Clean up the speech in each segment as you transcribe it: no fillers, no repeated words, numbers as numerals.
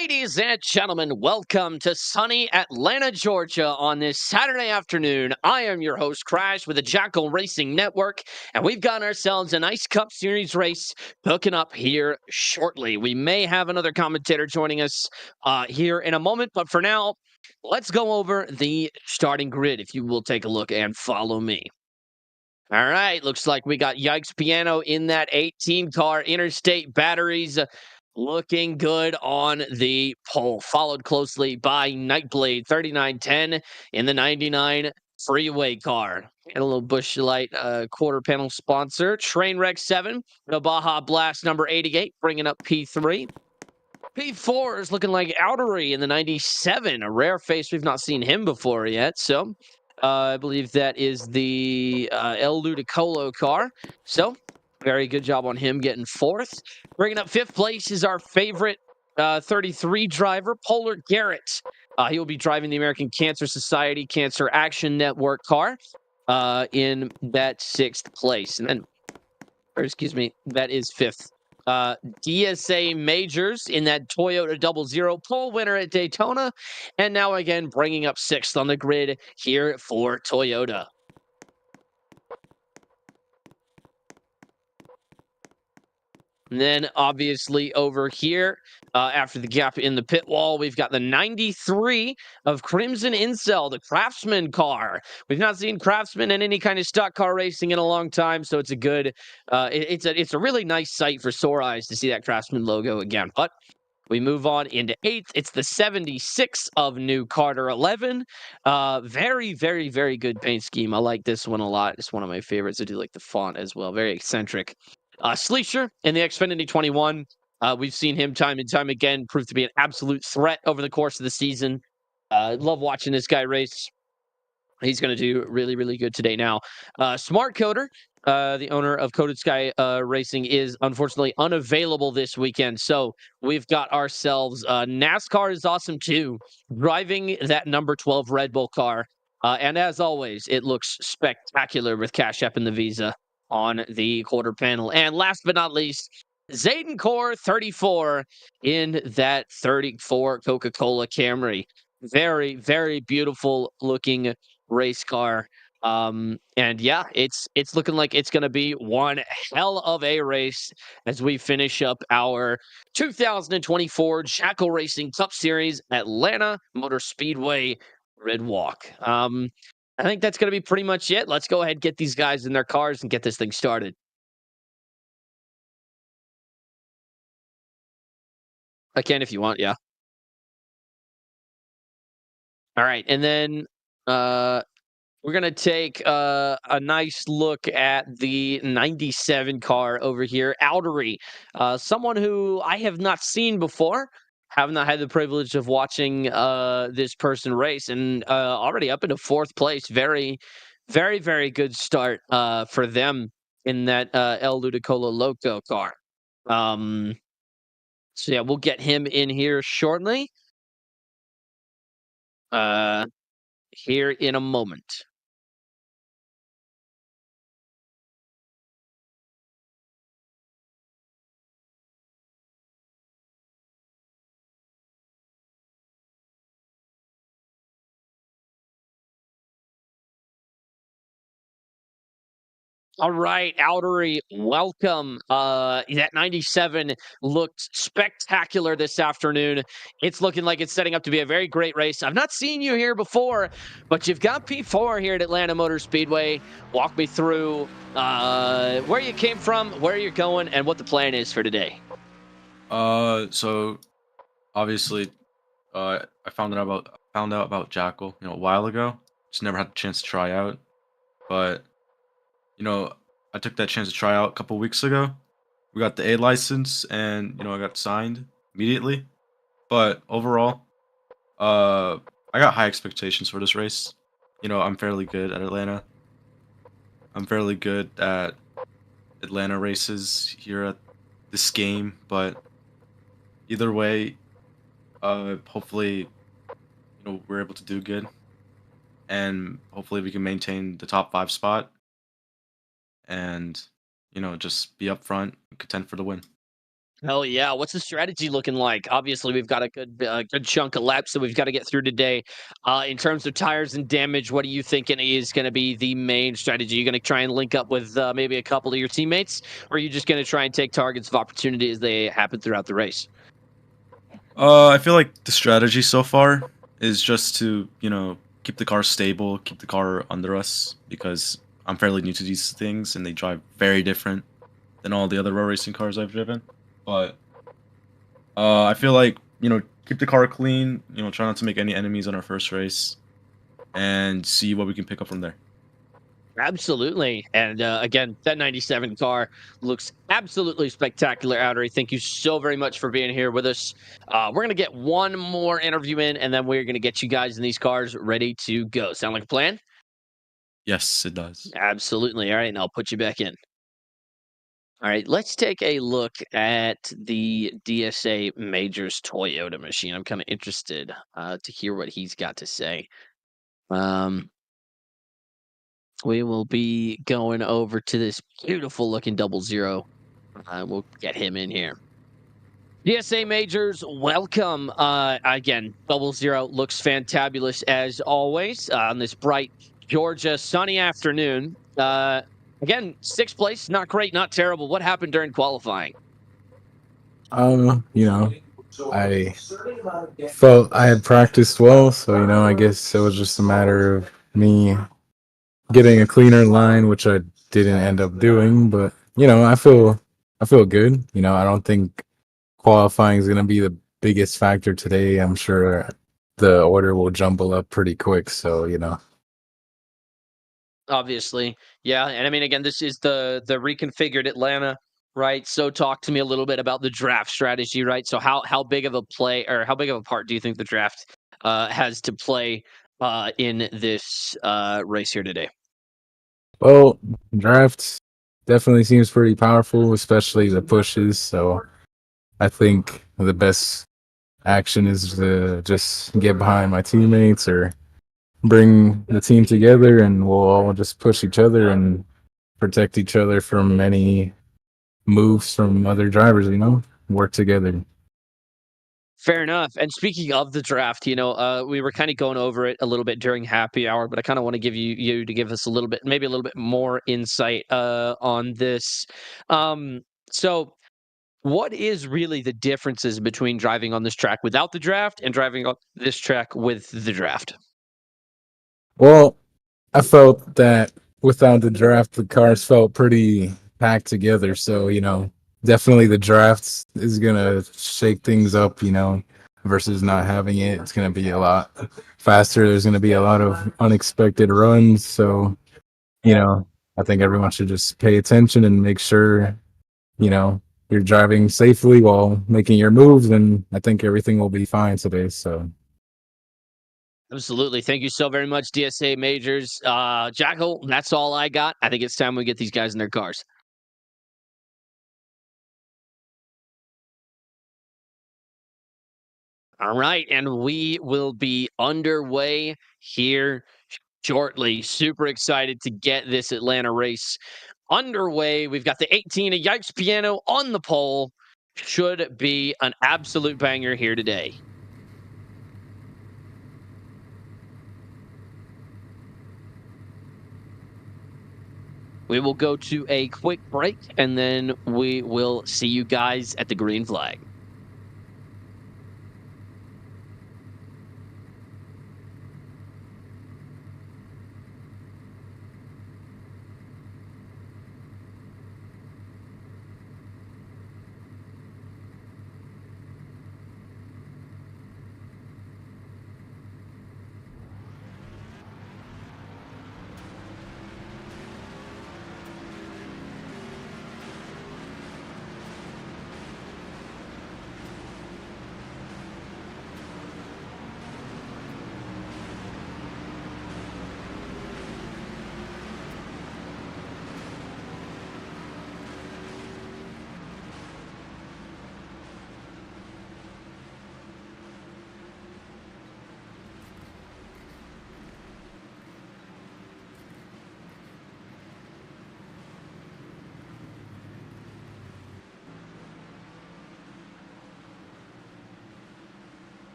Ladies and gentlemen, welcome to sunny Atlanta, Georgia on this Saturday afternoon. I am your host, Crash, with the Jackal Racing Network, and we've got ourselves a nice Cup Series race hooking up here shortly. We may have another commentator joining us here in a moment, but for now, let's go over the starting grid, if you will take a look and follow me. All right, looks like we got Yikes Piano in that 18 car Interstate Batteries. Looking good on the pole, followed closely by Nightblade 3910 in the 99 Freeway car. And a little Bush Light quarter panel sponsor. Trainwreck 7, the Baja Blast number 88, bringing up P3. P4 is looking like Outery in the 97, a rare face. We've not seen him before yet. So I believe that is the El Ludicolo car. So very good job on him getting fourth. Bringing up fifth place is our favorite 33 driver, Polar Garrett. He will be driving the American Cancer Society Cancer Action Network car in that sixth place. And then, or excuse me, that is fifth. DSA Majors in that Toyota 00 pole winner at Daytona. And now again, bringing up sixth on the grid here for Toyota. And then obviously over here, after the gap in the pit wall, we've got the 93 of Crimson Incel, the Craftsman car. We've not seen Craftsman in any kind of stock car racing in a long time, so it's a good, it's a really nice sight for sore eyes to see that Craftsman logo again. But we move on into eighth. It's the 76 of New Carter 11. Very, very, very good paint scheme. I like this one a lot. It's one of my favorites. I do like the font as well. Very eccentric. Sleesher in the Xfinity 21. We've seen him time and time again prove to be an absolute threat over the course of the season. Love watching this guy race. He's going to do really, really good today now. Smart Coder, the owner of Coded Sky Racing, is unfortunately unavailable this weekend. So we've got ourselves NASCAR is awesome too, driving that number 12 Red Bull car. And as always, it looks spectacular with Cash App and the Visa on the quarter panel. And last but not least, Zayden Core 34 in that 34 Coca-Cola Camry. Very, very beautiful looking race car. And yeah, it's looking like it's going to be one hell of a race as we finish up our 2024 Jackal Racing Cup Series Atlanta Motor Speedway Red Walk. I think that's going to be pretty much it. Let's go ahead and get these guys in their cars and get this thing started. I can if you want, yeah. All right, and then we're going to take a nice look at the 97 car over here, Outery. Someone who I have not seen before, have not had the privilege of watching this person race, and already up into fourth place. Very, very, very good start for them in that El Ludicolo Loco car. So yeah, we'll get him in here shortly. Here in a moment. All right, Outery, welcome. That 97 looked spectacular this afternoon. It's looking like it's setting up to be a very great race. I've not seen you here before, but you've got P4 here at Atlanta Motor Speedway. Walk me through where you came from, where you're going, and what the plan is for today. So obviously, I found out about Jackal, a while ago. Just never had the chance to try out, but I took that chance to try out a couple weeks ago. We got the A license, and I got signed immediately. But overall, I got high expectations for this race. I'm fairly good at Atlanta. I'm fairly good at Atlanta races here at this game, but either way, hopefully, we're able to do good, and hopefully we can maintain the top 5 spot, and just be up front and contend for the win. Hell yeah! What's the strategy looking like? Obviously, we've got a good chunk of laps that we've got to get through today. In terms of tires and damage, what are you thinking is going to be the main strategy? You going to try and link up with maybe a couple of your teammates, or are you just going to try and take targets of opportunity as they happen throughout the race? I feel like the strategy so far is just to, keep the car stable, keep the car under us, because I'm fairly new to these things and they drive very different than all the other road racing cars I've driven. But I feel like, keep the car clean, try not to make any enemies on our first race and see what we can pick up from there. Absolutely. And again, that 97 car looks absolutely spectacular, Outery. Thank you so very much for being here with us. We're going to get one more interview in, and then we're going to get you guys in these cars ready to go. Sound like a plan? Yes, it does. Absolutely. All right. And I'll put you back in. All right. Let's take a look at the DSA Majors Toyota machine. I'm kind of interested to hear what he's got to say. Um, we will be going over to this beautiful looking 00. We'll get him in here. DSA Majors, welcome. Again, 00 looks fantabulous as always on this bright Georgia sunny afternoon. Again, sixth place, not great, not terrible. What happened during qualifying? You know, I felt I had practiced well, so I guess it was just a matter of me getting a cleaner line, which I didn't end up doing. But I feel good. I don't think qualifying is gonna be the biggest factor today. I'm sure the order will jumble up pretty quick. So. Obviously, yeah. And I mean, again, this is the reconfigured Atlanta, right? So talk to me a little bit about the draft strategy, right? So how big of a play or how big of a part do you think the draft has to play in this race here today? Well, drafts definitely seems pretty powerful, especially the pushes. So I think the best action is to just get behind my teammates or bring the team together and we'll all just push each other and protect each other from any moves from other drivers, work together. Fair enough. And speaking of the draft, we were kind of going over it a little bit during happy hour, but I kind of want to give you to give us a little bit, maybe a little bit more insight on this. So what is really the differences between driving on this track without the draft and driving on this track with the draft? Well, I felt that without the draft, the cars felt pretty packed together. So, definitely the draft is going to shake things up, versus not having it. It's going to be a lot faster. There's going to be a lot of unexpected runs. So, you know, I think everyone should just pay attention and make sure, you know, you're driving safely while making your moves. And I think everything will be fine today. So, Absolutely. Thank you so very much, DSA Majors. Jackal, that's all I got. I think it's time we get these guys in their cars. All right. And we will be underway here shortly. Super excited to get this Atlanta race underway. We've got the 18 of Yikes Piano on the pole. Should be an absolute banger here today. We will go to a quick break and then we will see you guys at the green flag.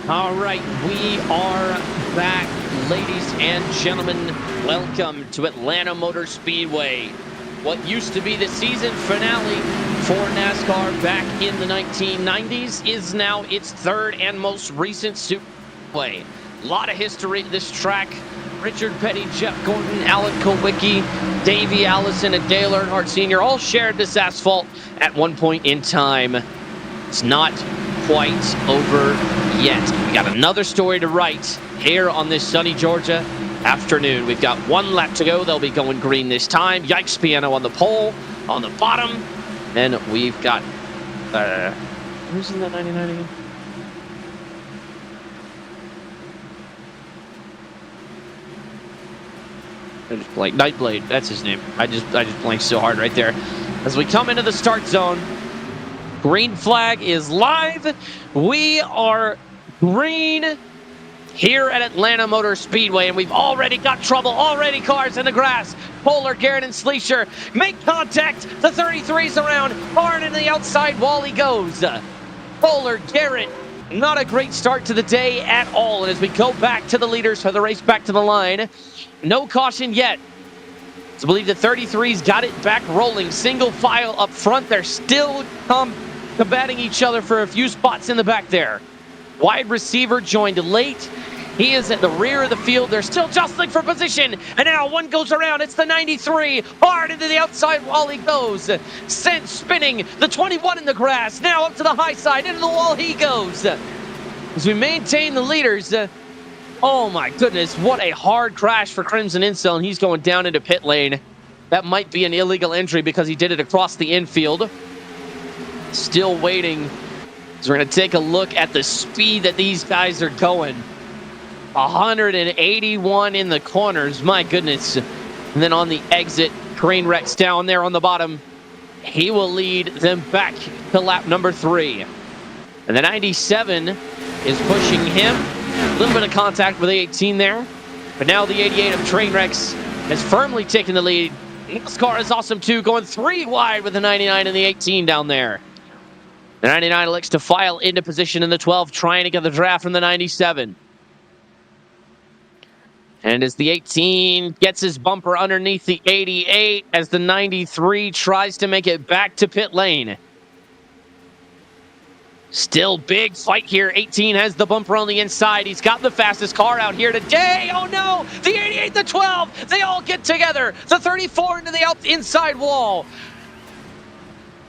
All right, we are back, ladies and gentlemen. Welcome to Atlanta Motor Speedway. What used to be the season finale for NASCAR back in the 1990s is now its third and most recent Superway. A lot of history at this track. Richard Petty, Jeff Gordon, Alan Kulwicki, Davey Allison, and Dale Earnhardt Sr. all shared this asphalt at one point in time. It's not quite over yet. We got another story to write here on this sunny Georgia afternoon. We've got one lap to go. They'll be going green this time. Yikes Piano on the pole, on the bottom. And we've got who's in that 99 again? I just blanked. Nightblade, that's his name. I just blanked so hard right there. As we come into the start zone, green flag is live. We are green here at Atlanta Motor Speedway, and we've already got trouble. Already cars in the grass. Polar, Garrett, and Sleesher make contact. The 33's around. Hard into the outside wall he goes. Polar, Garrett, not a great start to the day at all. And as we go back to the leaders for the race back to the line, no caution yet. I believe the 33's got it back rolling. Single file up front. They're still combating each other for a few spots in the back there. Wide receiver joined late. He is at the rear of the field. They're still jostling for position. And now one goes around. It's the 93. Hard into the outside wall he goes. Sent spinning. The 21 in the grass. Now up to the high side. Into the wall he goes. As we maintain the leaders. Oh my goodness. What a hard crash for Crimson Incel. And he's going down into pit lane. That might be an illegal entry because he did it across the infield. Still waiting. So we're going to take a look at the speed that these guys are going. 181 in the corners. My goodness. And then on the exit, Trainwreck's down there on the bottom. He will lead them back to lap number 3. And the 97 is pushing him. A little bit of contact with the 18 there. But now the 88 of Trainwrecks has firmly taken the lead. This car is awesome too, going 3 wide with the 99 and the 18 down there. The 99 elects to file into position in the 12, trying to get the draft from the 97. And as the 18 gets his bumper underneath the 88, as the 93 tries to make it back to pit lane. Still big fight here. 18 has the bumper on the inside. He's got the fastest car out here today. Oh no! The 88, the 12, they all get together. The 34 into the inside wall.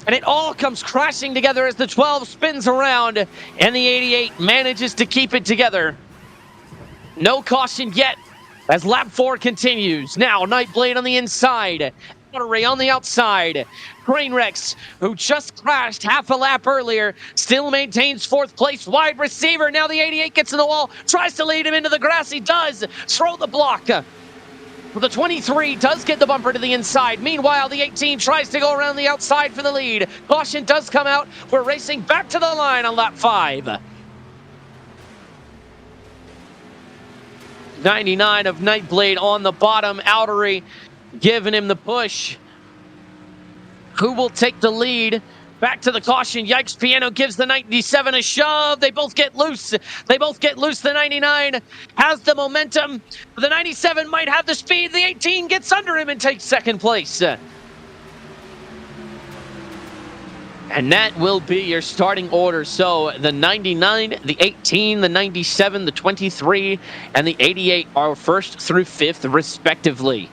And it all comes crashing together as the 12 spins around and the 88 manages to keep it together. No caution yet as lap 4 continues. Now Nightblade on the inside. Ray on the outside. Trainwrecks, who just crashed half a lap earlier, still maintains 4th place. Wide receiver. Now the 88 gets in the wall. Tries to lead him into the grass. He does. Throw the block. The 23 does get the bumper to the inside. Meanwhile, the 18 tries to go around the outside for the lead. Caution does come out. We're racing back to the line on lap 5. 99 of Nightblade on the bottom. Outery giving him the push. Who will take the lead? Back to the caution. Yikes Piano gives the 97 a shove. They both get loose. The 99 has the momentum. The 97 might have the speed. The 18 gets under him and takes 2nd place. And that will be your starting order. So the 99, the 18, the 97, the 23, and the 88 are 1st through 5th respectively.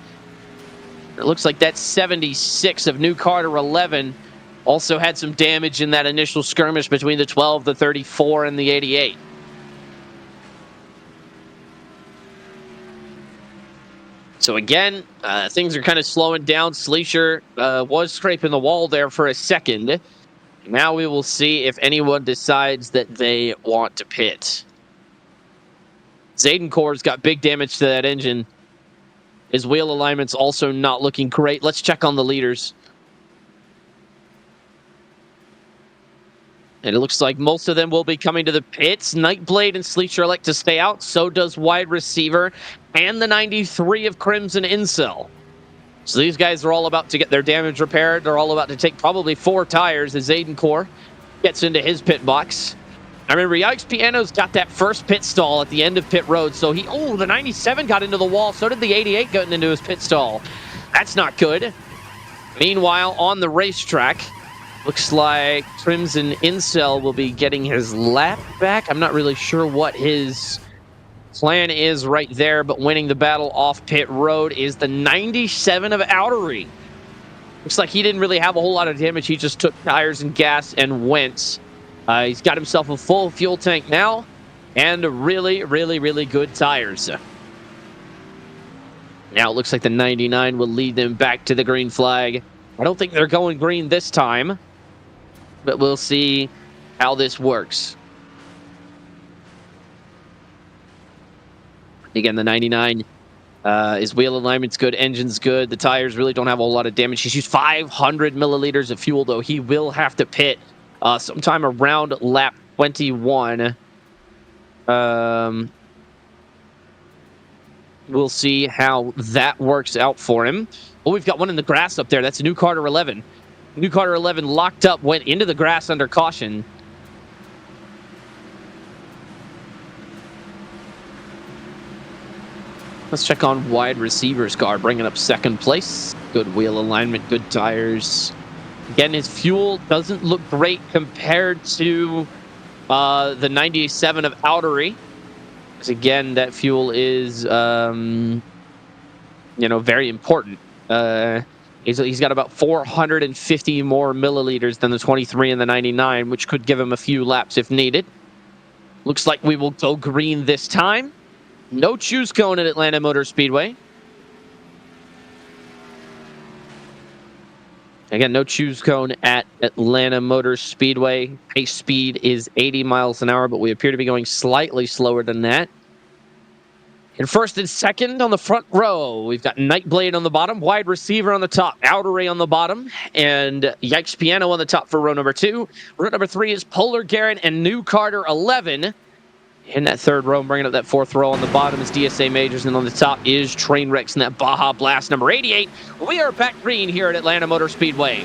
It looks like that 76 of New Carter 11 also had some damage in that initial skirmish between the 12, the 34, and the 88. So again, things are kind of slowing down. Sleesher was scraping the wall there for a second. Now we will see if anyone decides that they want to pit. Zadenkor's got big damage to that engine. His wheel alignment's also not looking great. Let's check on the leaders. And it looks like most of them will be coming to the pits. Nightblade and Sleesher elect to stay out. So does wide receiver and the 93 of Crimson Incel. So these guys are all about to get their damage repaired. They're all about to take probably 4 tires as Zadenkor gets into his pit box. I remember Yikes Piano's got that first pit stall at the end of pit road. So the 97 got into the wall. So did the 88 getting into his pit stall. That's not good. Meanwhile, on the racetrack, looks like Crimson Incel will be getting his lap back. I'm not really sure what his plan is right there, but winning the battle off pit road is the 97 of Outery. Looks like he didn't really have a whole lot of damage. He just took tires and gas and went. He's got himself a full fuel tank now and really, really, really good tires. Now it looks like the 99 will lead them back to the green flag. I don't think they're going green this time, but we'll see how this works. Again, the 99, his wheel alignment's good, engine's good. The tires really don't have a whole lot of damage. He's used 500 milliliters of fuel, though. He will have to pit sometime around lap 21. We'll see how that works out for him. Oh, we've got one in the grass up there. That's a new Carter 11. New Carter 11 locked up, went into the grass under caution. Let's check on wide receiver's car, bringing up second place. Good wheel alignment, good tires. Again, his fuel doesn't look great compared to the 97 of Outery. Again, that fuel is, very important. He's got about 450 more milliliters than the 23 and the 99, which could give him a few laps if needed. Looks like we will go green this time. No choose cone at Atlanta Motor Speedway. Again, no choose cone at Atlanta Motor Speedway. Pace speed is 80 miles an hour, but we appear to be going slightly slower than that. In first and second on the front row, we've got Nightblade on the bottom, wide receiver on the top, Outery on the bottom, and Yikes Piano on the top for row number 2. Row number 3 is Polar Garrett and New Carter 11. In that third row, bringing up that fourth row on the bottom is DSA Majors, and on the top is Trainwrecks and that Baja Blast number 88. We are back green here at Atlanta Motor Speedway.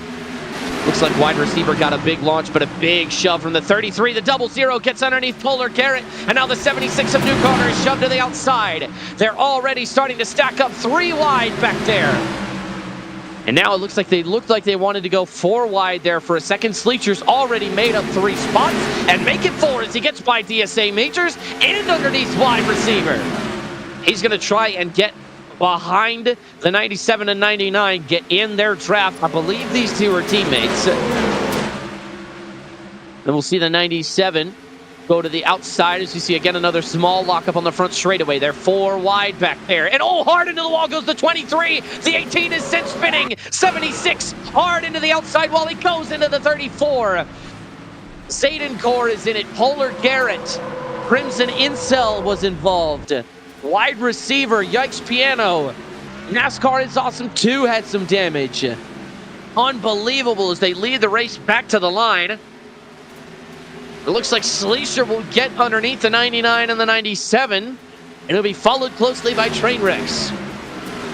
Looks like wide receiver got a big launch, but a big shove from the 33. The 00 gets underneath Polar Garrett, and now the 76 of New Carter is shoved to the outside. They're already starting to stack up 3 wide back there. And now it looks like they wanted to go 4 wide there for a second. Sleecher's already made up 3 spots and make it 4 as he gets by DSA Majors and underneath wide receiver. He's going to try and get behind the 97 and 99, get in their draft. I believe these two are teammates. And we'll see the 97 go to the outside as you see again another small lockup on the front straightaway. They're 4 wide back there. And hard into the wall goes the 23. The 18 is sent spinning. 76 hard into the outside while he goes into the 34. Zayden is in it. Polar Garrett. Crimson Incel was involved. Wide receiver, Yikes Piano. NASCAR is Awesome 2 had some damage. Unbelievable as they lead the race back to the line. It looks like Sleesher will get underneath the 99 and the 97, and it'll be followed closely by Trainwrecks.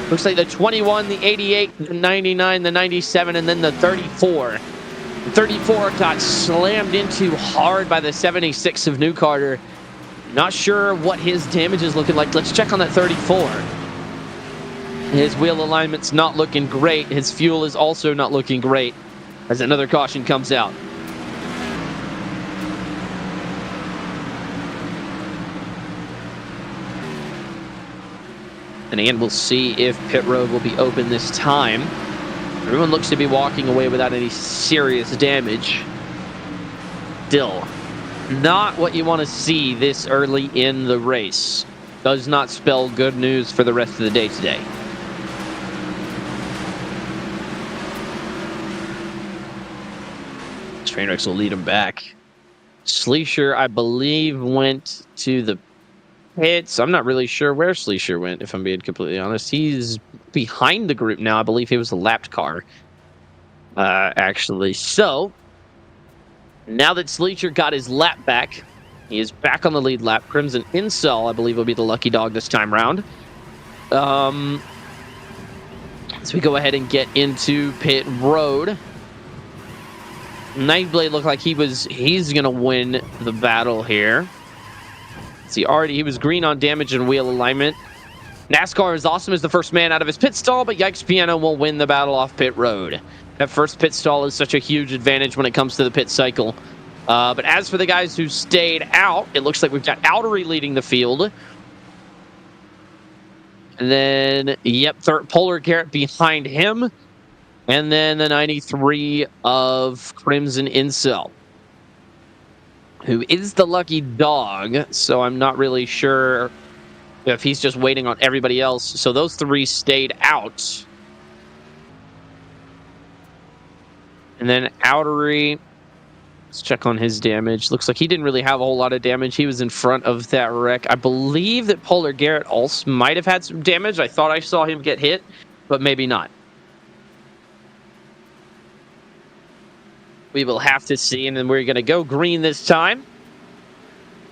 Looks like the 21, the 88, the 99, the 97, and then the 34. The 34 got slammed into hard by the 76 of New Carter. Not sure what his damage is looking like. Let's check on that 34. His wheel alignment's not looking great. His fuel is also not looking great as another caution comes out. And again, we'll see if pit road will be open this time. Everyone looks to be walking away without any serious damage. Still, not what you want to see this early in the race. Does not spell good news for the rest of the day today. Trainwrecks will lead him back. Sleesher, I believe, went to the pits. I'm not really sure where Sleesher went, if I'm being completely honest. He's behind the group now. I believe he was the lapped car, actually. So, now that Sleesher got his lap back, he is back on the lead lap. Crimson Incel, I believe, will be the lucky dog this time round. As we go ahead and get into pit road. Nightblade looked like he's gonna win the battle here. See, he was green on damage and wheel alignment. NASCAR is awesome as the first man out of his pit stall, but Yikes Piano will win the battle off pit road. That first pit stall is such a huge advantage when it comes to the pit cycle. But as for the guys who stayed out, it looks like we've got Outery leading the field. And then, yep, Polar Garrett behind him. And then the 93 of Crimson Incel, who is the lucky dog. So I'm not really sure if he's just waiting on everybody else. So those three stayed out. And then Outery, let's check on his damage. Looks like he didn't really have a whole lot of damage. He was in front of that wreck. I believe that Polar Garrett also might have had some damage. I thought I saw him get hit, but maybe not. We will have to see, and then we're going to go green this time.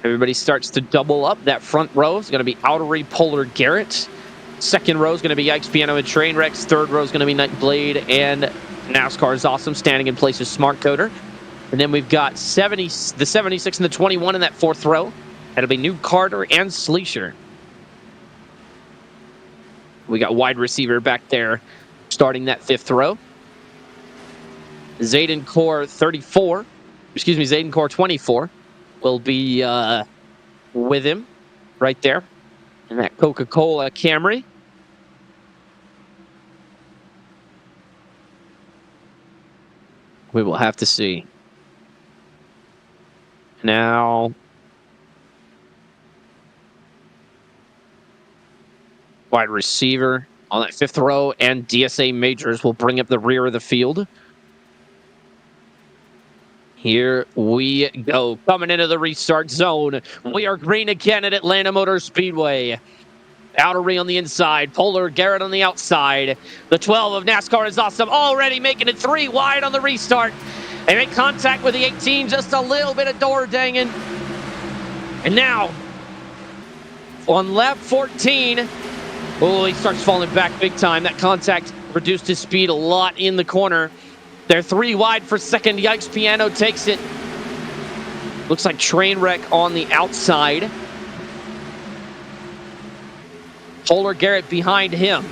Everybody starts to double up. That front row is going to be Outery, Polar Garrett. Second row is going to be Yikes Piano and Trainwrecks. Third row is going to be Nightblade and NASCAR is Awesome. Standing in place is Smart Coder. And then we've got the 76 and the 21 in that fourth row. That'll be New Carter and Sleesher. We got wide receiver back there starting that fifth row. Zayden Core 24 will be with him right there in that Coca-Cola Camry. We will have to see. Now, wide receiver on that fifth row and DSA Majors will bring up the rear of the field. Here we go. Coming into the restart zone. We are green again at Atlanta Motor Speedway. Outery on the inside. Polar Garrett on the outside. The 12 of NASCAR is Awesome. Already making it 3 wide on the restart. They make contact with the 18. Just a little bit of door danging. And now, on lap 14. Oh, he starts falling back big time. That contact reduced his speed a lot in the corner. They're 3 wide for second. Yikes Piano takes it. Looks like Trainwreck on the outside. Polar Garrett behind him.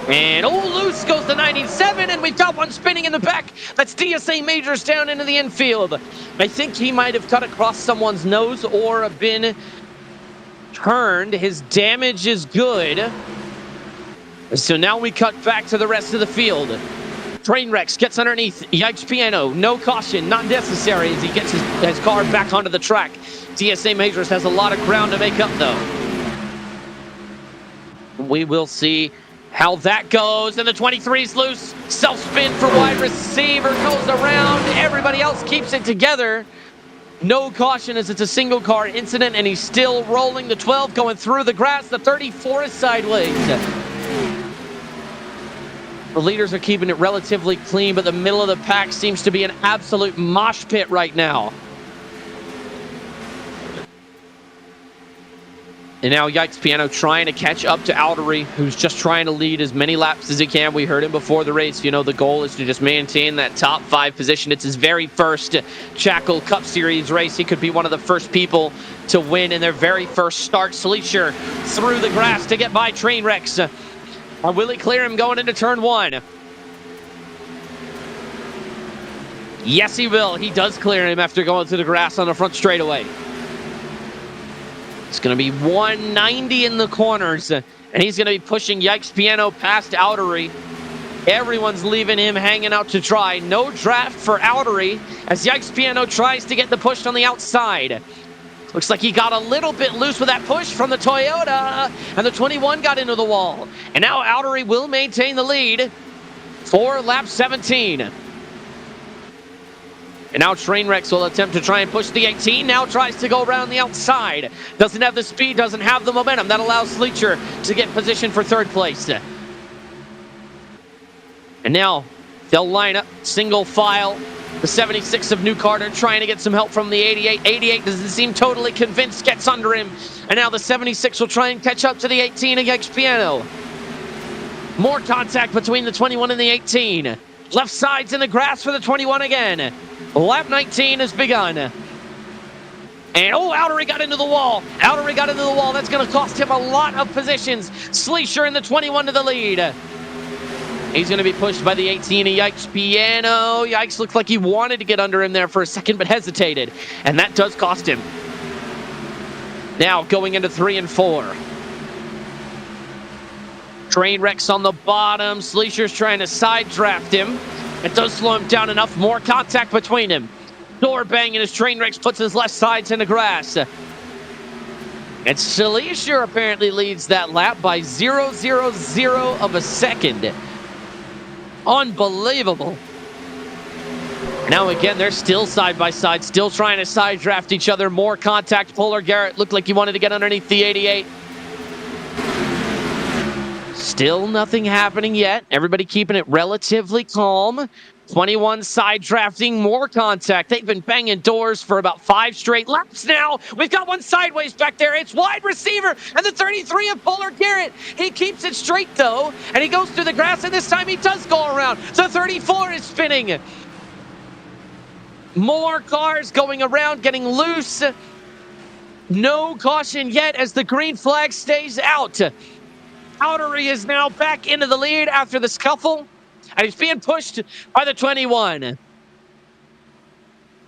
And loose goes the 97, and we've got one spinning in the back. That's DSA Majors down into the infield. I think he might have cut across someone's nose or been turned. His damage is good. So now we cut back to the rest of the field. Trainwrecks gets underneath Yikes Piano. No caution, not necessary as he gets his car back onto the track. DSA Majors has a lot of ground to make up, though. We will see how that goes. And the 23's loose. Self-spin for wide receiver. Goes around. Everybody else keeps it together. No caution as it's a single car incident, and he's still rolling. The 12 going through the grass. The 34 is sideways. The leaders are keeping it relatively clean, but the middle of the pack seems to be an absolute mosh pit right now. And now Yikes Piano trying to catch up to Outery, who's just trying to lead as many laps as he can. We heard him before the race. You know, the goal is to just maintain that top 5 position. It's his very first Jackal Cup Series race. He could be one of the first people to win in their very first start. Sleesher through the grass to get by Trainwrecks. Will he clear him going into turn 1? Yes, he will. He does clear him after going through the grass on the front straightaway. It's going to be 190 in the corners, and he's going to be pushing Yikes Piano past Outery. Everyone's leaving him hanging out to dry. No draft for Outery as Yikes Piano tries to get the push on the outside. Looks like he got a little bit loose with that push from the Toyota, and the 21 got into the wall. And now Outery will maintain the lead for lap 17. And now Trainwrecks will attempt to try and push the 18. Now tries to go around the outside. Doesn't have the speed, doesn't have the momentum. That allows Sleesher to get position for third place. And now they'll line up single file. The 76 of New Carter trying to get some help from the 88. 88 doesn't seem totally convinced, gets under him. And now the 76 will try and catch up to the 18 of Yikes Piano. More contact between the 21 and the 18. Left side's in the grass for the 21 again. Lap 19 has begun. And Outery got into the wall. Outery got into the wall. That's going to cost him a lot of positions. Sleesher in the 21 to the lead. He's going to be pushed by the 18 of Yikes Piano. Yikes looked like he wanted to get under him there for a second, but hesitated. And that does cost him. Now going into 3 and 4. Trainwreck's on the bottom. Sleesher's trying to side draft him. It does slow him down enough. More contact between him. Door banging as Trainwreck puts his left sides in the grass. And Sleesher apparently leads that lap by 0.000 of a second. Unbelievable. Now again, they're still side by side, still trying to side draft each other. More contact. Polar Garrett looked like he wanted to get underneath the 88. Still nothing happening yet. Everybody keeping it relatively calm. 21 side drafting, more contact. They've been banging doors for about 5 straight laps now. We've got one sideways back there. It's wide receiver and the 33 of Polar Garrett. He keeps it straight though, and he goes through the grass, and this time he does go around. The 34 is spinning. More cars going around, getting loose. No caution yet as the green flag stays out. Outery is now back into the lead after the scuffle, and he's being pushed by the 21.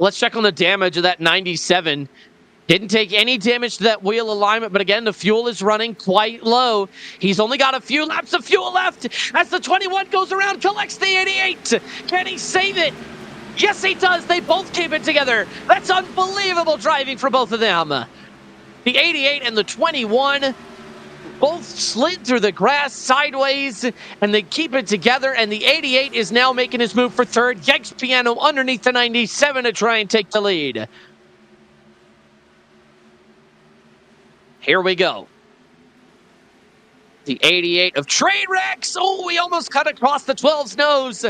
Let's check on the damage of that 97. Didn't take any damage to that wheel alignment, but again, the fuel is running quite low. He's only got a few laps of fuel left as the 21 goes around, collects the 88. Can he save it? Yes, he does. They both keep it together. That's unbelievable driving for both of them. The 88 and the 21 both slid through the grass sideways, and they keep it together, and the 88 is now making his move for third. Yikes Piano underneath the 97 to try and take the lead. Here we go. The 88 of Trainwrecks. Oh, we almost cut across the 12's nose.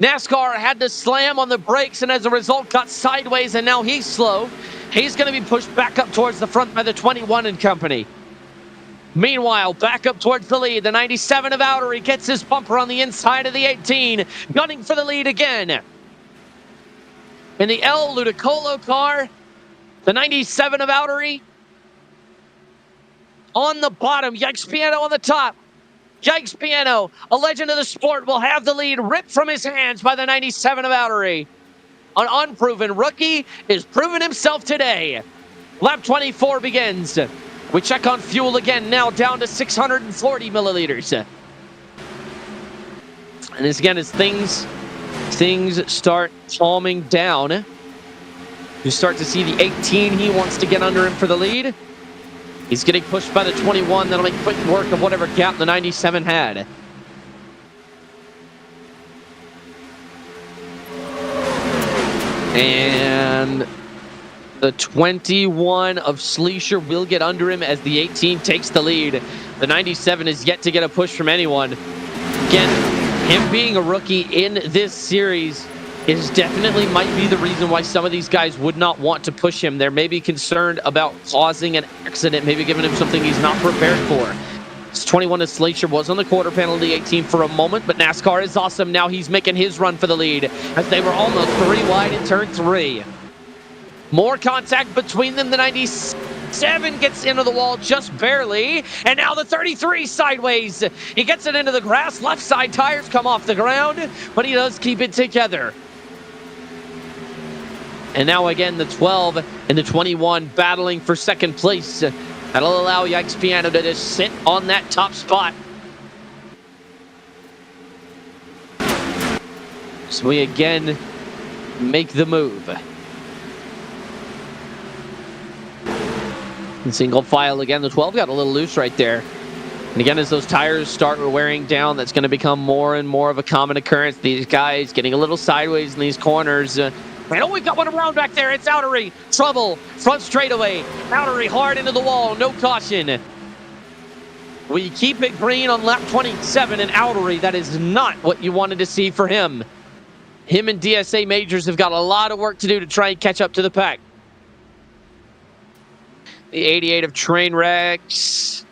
NASCAR had to slam on the brakes, and as a result got sideways, and now he's slow. He's going to be pushed back up towards the front by the 21 and company. Meanwhile, back up towards the lead, the 97 of Outery gets his bumper on the inside of the 18, gunning for the lead again. In the El Ludicolo car, the 97 of Outery on the bottom, Yikes Piano on the top. Yikes Piano, a legend of the sport, will have the lead ripped from his hands by the 97 of Outery. An unproven rookie is proving himself today. Lap 24 begins. We check on fuel again, now down to 640 milliliters. And this again, as things start calming down, you start to see the 18. He wants to get under him for the lead. He's getting pushed by the 21. That'll make quick work of whatever gap the 97 had. And the 21 of Sleesher will get under him as the 18 takes the lead. The 97 is yet to get a push from anyone. Again, him being a rookie in this series is definitely might be the reason why some of these guys would not want to push him. They're maybe concerned about causing an accident, maybe giving him something he's not prepared for. This 21 of Sleesher was on the quarter panel of the 18 for a moment, but NASCAR is awesome. Now he's making his run for the lead as they were almost 3 wide in turn 3. More contact between them. The 97 gets into the wall just barely. And now the 33 sideways. He gets it into the grass. Left side tires come off the ground, but he does keep it together. And now again, the 12 and the 21 battling for second place. That'll allow Yikes Piano to just sit on that top spot. So we again make the move. In single file again, the 12 got a little loose right there. And again, as those tires start wearing down, that's going to become more and more of a common occurrence. These guys getting a little sideways in these corners. Oh, we've got one around back there. It's Outery. Trouble. Front straightaway. Outery hard into the wall. No caution. We keep it green on lap 27, and Outery, that is not what you wanted to see for him. Him and DSA Majors have got a lot of work to do to try and catch up to the pack. The 88 of Trainwrecks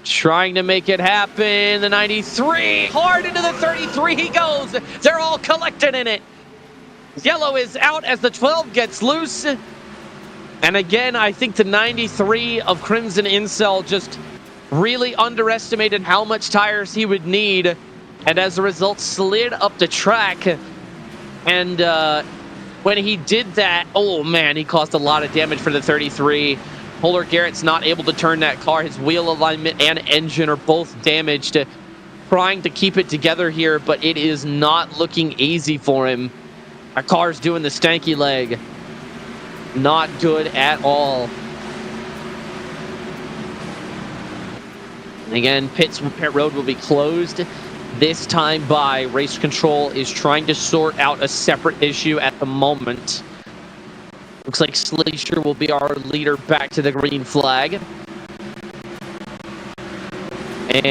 trying to make it happen. The 93 hard into the 33 he goes. They're all collected in it. Yellow is out as the 12 gets loose. And again, I think the 93 of Crimson Incel just really underestimated how much tires he would need, and as a result slid up the track. And when he did that, oh man, he caused a lot of damage for the 33. Polar Garrett's not able to turn that car. His wheel alignment and engine are both damaged. Trying to keep it together here, but it is not looking easy for him. Our car's doing the stanky leg. Not good at all. Again, pit road will be closed. This time by Race Control is trying to sort out a separate issue at the moment. Looks like Slater will be our leader back to the green flag. And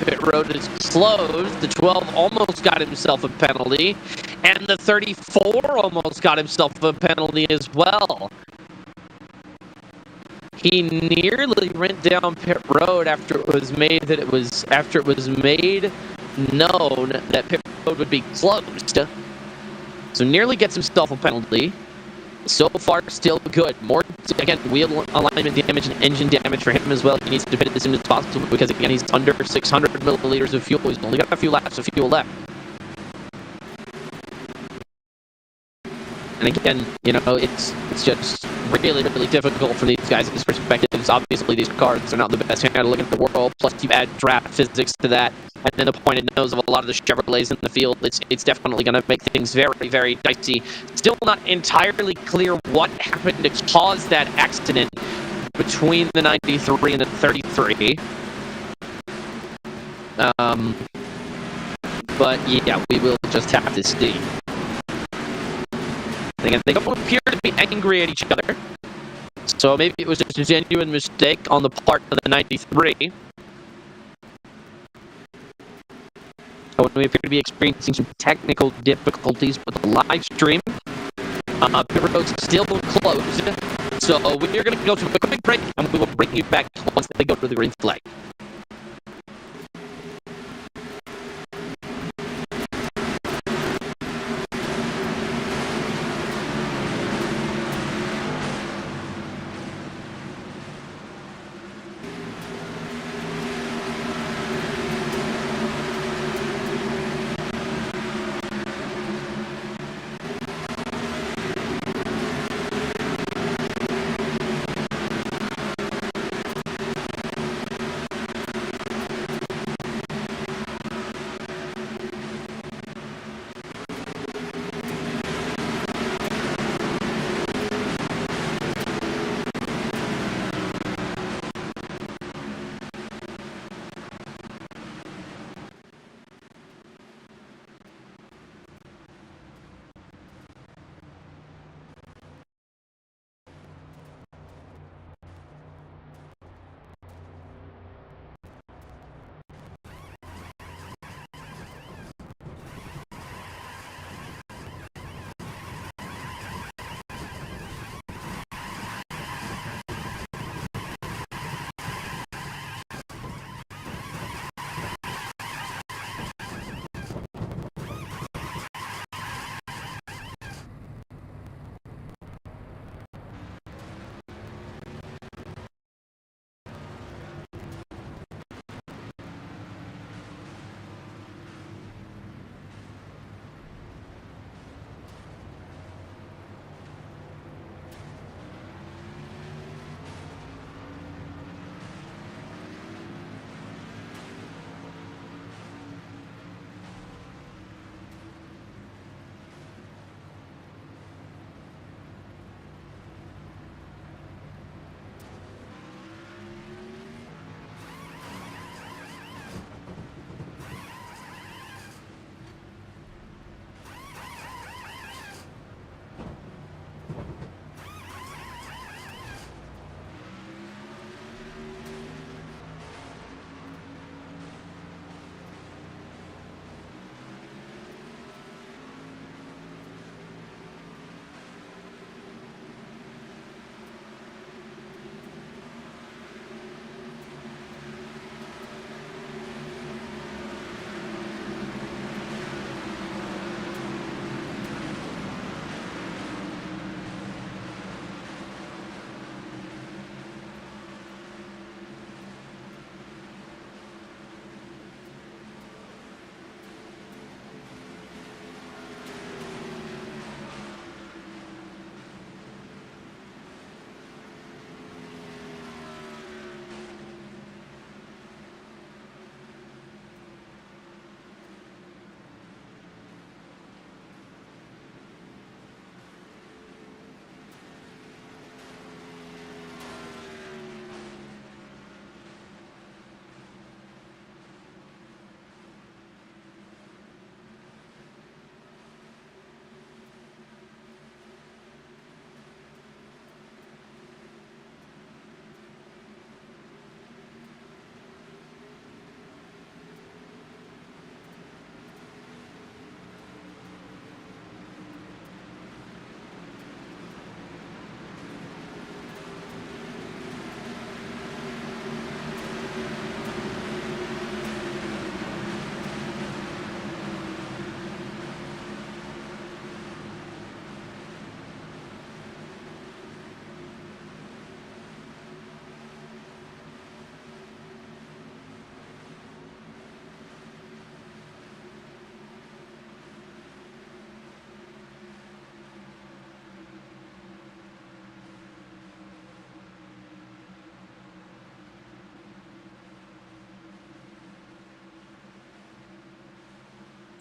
pit road is closed. The 12 almost got himself a penalty. And the 34 almost got himself a penalty as well. He nearly went down pit road after it was made known that pit road would be closed. So nearly gets himself a penalty. So far, still good. More, again, wheel alignment damage and engine damage for him as well. He needs to pit as soon as possible because, again, he's under 600 milliliters of fuel. He's only got a few laps of fuel left. And again, you know, it's just really, really difficult from these guys' perspectives. Obviously, these cars are not the best handling in the world. Plus, you add draft physics to that, and then the pointed nose of a lot of the Chevrolets in the field. It's definitely going to make things very, very dicey. Still not entirely clear what happened to cause that accident between the 93 and the 33. But yeah, we will just have to see. Again, they don't appear to be angry at each other. So maybe it was just a genuine mistake on the part of the 93. We appear to be experiencing some technical difficulties with the live stream. Pit road's still closed. So we're going to go to a quick break, and we will bring you back once they go to the green flag.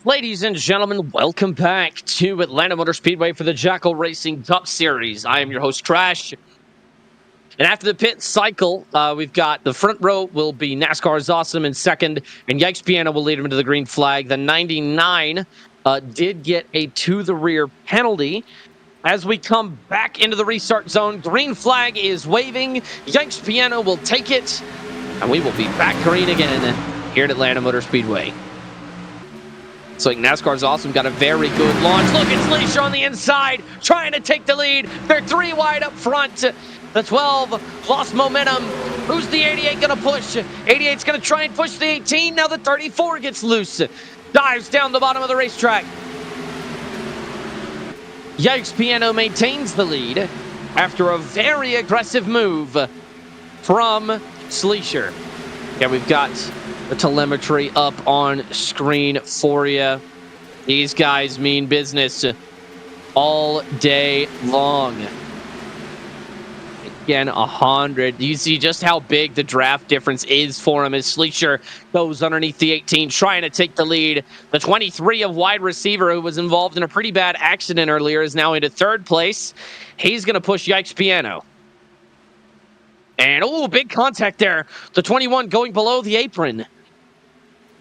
Ladies and gentlemen, welcome back to Atlanta Motor Speedway for the Jackal Racing Cup Series. I am your host, Trash. And after the pit cycle, we've got the front row will be NASCAR's Awesome in second, and Yikes Piano will lead him into the green flag. The 99 did get a to-the-rear penalty. As we come back into the restart zone, green flag is waving. Yikes Piano will take it, and we will be back green again here at Atlanta Motor Speedway. So like NASCAR's Awesome got a very good launch. Look, it's Leisure on the inside, trying to take the lead. They're 3 wide up front. The 12 lost momentum. Who's the 88 going to push? 88's going to try and push the 18. Now the 34 gets loose. Dives down the bottom of the racetrack. Yikes Piano maintains the lead after a very aggressive move from Sleesher. Yeah, we've got the telemetry up on screen for you. These guys mean business all day long. Again, 100. You see just how big the draft difference is for him as Sleesher goes underneath the 18, trying to take the lead. The 23 of wide receiver, who was involved in a pretty bad accident earlier, is now into third place. He's going to push Yikes Piano. And, oh, big contact there. The 21 going below the apron.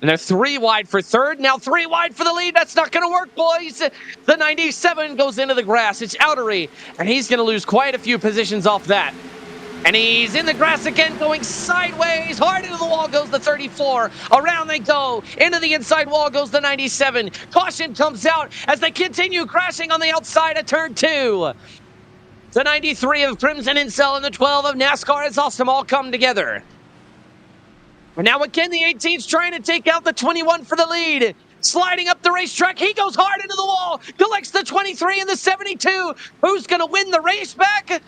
And they're 3 wide for third. Now 3 wide for the lead. That's not going to work, boys. The 97 goes into the grass. It's Outery, and he's going to lose quite a few positions off that. And he's in the grass again, going sideways. Hard into the wall goes the 34. Around they go. Into the inside wall goes the 97. Caution comes out as they continue crashing on the outside of turn 2. The 93 of Crimson Incel and the 12 of NASCAR is Awesome all come together. And now again, the 18's trying to take out the 21 for the lead. Sliding up the racetrack, he goes hard into the wall. Collects the 23 and the 72. Who's going to win the race back?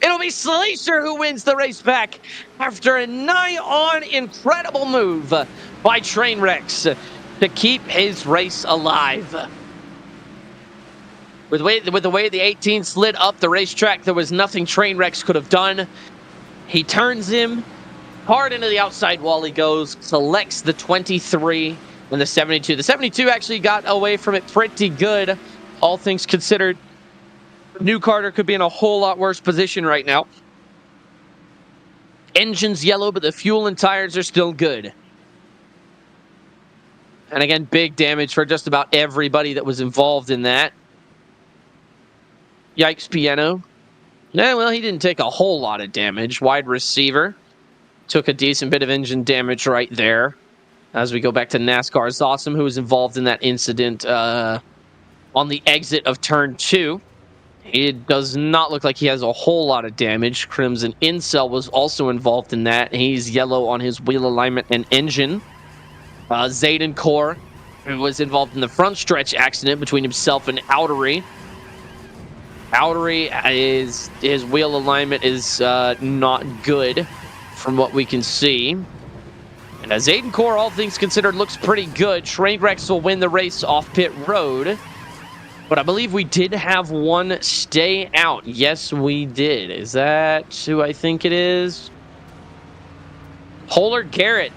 It'll be Sleesher who wins the race back after a nigh-on incredible move by Trainwrecks to keep his race alive. With the way the 18 slid up the racetrack, there was nothing Trainwrecks could have done. He turns him. Hard into the outside wall he goes, selects the 23 and the 72. The 72 actually got away from it pretty good, all things considered. New Carter could be in a whole lot worse position right now. Engine's yellow, but the fuel and tires are still good. And again, big damage for just about everybody that was involved in that. Yikes Piano. Yeah, well, he didn't take a whole lot of damage. Wide receiver took a decent bit of engine damage right there. As we go back to NASCAR's Awesome, who was involved in that incident on the exit of turn 2. It does not look like he has a whole lot of damage. Crimson Incel was also involved in that. He's yellow on his wheel alignment and engine. Zayden Core, who was involved in the front stretch accident between himself and Outery. Outery, his wheel alignment is not good from what we can see. And as Zayden Core, all things considered, looks pretty good. Trainwrecks will win the race off pit road. But I believe we did have one stay out. Yes, we did. Is that who I think it is? Polar Garrett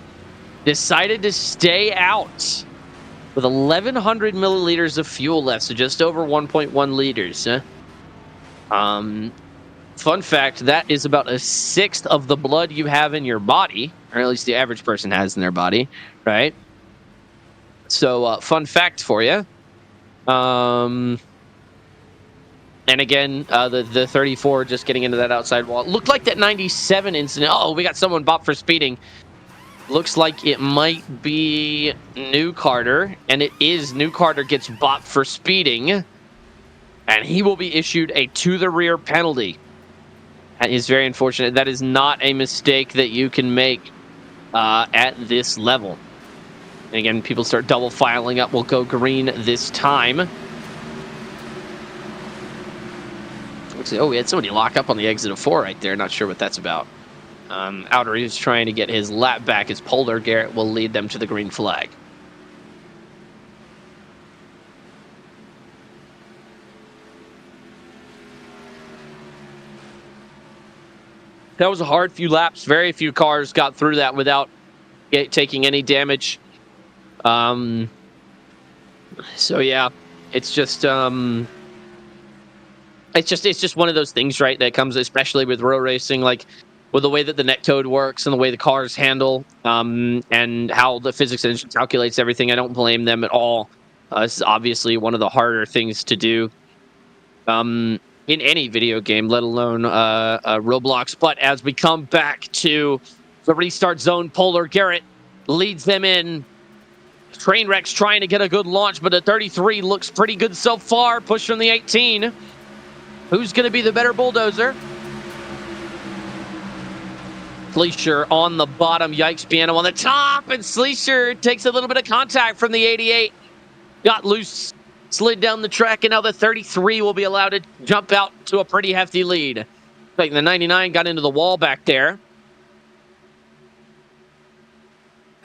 decided to stay out with 1,100 milliliters of fuel left, so just over 1.1 liters. Fun fact, that is about a sixth of the blood you have in your body, or at least the average person has in their body, right? So, fun fact for you. And again, the 34 just getting into that outside wall. It looked like that 97 incident. Oh, we got someone bopped for speeding. Looks like it might be New Carter, and it is. New Carter gets bopped for speeding, and he will be issued a to-the-rear penalty. That is very unfortunate. That is not a mistake that you can make at this level. And again, people start double filing up. We'll go green this time. Oh, we had somebody lock up on the exit of 4 right there. Not sure what that's about. Outery is trying to get his lap back as Polar Garrett will lead them to the green flag. That was a hard few laps. Very few cars got through that without taking any damage. So yeah, it's just it's just one of those things, right? That comes especially with road racing, like with the way that the net code works and the way the cars handle, and how the physics engine calculates everything. I don't blame them at all. This is obviously one of the harder things to do, um, in any video game, let alone Roblox. But as we come back to the restart zone, Polar Garrett leads them in. Trainwreck's trying to get a good launch, but the 33 looks pretty good so far. Push from the 18. Who's going to be the better bulldozer? Sleesher on the bottom. Yikes, Piano on the top. And Sleesher takes a little bit of contact from the 88. Got loose, slid down the track, and now the 33 will be allowed to jump out to a pretty hefty lead. Like the 99 got into the wall back there.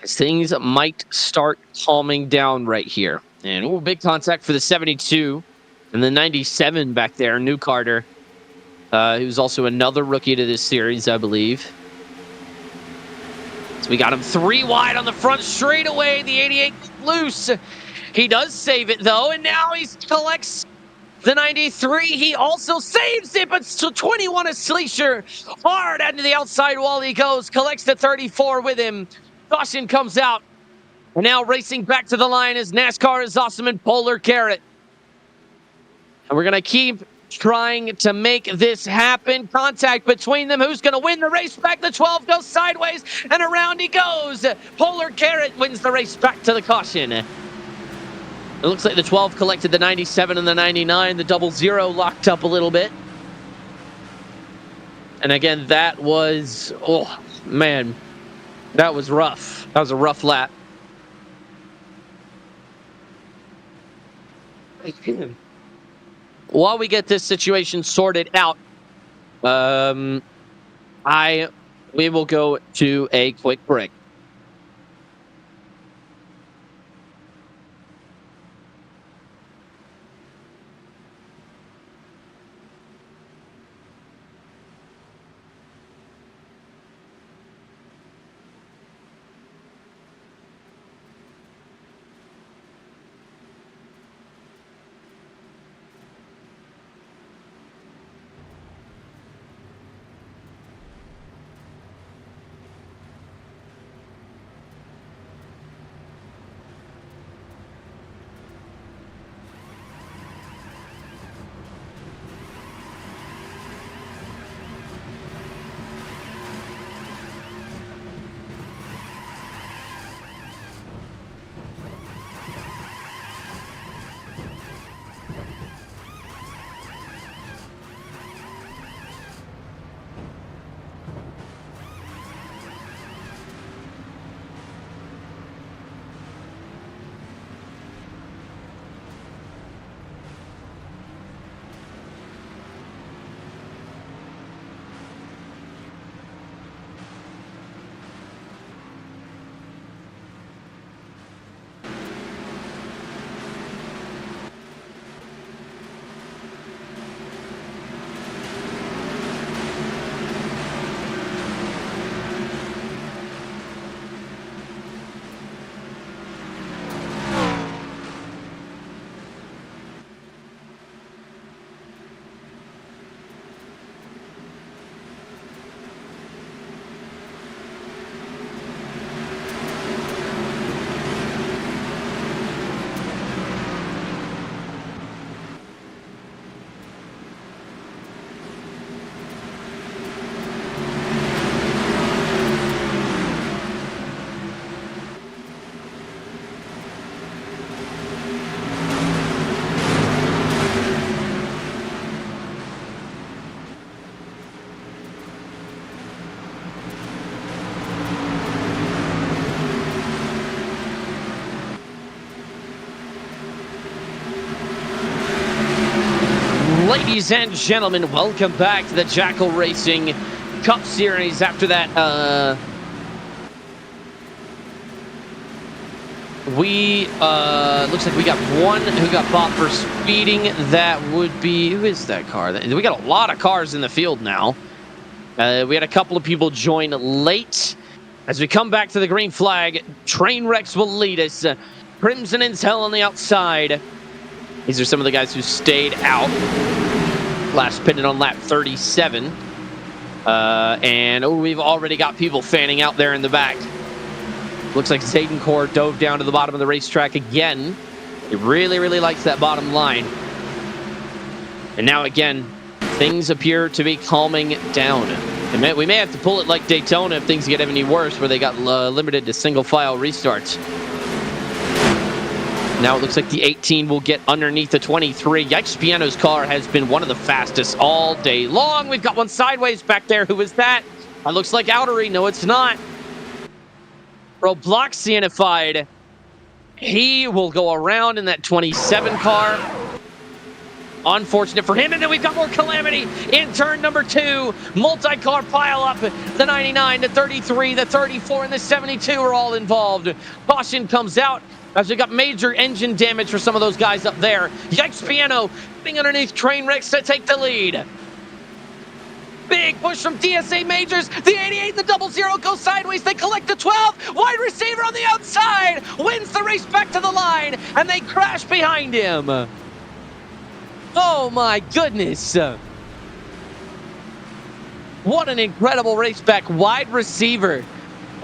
As things might start calming down right here. And big contact for the 72. And the 97 back there, New Carter, who's also another rookie to this series, I believe. So we got him 3 wide on the front straightaway. The 88 loose. He does save it, though, and now he collects the 93. He also saves it, but still 21 is Sleesher. Hard into the outside wall he goes. Collects the 34 with him. Caution comes out. And now racing back to the line is NASCAR is awesome and Polar Carrot. And we're going to keep trying to make this happen. Contact between them. Who's going to win the race back? The 12 goes sideways, and around he goes. Polar Carrot wins the race back to the caution. It looks like the 12 collected the 97 and the 99. The 00 locked up a little bit. And again, that was, oh, man, that was rough. That was a rough lap. While we get this situation sorted out, we will go to a quick break. Ladies and gentlemen, welcome back to the Jackal Racing Cup Series. After that, looks like we got one who got bought for speeding. That would be, who is that car? We got a lot of cars in the field now. We had a couple of people join late. As we come back to the green flag, Trainwrecks will lead us. Crimson Intel on the outside. These are some of the guys who stayed out. Last pitted on lap 37. And we've already got people fanning out there in the back. Looks like Zaydencore dove down to the bottom of the racetrack again. He really, really likes that bottom line. And now again, things appear to be calming down. We may have to pull it like Daytona if things get any worse, where they got limited to single file restarts. Now it looks like the 18 will get underneath the 23. Yikes, Piano's car has been one of the fastest all day long. We've got one sideways back there. Who is that? That looks like Outery. No, it's not. Roblox Cianified. He will go around in that 27 car. Unfortunate for him. And then we've got more calamity in turn number 2. Multi-car pile up. The 99, the 33, the 34, and the 72 are all involved. Caution comes out as we got major engine damage for some of those guys up there. Yikes, Piano getting underneath Trainwrecks to take the lead. Big push from DSA Majors. The 88 and the 00 go sideways. They collect the 12. Wide receiver on the outside wins the race back to the line, and they crash behind him. Oh my goodness. What an incredible race back. Wide receiver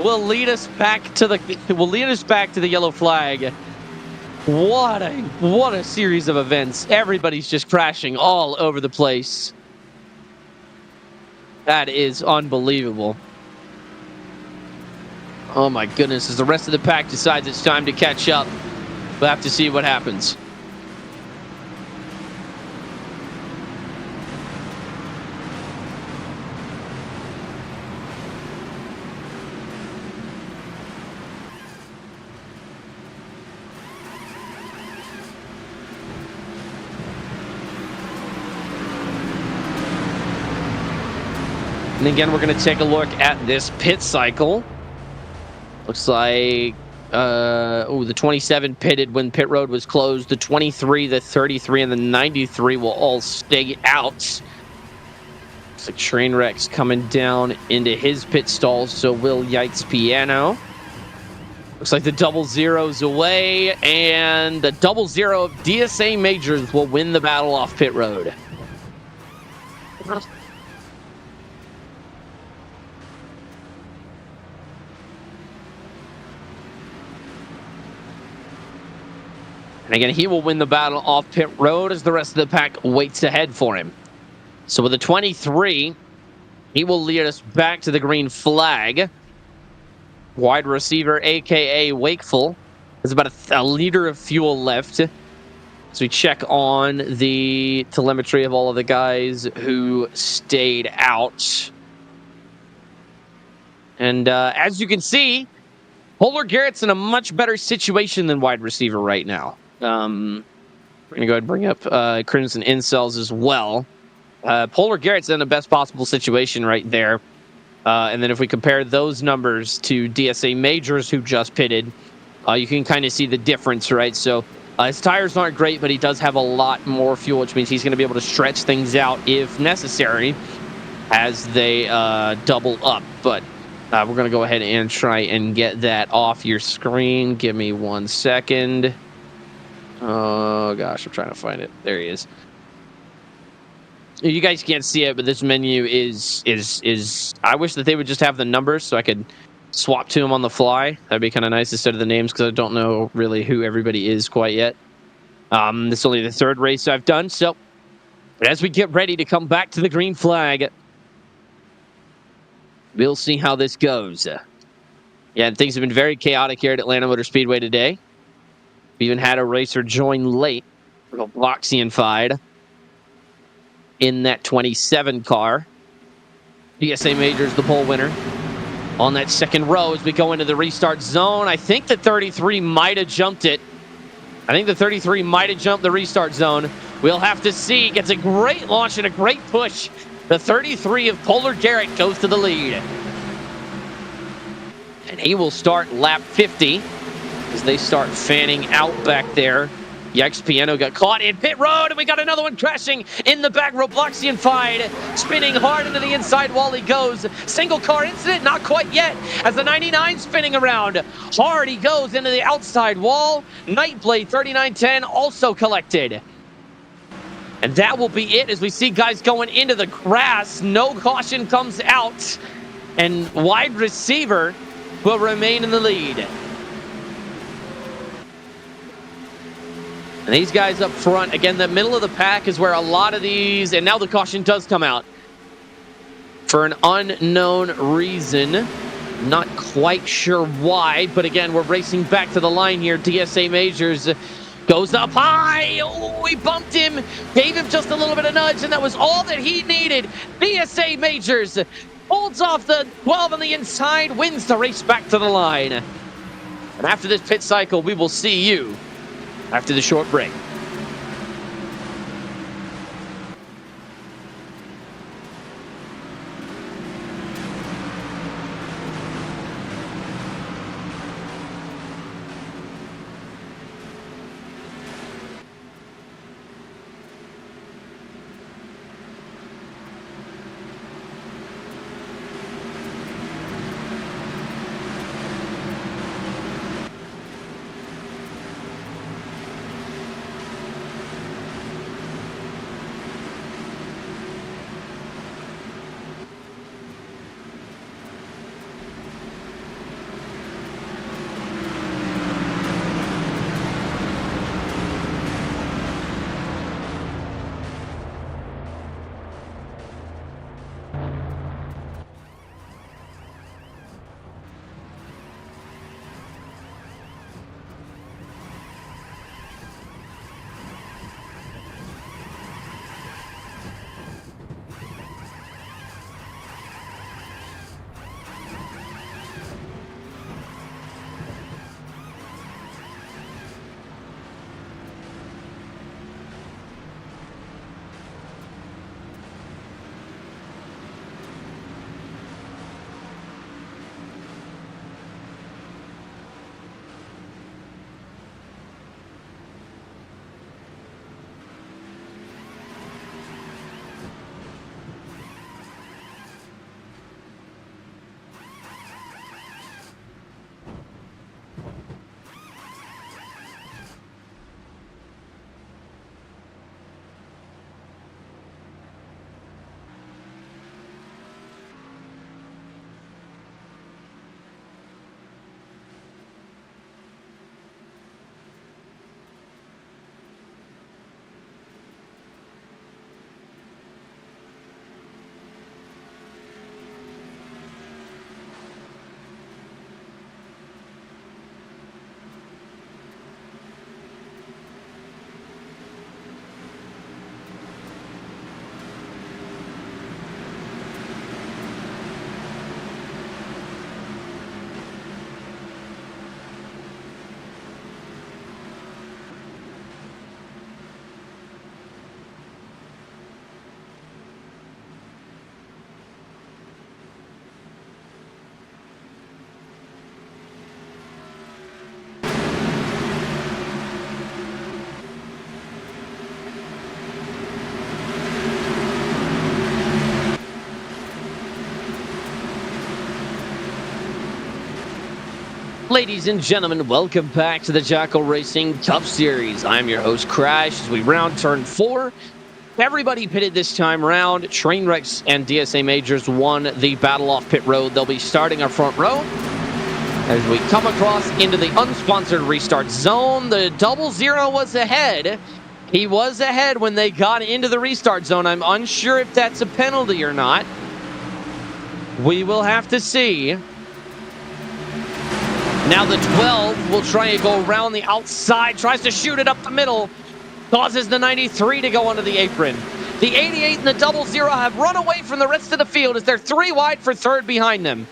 will lead us back to the yellow flag. What a series of events. Everybody's just crashing all over the place. That is unbelievable. Oh my goodness, as the rest of the pack decides it's time to catch up, we'll have to see what happens. And again, we're going to take a look at this pit cycle. Looks like the 27 pitted when pit road was closed. The 23, the 33, and the 93 will all stay out. Looks like Trainwreck's coming down into his pit stall, so will Yikes Piano. Looks like the 00's away, and the 00 of DSA Majors will win the battle off pit road. And again, he will win the battle off pit road as the rest of the pack waits ahead for him. So with a 23, he will lead us back to the green flag. Wide receiver, a.k.a. Wakeful. There's about a liter of fuel left. So we check on the telemetry of all of the guys who stayed out. And as you can see, Polar Garrett's in a much better situation than wide receiver right now. We're going to go ahead and bring up Crimson Incels as well. Polar Garrett's in the best possible situation right there. And then if we compare those numbers to DSA Majors who just pitted, you can kind of see the difference, right? So his tires aren't great, but he does have a lot more fuel, which means he's going to be able to stretch things out if necessary as they double up. But we're going to go ahead and try and get that off your screen. Give me 1 second. Oh gosh, I'm trying to find it. There he is. You guys can't see it, but this menu is I wish that they would just have the numbers so I could swap to them on the fly. That'd be kind of nice instead of the names, because I don't know really who everybody is quite yet. This is only the third race I've done, so as we get ready to come back to the green flag, we'll see how this goes. Yeah, things have been very chaotic here at Atlanta Motor Speedway today. We even had a racer join late, Bloxian-fied, in that 27 car. DSA Majors, the pole winner, on that second row as we go into the restart zone. I think the 33 might have jumped it. I think the 33 might have jumped the restart zone. We'll have to see. Gets a great launch and a great push. The 33 of Polar Garrett goes to the lead. And he will start lap 50 as they start fanning out back there Yikes, Piano got caught in pit road, and we got another one crashing in the back. Robloxian fight, spinning hard into the inside wall he goes. Single car incident, not quite yet, as the 99 spinning around. Hard he goes into the outside wall. Nightblade 3910 also collected. And that will be it as we see guys going into the grass. No caution comes out, and wide receiver will remain in the lead. And these guys up front, again, the middle of the pack is where a lot of these, and now the caution does come out for an unknown reason. Not quite sure why, but again, we're racing back to the line here. DSA Majors goes up high. Oh, he bumped him, gave him just a little bit of nudge, and that was all that he needed. DSA Majors holds off the 12 on the inside, wins the race back to the line. And after this pit cycle, we will see you after the short break. Ladies and gentlemen, welcome back to the Jackal Racing Cup Series. I'm your host, Crash, as we round turn 4. Everybody pitted this time round. Trainwrecks and DSA Majors won the battle off pit road. They'll be starting our front row as we come across into the unsponsored restart zone. The 00 was ahead. He was ahead when they got into the restart zone. I'm unsure if that's a penalty or not. We will have to see. Now the 12 will try and go around the outside, tries to shoot it up the middle, causes the 93 to go onto the apron. The 88 and the 00 have run away from the rest of the field as they're 3 wide for third behind them.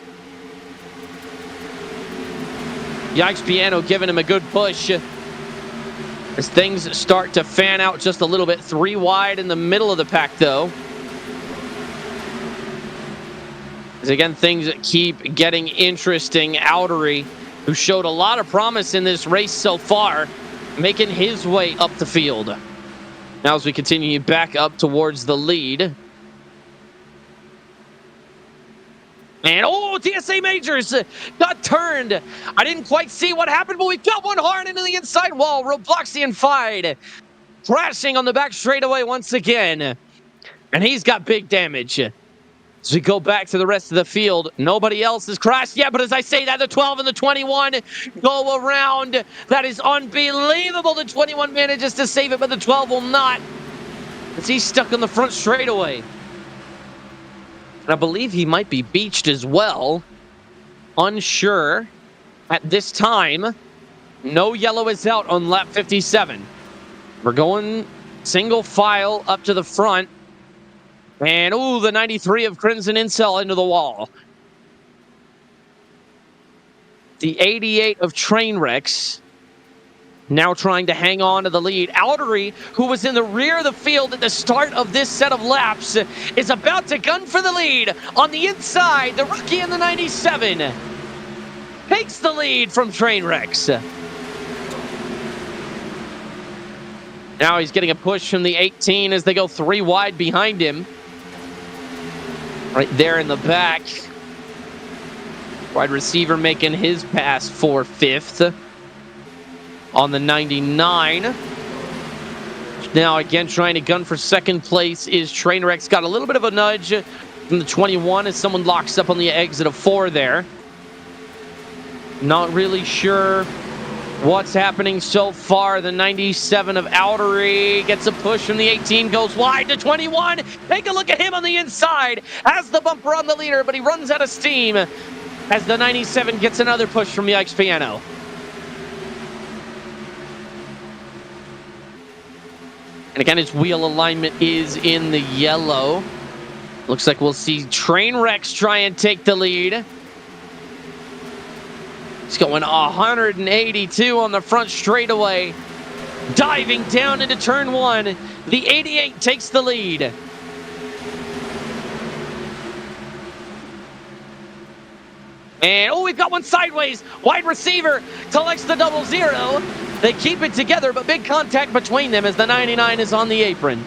Yikes Piano giving him a good push as things start to fan out just a little bit. 3 wide in the middle of the pack, though. As again, things keep getting interesting. Outery, who showed a lot of promise in this race so far, making his way up the field. Now as we continue back up towards the lead. And TSA Majors got turned. I didn't quite see what happened, but we got one hard into the inside wall. Robloxian Fide crashing on the back straightaway once again. And he's got big damage. As we go back to the rest of the field, nobody else has crashed yet, but as I say that, the 12 and the 21 go around. That is unbelievable. The 21 manages to save it, but the 12 will not, as he's stuck on the front straightaway. And I believe he might be beached as well. Unsure at this time. No yellow is out on lap 57. We're going single file up to the front. And, the 93 of Crimson Incel into the wall. The 88 of Trainwrecks now trying to hang on to the lead. Outery, who was in the rear of the field at the start of this set of laps, is about to gun for the lead. On the inside, the rookie in the 97 takes the lead from Trainwrecks. Now he's getting a push from the 18 as they go 3 wide behind him. Right there in the back. Wide receiver making his pass for 5th. On the 99. Now again trying to gun for 2nd place is Trainwrecks. Got a little bit of a nudge from the 21 as someone locks up on the exit of 4 there. Not really sure what's happening so far. The 97 of Outery gets a push from the 18, goes wide to 21. Take a look at him on the inside. Has the bumper on the leader, but he runs out of steam as the 97 gets another push from Yikes Piano. And again, his wheel alignment is in the yellow. Looks like we'll see Trainwrecks try and take the lead. He's going 182 on the front straightaway. Diving down into turn 1. The 88 takes the lead. And, we've got one sideways. Wide receiver collects the 0-0. They keep it together, but big contact between them as the 99 is on the apron.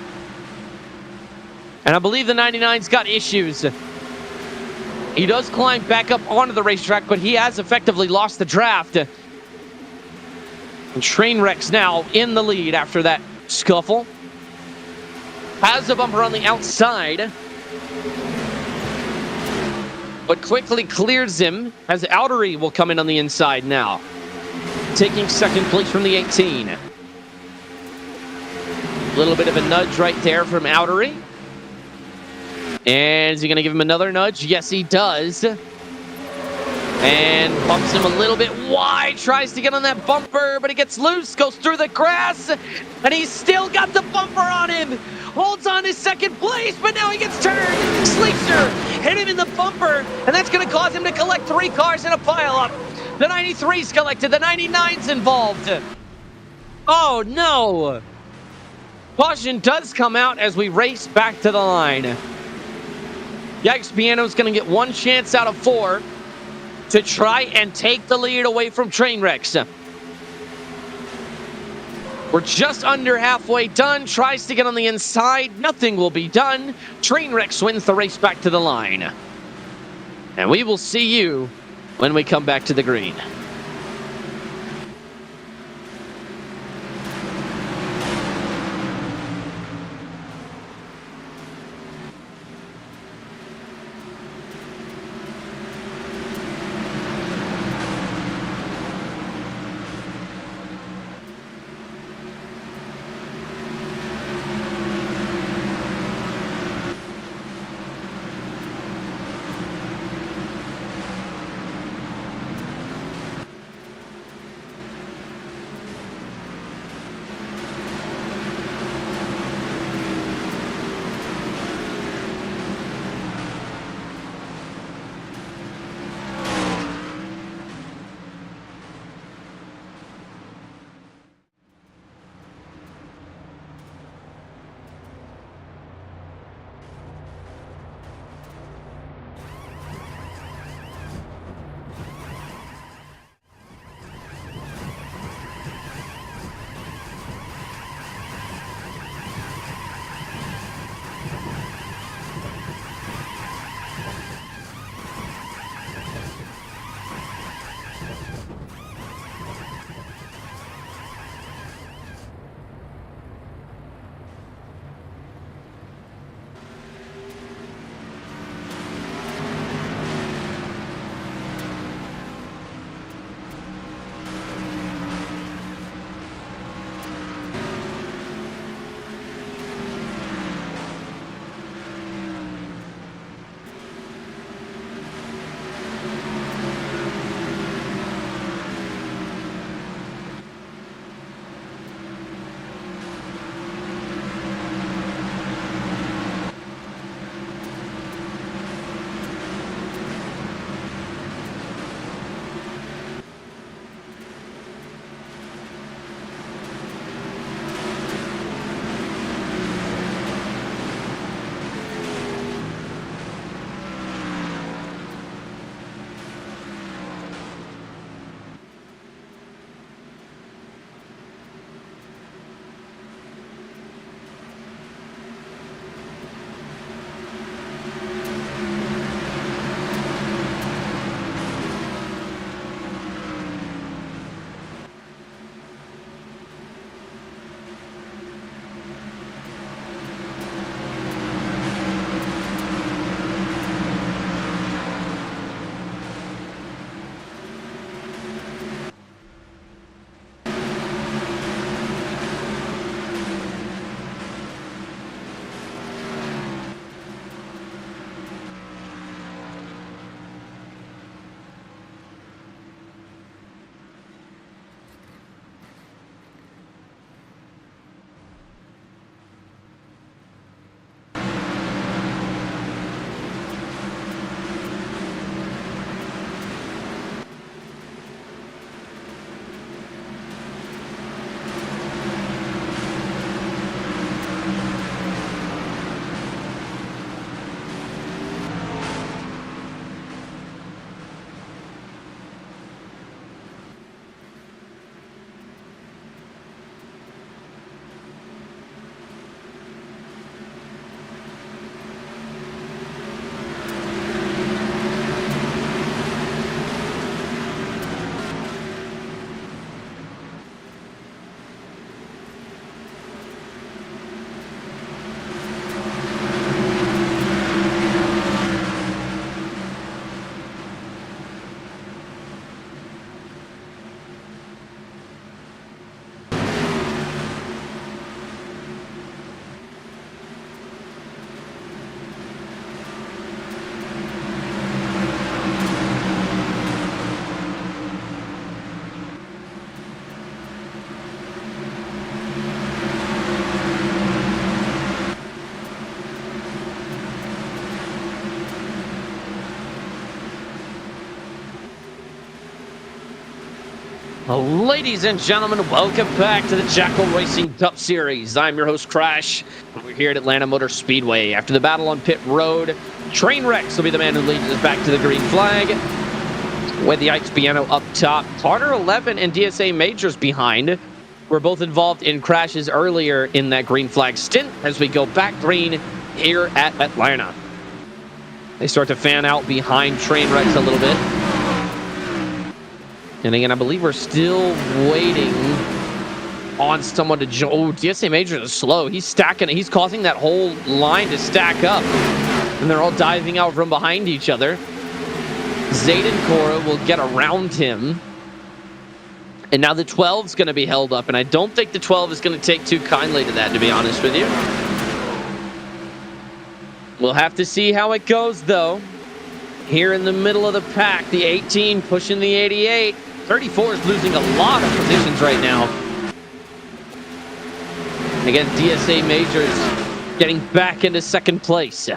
And I believe the 99's got issues. He does climb back up onto the racetrack, but he has effectively lost the draft. And Trainwrecks now in the lead after that scuffle. Has a bumper on the outside, but quickly clears him as Outery will come in on the inside now. Taking 2nd place from the 18. A little bit of a nudge right there from Outery. And is he going to give him another nudge? Yes, he does. And bumps him a little bit wide. Tries to get on that bumper, but he gets loose. Goes through the grass. And he's still got the bumper on him. Holds on his 2nd place, but now he gets turned. Sleepster hit him in the bumper. And that's going to cause him to collect 3 cars in a pileup. The 93's collected. The 99's involved. Oh, no. Caution does come out as we race back to the line. Yikes Piano's going to get 1 chance out of 4 to try and take the lead away from Trainwrecks. We're just under halfway done. Tries to get on the inside. Nothing will be done. Trainwrecks wins the race back to the line. And we will see you when we come back to the green. Ladies and gentlemen, welcome back to the Jackal Racing Cup Series. I'm your host, Crash. We're here at Atlanta Motor Speedway. After the battle on pit road, Trainwrecks will be the man who leads us back to the green flag. With the Ike's Piano up top, Carter 11 and DSA Majors behind. We're both involved in crashes earlier in that green flag stint as we go back green here at Atlanta. They start to fan out behind Trainwrecks a little bit. And again, I believe we're still waiting on someone to join. Oh, DSA Major is slow. He's stacking it. He's causing that whole line to stack up. And they're all diving out from behind each other. Zayden Cora will get around him. And now the 12 is going to be held up. And I don't think the 12 is going to take too kindly to that, to be honest with you. We'll have to see how it goes, though. Here in the middle of the pack, the 18 pushing the 88. 34 is losing a lot of positions right now. Again, DSA Majors getting back into second place.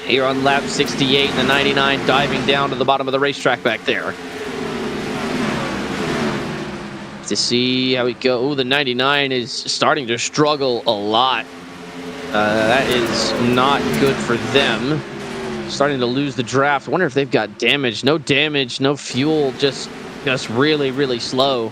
Here on lap 68, the 99 diving down to the bottom of the racetrack back there. To see how we go. Ooh, the 99 is starting to struggle a lot. That is not good for them. Starting to lose the draft. I wonder if they've got damage. No damage, no fuel, just really, really slow.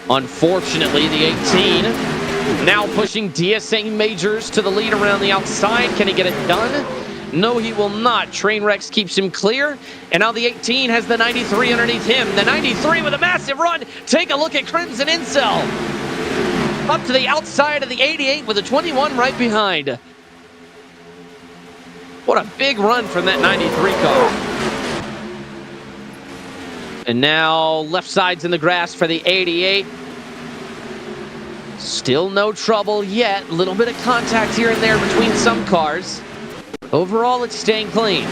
Unfortunately, the 18 now pushing DSA Majors to the lead around the outside. Can he get it done? No, he will not. Trainwrecks keeps him clear. And now the 18 has the 93 underneath him. The 93 with a massive run. Take a look at Crimson Incel. Up to the outside of the 88 with a 21 right behind. What a big run from that 93 car. And now left side's in the grass for the 88. Still no trouble yet. A little bit of contact here and there between some cars. Overall, it's staying clean.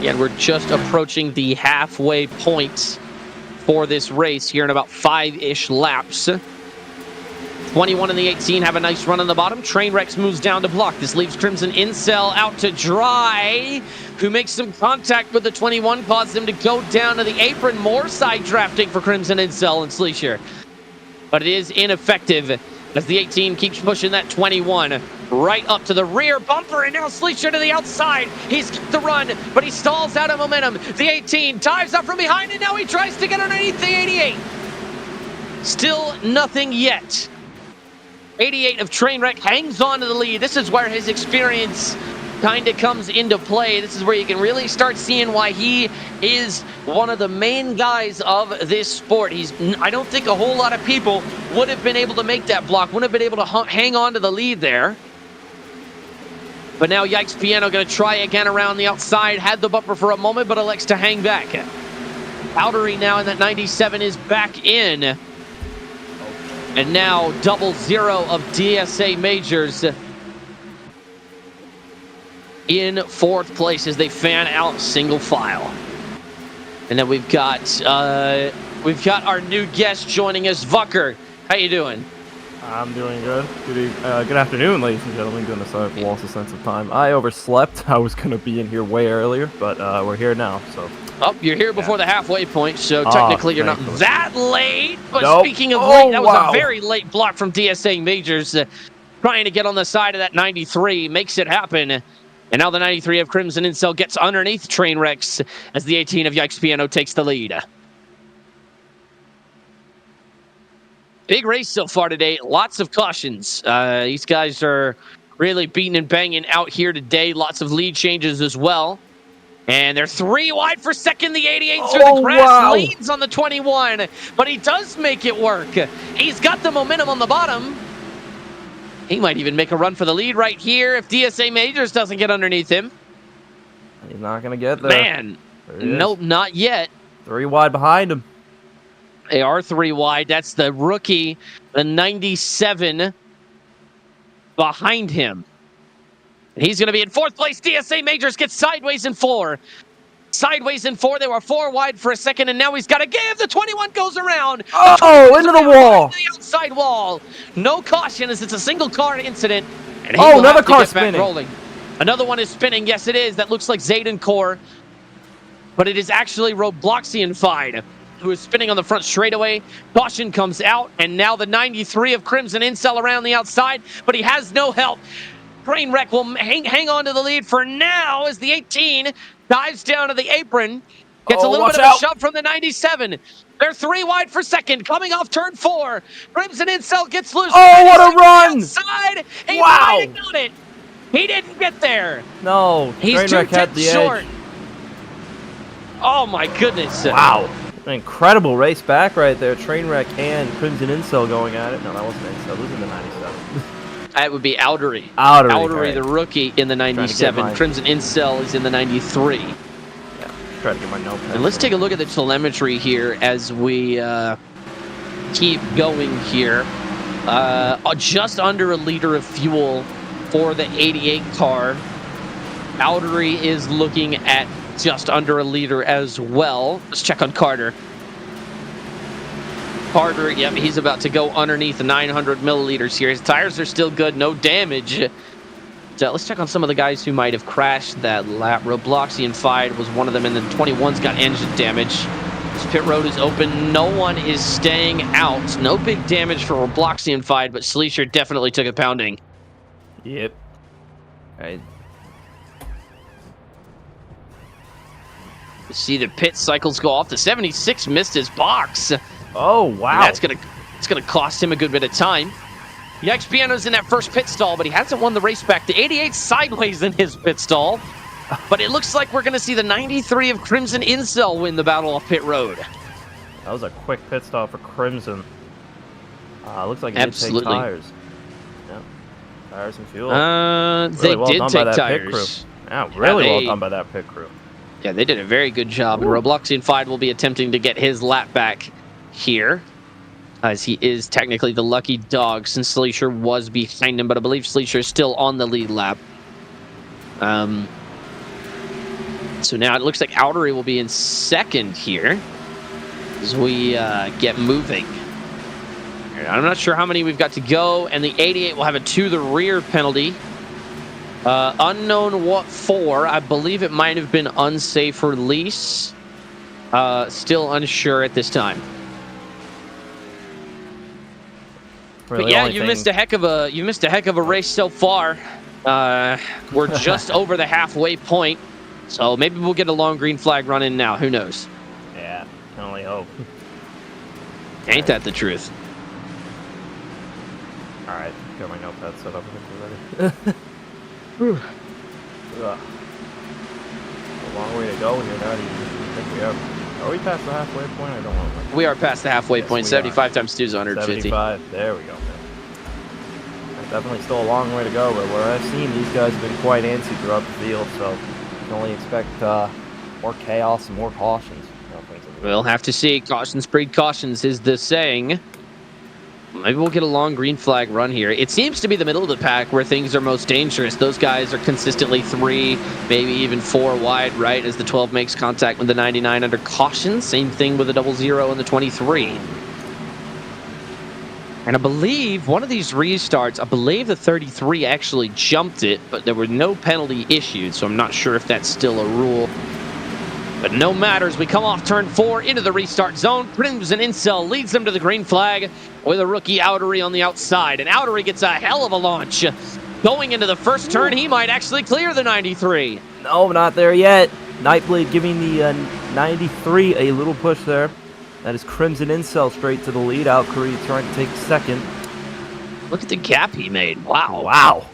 Yet we're just approaching the halfway point for this race here in about 5-ish laps. 21 and the 18 have a nice run on the bottom. Trainwrecks moves down to block. This leaves Crimson Incel out to dry, who makes some contact with the 21, causes him to go down to the apron. More side drafting for Crimson Incel and Sleesher. But it is ineffective as the 18 keeps pushing that 21 right up to the rear bumper. And now Sleesher to the outside. He's got the run, but he stalls out of momentum. The 18 dives up from behind, and now he tries to get underneath the 88. Still nothing yet. 88 of Trainwreck hangs on to the lead. This is where his experience kind of comes into play. This is where you can really start seeing why he is one of the main guys of this sport. I don't think a whole lot of people would have been able to make that block, wouldn't have been able to hang on to the lead there. But now Yikes Piano going to try again around the outside. Had the bumper for a moment, but elects to hang back. Powdery now in that 97 is back in. And now 00 of DSA Majors in fourth place as they fan out single file. And then we've got our new guest joining us, Vucker. How you doing? I'm doing good. Good afternoon, ladies and gentlemen. Goodness, I've lost a sense of time. I overslept. I was going to be in here way earlier, but we're here now, so... Oh, you're here before the halfway point, so technically you're not that late. But nope. Speaking of late, that was a very late block from DSA Majors. Trying to get on the side of that 93, makes it happen. And now the 93 of Crimson Incel gets underneath Trainwrecks as the 18 of Yikes Piano takes the lead. Big race so far today. Lots of cautions. These guys are really beating and banging out here today. Lots of lead changes as well. And they're 3 wide for second. The 88 through the grass leads on the 21. But he does make it work. He's got the momentum on the bottom. He might even make a run for the lead right here if DSA Majors doesn't get underneath him. He's not going to get there. Man, nope, not yet. 3 wide behind him. They are 3 wide. That's the rookie, the 97 behind him. And he's going to be in fourth place. DSA Majors gets sideways in 4. Sideways in 4. They were 4 wide for a second, and now he's got to give. The 21 goes around. Oh, into the wall. The outside wall. No caution as it's a single car incident. And another car spinning. Rolling. Another one is spinning. Yes, it is. That looks like Zayden Core. but it is actually Robloxian who is spinning on the front straightaway. Caution comes out, and now the 93 of Crimson Incel around the outside, but he has no help. Trainwreck will hang on to the lead for now as the 18 dives down to the apron. Gets a little bit of a shove from the 97. They're 3 wide for second, coming off turn 4. Crimson Incel gets loose. Oh, what a run! Outside. He Wow. might have got it. He didn't get there. No, He's too Trainwreck had the short. edge. Oh my goodness. Wow. An incredible race back right there. Trainwreck and Crimson Incel going at it. No, that wasn't Incel. It was in the 97. That would be Outery. Outery, Outery, the rookie, in the 97. Crimson Incel is in the 93. Try to get my notepad. And let's take a look at the telemetry here as we keep going here. Just under a liter of fuel for the 88 car. Outery is looking at just under a liter as well. Let's check on Carter. Carter, yep, he's about to go underneath the 900 milliliters here. His tires are still good, no damage. So let's check on some of the guys who might have crashed that lap. Robloxian was one of them, and then 21's got engine damage. This pit road is open. No one is staying out. No big damage for Robloxian but Sleesher definitely took a pounding. Yep. Right. You see the pit cycles go off. The 76 missed his box. Oh, wow. And it's gonna cost him a good bit of time. Yikes, Piano's in that first pit stall, but he hasn't won the race back. The 88 sideways in his pit stall. But it looks like we're going to see the 93 of Crimson Incel win the battle off pit road. That was a quick pit stop for Crimson. Looks like he did take tires. Yeah. Tires and fuel. They did take tires. Yeah, really well done by that pit crew. Yeah, they did a very good job. And Robloxian will be attempting to get his lap back here, as he is technically the lucky dog since Sleesher was behind him, but I believe Sleesher is still on the lead lap. So now it looks like Outery will be in second here as we get moving. I'm not sure how many we've got to go, and the 88 will have a to the rear penalty. Unknown what for. I believe it might have been unsafe release. Still unsure at this time. Really, but yeah, you missed a heck of a race so far. We're just over the halfway point, so maybe we'll get a long green flag run in now. Who knows? Yeah, can only hope. Ain't that the truth? All right, got my notepad set up. Ready. A long way to go here. Not even think we have. Are we past the halfway point? I don't know. We are past the halfway point. 75 times 2 is 150. 75. There we go. Definitely still a long way to go, but where I've seen these guys have been quite antsy throughout the field, so you can only expect more chaos and more cautions. We'll have to see. Cautions breed cautions is the saying. Maybe we'll get a long green flag run here. It seems to be the middle of the pack where things are most dangerous. Those guys are consistently 3, maybe even 4 wide, right, as the 12 makes contact with the 99 under caution. Same thing with the 00 and the 23. And I believe one of these restarts, I believe the 33 actually jumped it, but there were no penalty issued, so I'm not sure if that's still a rule. But no matter, as we come off turn 4 into the restart zone, Crimson Incel leads them to the green flag with a rookie Outery on the outside. And Outery gets a hell of a launch. Going into the first turn, he might actually clear the 93. No, not there yet. Nightblade giving the 93 a little push there. That is Crimson Incel straight to the lead. Outery trying to take second. Look at the gap he made. Wow. Wow.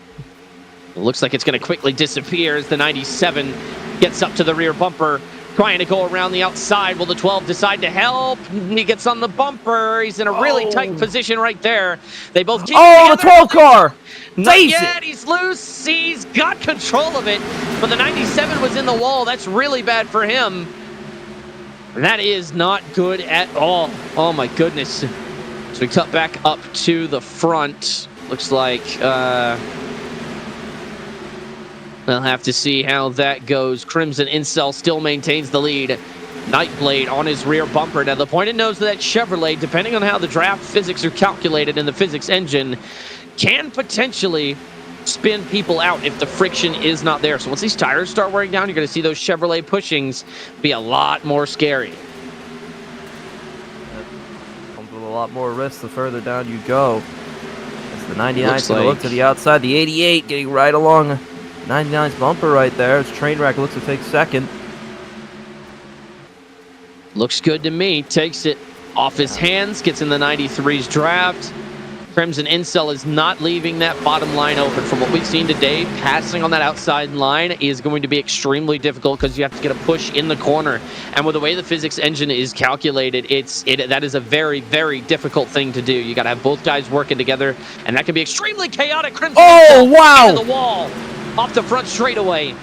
It looks like it's going to quickly disappear as the 97 gets up to the rear bumper, trying to go around the outside. Will the 12 decide to help? He gets on the bumper. He's in a really tight position right there. They both keep the 12 car! Not yet. He's loose. He's got control of it. But the 97 was in the wall. That's really bad for him. That is not good at all. Oh, my goodness. So we cut back up to the front. Looks like we'll have to see how that goes. Crimson Incel still maintains the lead. Nightblade on his rear bumper. Now, the pointed nose of that Chevrolet, depending on how the draft physics are calculated in the physics engine, can potentially spin people out if the friction is not there. So once these tires start wearing down, you're going to see those Chevrolet pushings be a lot more scary. Comes with a lot more risk the further down you go. As the 99's Looks going to look like- to the outside. The 88 getting right along 99's bumper right there. As Trainwreck looks to take second. Looks good to me. Takes it off his hands, gets in the 93's draft. Crimson Incel is not leaving that bottom line open. From what we've seen today, passing on that outside line is going to be extremely difficult because you have to get a push in the corner. And with the way the physics engine is calculated, that is a very, very difficult thing to do. You got to have both guys working together, and that can be extremely chaotic. Crimson Oh, Incel wow! into the wall, off the front straightaway.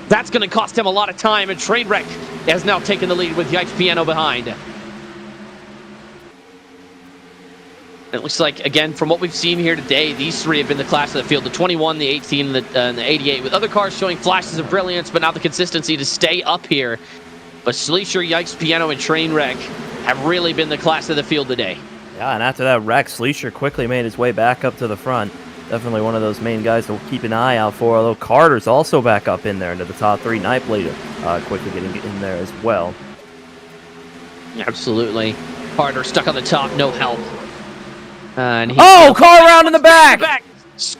That's going to cost him a lot of time, and Trainwreck has now taken the lead with Yikes Piano behind. It looks like, again, from what we've seen here today, these three have been the class of the field. The 21, the 18, and the 88, with other cars showing flashes of brilliance, but not the consistency to stay up here. But Sleesher, Yikes Piano, and Trainwreck have really been the class of the field today. Yeah, and after that wreck, Sleesher quickly made his way back up to the front. Definitely one of those main guys to keep an eye out for, although Carter's also back up in there into the top three. Nightblade quickly getting in there as well. Absolutely. Carter stuck on the top, no help. And Car around in the back!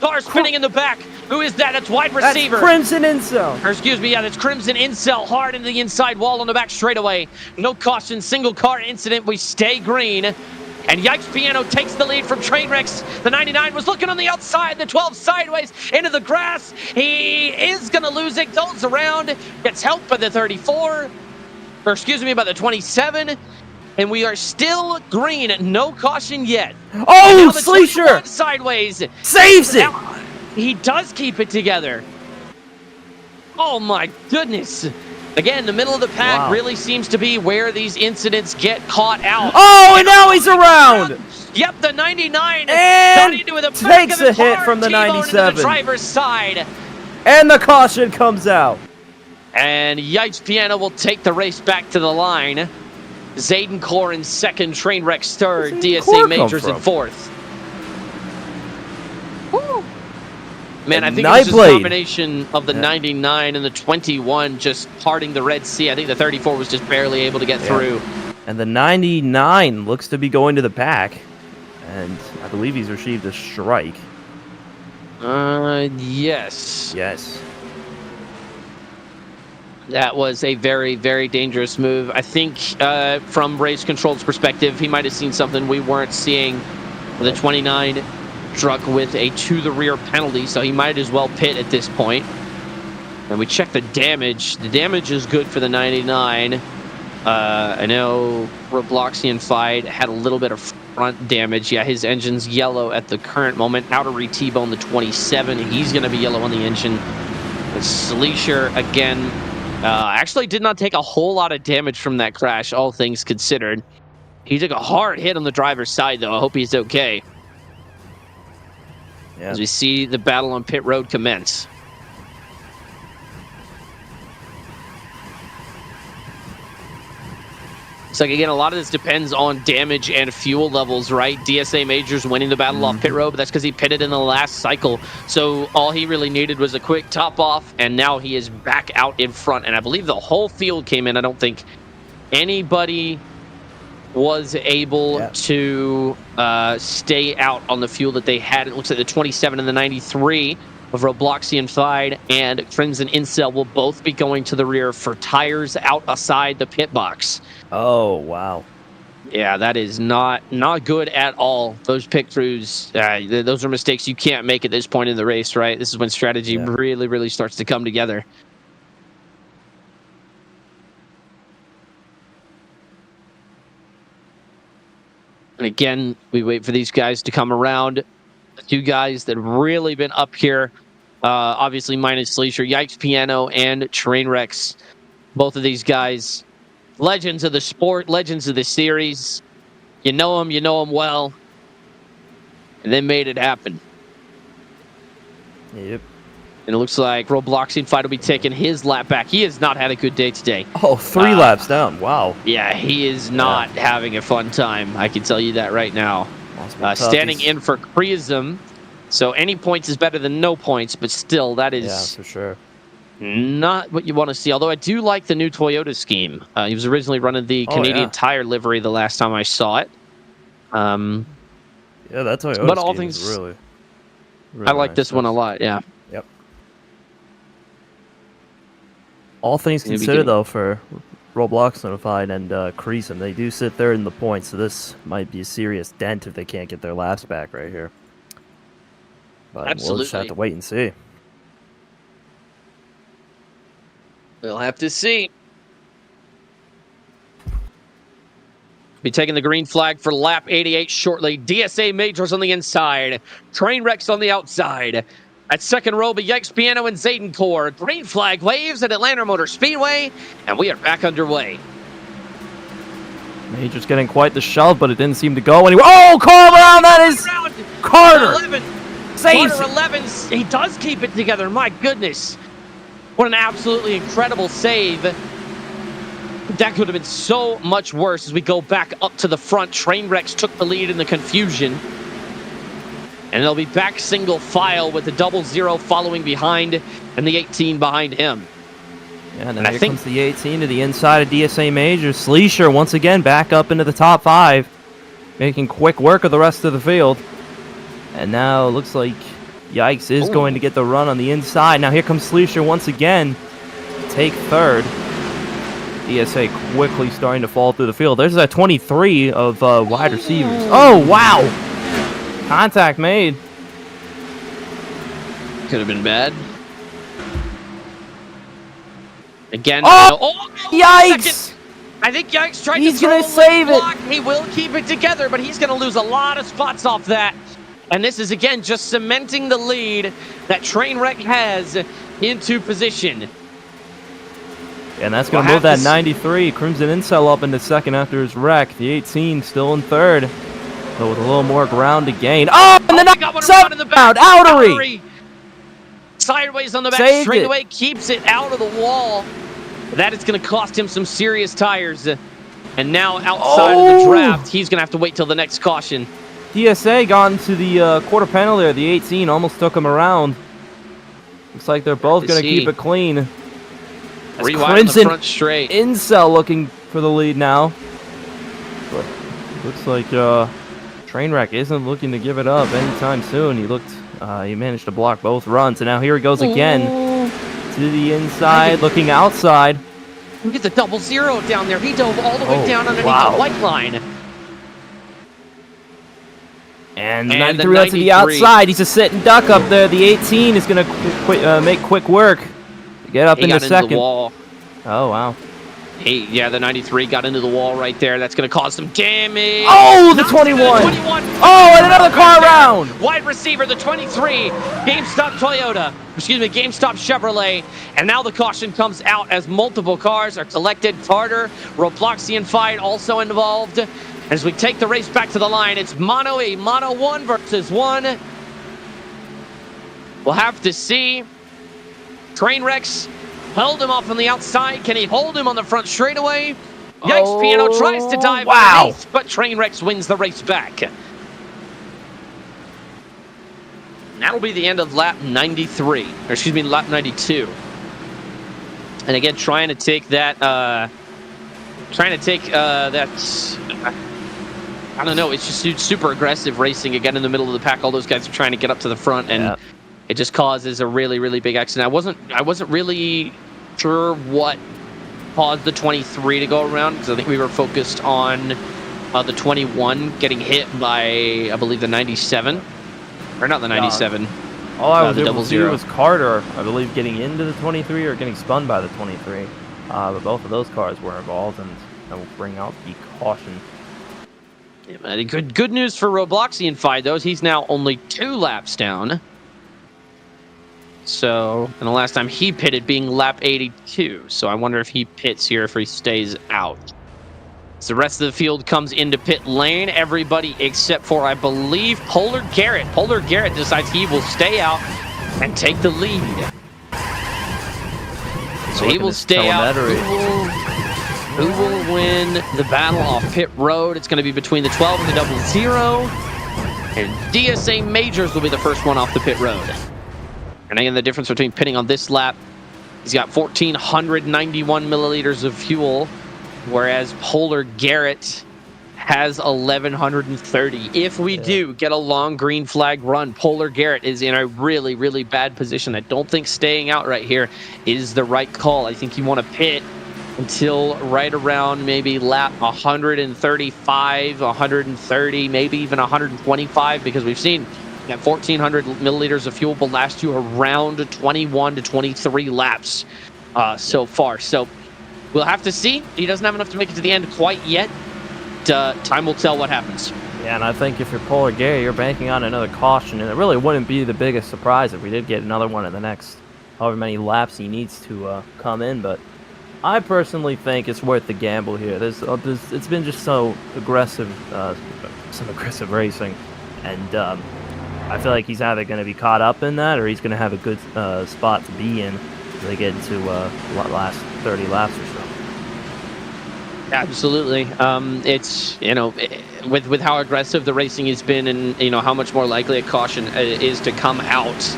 Car spinning in the back. Who is that? That's wide receiver. That's Crimson Incel. Or excuse me, yeah, that's Crimson Incel. Hard into the inside wall on the back straightaway. No caution, single car incident. We stay green. And Yikes Piano takes the lead from Trainwrecks. The 99 was looking on the outside. The 12 sideways into the grass. He is going to lose it. Goes around. Gets helped by the 34. Or excuse me, by the 27. And we are still green. No caution yet. Oh, Sleesher! Sideways. Saves it! Now, he does keep it together. Oh my goodness. Again, the middle of the pack really seems to be where these incidents get caught out. Oh, and now he's around! Yep, the 99 and got into the takes a hit from the 97. The driver's side. And the caution comes out. And Yikes Piano will take the race back to the line. Zayden Core in second, Trainwreck's third, DSA Majors in fourth. Woo. Man, I think it's just a combination of the 99 and the 21 just parting the Red Sea. I think the 34 was just barely able to get through. And the 99 looks to be going to the back. And I believe he's received a strike. Yes. Yes. That was a very, very dangerous move. I think from race control's perspective, he might have seen something we weren't seeing. The 29 struck with a to-the-rear penalty, so he might as well pit at this point. And we check the damage. The damage is good for the 99. I know Robloxian Fied had a little bit of front damage. Yeah, his engine's yellow at the current moment. Outer T-bone the 27. He's going to be yellow on the engine. And Sleesher, again, actually did not take a whole lot of damage from that crash, all things considered. He took a hard hit on the driver's side, though. I hope he's okay. Yeah. As we see the battle on pit road commence. So again, a lot of this depends on damage and fuel levels, right? DSA Majors winning the battle off pit road, but that's because he pitted in the last cycle. So all he really needed was a quick top off, and now he is back out in front. And I believe the whole field came in. I don't think anybody was able to stay out on the fuel that they had. It looks like the 27 and the 93 of Robloxian Fied and Crimson Incel will both be going to the rear for tires outside the pit box. Oh, wow. Yeah, that is not good at all. Those pick throughs, those are mistakes you can't make at this point in the race, right? This is when strategy really, really starts to come together. And again, we wait for these guys to come around. The two guys that have really been up here, obviously minus Sleesher, Yikes Piano, and Trainwrecks. Both of these guys, legends of the sport, legends of the series. You know them well. And they made it happen. Yep. And it looks like Robloxian Fight will be taking his lap back. He has not had a good day today. Oh, 3 laps down. Wow. Yeah, he is not having a fun time. I can tell you that right now. Standing in for Creasm, So any points is better than no points, but still, that Yeah, is for sure. not what you want to see. Although I do like the new Toyota scheme. He was originally running the Oh, Canadian yeah. Tire livery the last time I saw it. Yeah, that Toyota But all scheme is things, really, I really like nice. this one a lot. Yeah. Yep. All things Maybe considered, getting- though, for Roblox Notified and Creasum, they do sit third in the points, so this might be a serious dent if they can't get their laps back right here. But we'll just have Absolutely. to wait and see. We'll have to see. Be taking the green flag for lap 88 shortly. DSA Majors on the inside. Trainwrecks on the outside. At second row, be Yikes Piano and Zayden Core. Green flag waves at Atlanta Motor Speedway, and we are back underway. Major's getting quite the shove, but it didn't seem to go anywhere. Oh, Carl Brown, that is Carter! 11. Saves Carter it. 11. He does keep it together. My goodness. What an absolutely incredible save. That could have been so much worse as we go back up to the front. Trainwrecks took the lead in the confusion. And they'll be back single file with the 00 following behind and the 18 behind him. Yeah, and And I here think- comes the 18 to the inside of DSA Major. Sleesher once again back up into the top 5, making quick work of the rest of the field. And now it looks like Yikes is going to get the run on the inside. Now here comes Sleesher once again to take third. DSA quickly starting to fall through the field. There's that 23 of wide receivers. Oh, wow! Contact made. Could have been bad. Again. Oh! Yikes! Second. I think Yikes tried He's to gonna throw a save it. block. He will keep it together, but he's going to lose a lot of spots off that. And this is, again, just cementing the lead that Trainwreck has into position. And that's going to We'll move have that to 93 Crimson Incel up into second after his wreck. The 18 still in third. So with a little more ground to gain. Oh, and then They got one around in the back. Outery. Sideways on the back, Saved it. straightaway, keeps it out of the wall. That is going to cost him some serious tires. And now outside of the draft, he's going to have to wait till the next caution. DSA got into the quarter panel there. The 18 almost took him around. Looks like they're both going to keep it clean. As Rewind on the Crimson front straight. Incel looking for the lead now. But looks like Trainwreck isn't looking to give it up anytime soon. He managed to block both runs, and now here he goes again to the inside, looking outside. Look at the 00 down there. He dove all the way down underneath the white line. And And 93 the out to the 93. outside. He's a sitting duck up there. The 18 is going to make quick work to get up He into got into second. the wall. Oh, wow. Yeah, the 93 got into the wall right there. That's going to cause some damage. Oh, the Knocks 21. into the 21. Oh, and another car round. Wide receiver, the 23. GameStop Chevrolet. And now the caution comes out as multiple cars are collected. Carter, Robloxian Fight also involved. As we take the race back to the line, it's mono 1 versus 1. We'll have to see. Trainwrecks held him off on the outside. Can he hold him on the front straightaway? Yikes, Piano tries to dive underneath, but Trainwrecks wins the race back. That'll be the end of lap 93, or excuse me, lap 92. And again, trying to take that, I don't know, it's just super aggressive racing again in the middle of the pack. All those guys are trying to get up to the front, and it just causes a really, really big accident. I wasn't really sure what caused the 23 to go around, because I think we were focused on the 21 getting hit by, I believe, the 97. Or not the 97. All I was the able to see was Carter, I believe, getting into the 23 or getting spun by the 23. But both of those cars were involved, and I will bring out the caution. Yeah, good news for Robloxian Fight, though, is he's now only 2 laps down. So, and the last time he pitted being lap 82. So I wonder if he pits here, if he stays out. So the rest of the field comes into pit lane. Everybody except for, I believe, Polar Garrett. Polar Garrett decides he will stay out and take the lead. So he will stay out. Who will win the battle off pit road? It's going to be between the 12 and the 00. And DSA Majors will be the first one off the pit road. And again, the difference between pitting on this lap, he's got 1,491 milliliters of fuel, whereas Polar Garrett has 1,130. If we do get a long green flag run, Polar Garrett is in a really, really bad position. I don't think staying out right here is the right call. I think you want to pit until right around maybe lap 135, 130, maybe even 125, because we've seen that 1,400 milliliters of fuel will last you around 21 to 23 laps so far. So we'll have to see. He doesn't have enough to make it to the end quite yet. Time will tell what happens. Yeah, and I think if you're Polar Gary, you're banking on another caution, and it really wouldn't be the biggest surprise if we did get another one in the next however many laps he needs to come in. But I personally think it's worth the gamble here. It's been just so aggressive, some aggressive racing, and I feel like he's either going to be caught up in that or he's going to have a good spot to be in as they get into last 30 laps or so. Absolutely. It's, with how aggressive the racing has been and, how much more likely a caution is to come out,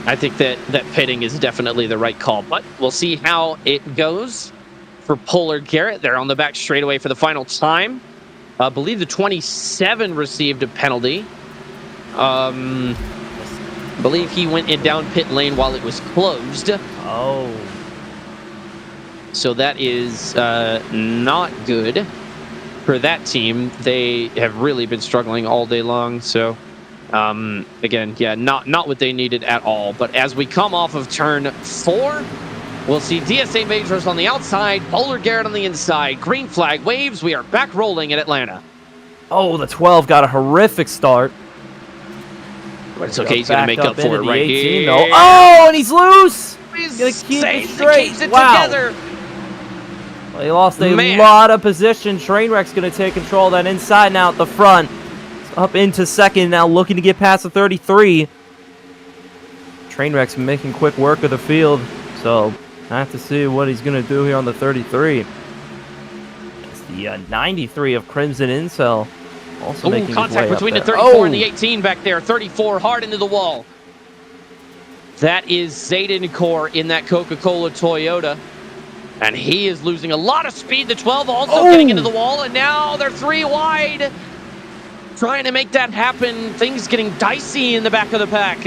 I think that pitting is definitely the right call. But we'll see how it goes for Polar Garrett. They're on the back straightaway for the final time. I believe the 27 received a penalty. I believe he went in down pit lane while it was closed. Oh. So that is not good for that team. They have really been struggling all day long. So, again, yeah, not what they needed at all. But as we come off of turn 4, we'll see DSA Majors on the outside, Polar Garrett on the inside. Green flag waves. We are back rolling in Atlanta. Oh, the 12 got a horrific start. But it's okay. He's going to make up for it right here. Though. Oh, and he's loose. He's going to keep it keeps straight. it Wow. together. Well, he lost a lot of position. Trainwreck's going to take control of that inside now at the front. It's up into second now, looking to get past the 33. Trainwreck's making quick work of the field, so I have to see what he's going to do here on the 33. It's the 93 of Crimson Incel. Also making his contact way between the up there. 34 and the 18 back there. 34 hard into the wall. That is Zayden Core in that Coca-Cola Toyota. And he is losing a lot of speed. The 12 also getting into the wall. And now they're 3 wide. Trying to make that happen. Things getting dicey in the back of the pack.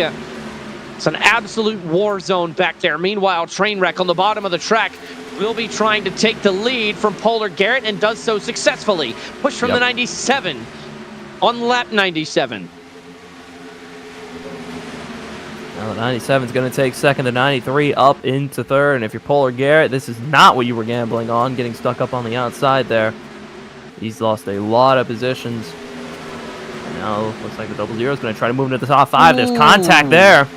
It's an absolute war zone back there. Meanwhile, Trainwreck on the bottom of the track will be trying to take the lead from Polar Garrett and does so successfully. Push from the 97 on lap 97. Now the 97 is going to take second, the 93 up into third. And if you're Polar Garrett, this is not what you were gambling on, getting stuck up on the outside there. He's lost a lot of positions. And now looks like the 00 is going to try to move into the top 5. There's contact there.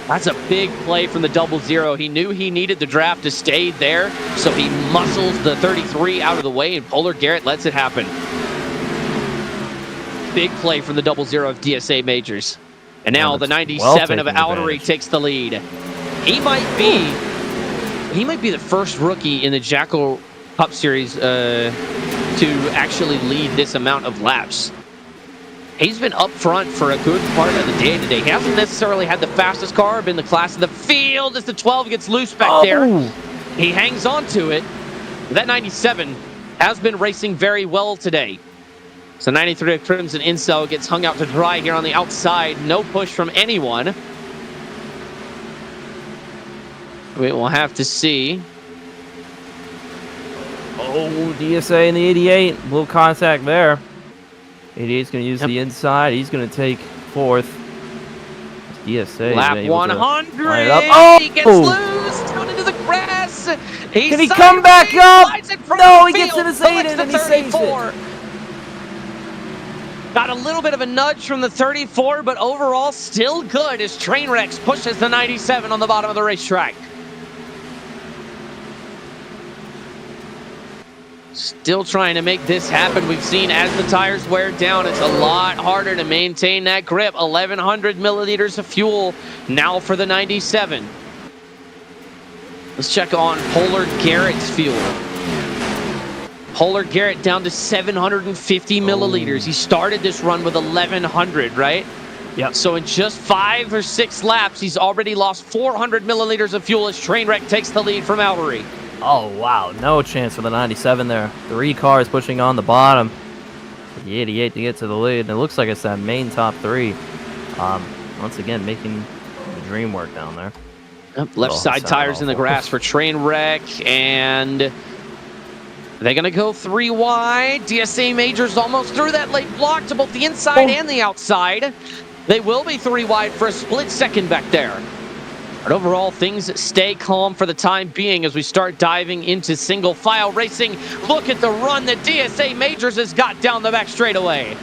That's a big play from the 00. He knew he needed the draft to stay there, so he muscles the 33 out of the way, and Polar Garrett lets it happen. Big play from the 00 of DSA Majors. And now the 97 of Outery takes the lead. He might be the first rookie in the Jackal Cup Series to actually lead this amount of laps. He's been up front for a good part of the day today. He hasn't necessarily had the fastest car, been the class of the field as the 12 gets loose back there. He hangs on to it. That 97 has been racing very well today. So 93 Crimson Incel gets hung out to dry here on the outside. No push from anyone. We will have to see. Oh, DSA in the 88. Little contact there. 88's going to use the inside. He's going to take fourth. DSA. Lap 100. He gets loose. Down into the grass. Can he come back up? No, he gets in his 8 and he saves it. Got a little bit of a nudge from the 34, but overall still good as Trainwreck pushes the 97 on the bottom of the racetrack. Still trying to make this happen. We've seen as the tires wear down, it's a lot harder to maintain that grip. 1,100 milliliters of fuel now for the 97. Let's check on Polar Garrett's fuel. Polar Garrett down to 750 milliliters. He started this run with 1,100, right? Yep. So in just 5 or 6 laps, he's already lost 400 milliliters of fuel as Trainwreck takes the lead from Albury. Oh, wow. No chance for the 97 there. 3 cars pushing on the bottom. The 88 to get to the lead. And it looks like it's that main top 3. Once again, making the dream work down there. Yep, left side tires in the grass for Trainwreck. And they're going to go 3 wide. DSA Majors almost through that late block to both the inside and the outside. They will be 3 wide for a split second back there. But overall, things stay calm for the time being as we start diving into single file racing. Look at the run that DSA Majors has got down the back straightaway.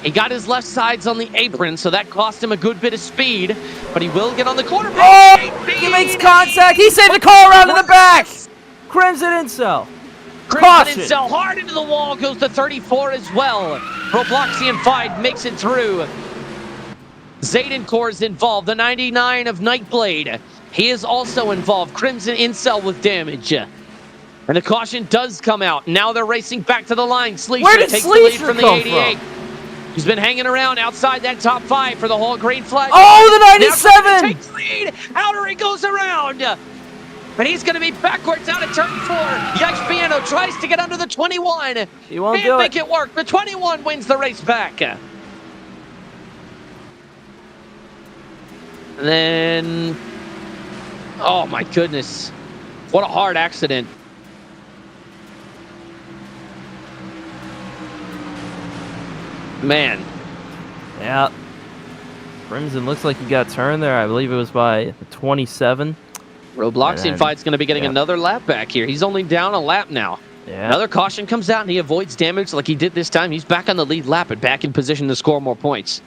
He got his left sides on the apron, so that cost him a good bit of speed, but he will get on the corner. Oh, he makes contact. He saved the car around in the back. Crimson Incel. Crimson Incel hard into the wall, goes to 34 as well. Robloxian 5 makes it through. Zayden is involved, the 99 of Nightblade. He is also involved. Crimson Incel with damage. And the caution does come out. Now they're racing back to the line. Sleesher takes the lead from the 88. He's been hanging around outside that top 5 for the whole green flag. Oh, the 97! Takes the lead. Outery goes around. And he's going to be backwards out of turn 4. Yikes Piano tries to get under the 21. He won't Can't make do it work. The 21 wins the race back. And then, oh my goodness, what a hard accident. Man. Yeah. Crimson looks like he got turned there. I believe it was by 27. Robloxian Fight's going to be getting another lap back here. He's only down a lap now. Yeah. Another caution comes out and he avoids damage like he did this time. He's back on the lead lap and back in position to score more points.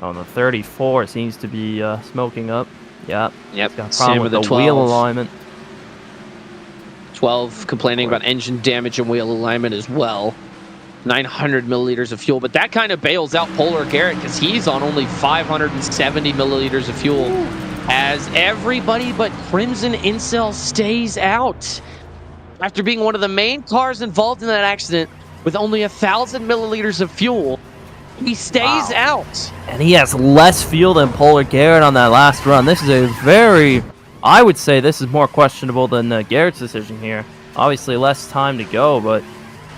On the 34 seems to be smoking up. Yep. Yep. Got a problem with the 12. wheel alignment. 12 complaining about engine damage and wheel alignment as well. 900 milliliters of fuel, but that kind of bails out Polar Garrett because he's on only 570 milliliters of fuel. As everybody but Crimson Incel stays out. After being one of the main cars involved in that accident with only 1,000 milliliters of fuel, he stays out. And he has less fuel than Polar Garrett on that last run. This is a very, I would say this is more questionable than Garrett's decision here. Obviously less time to go, but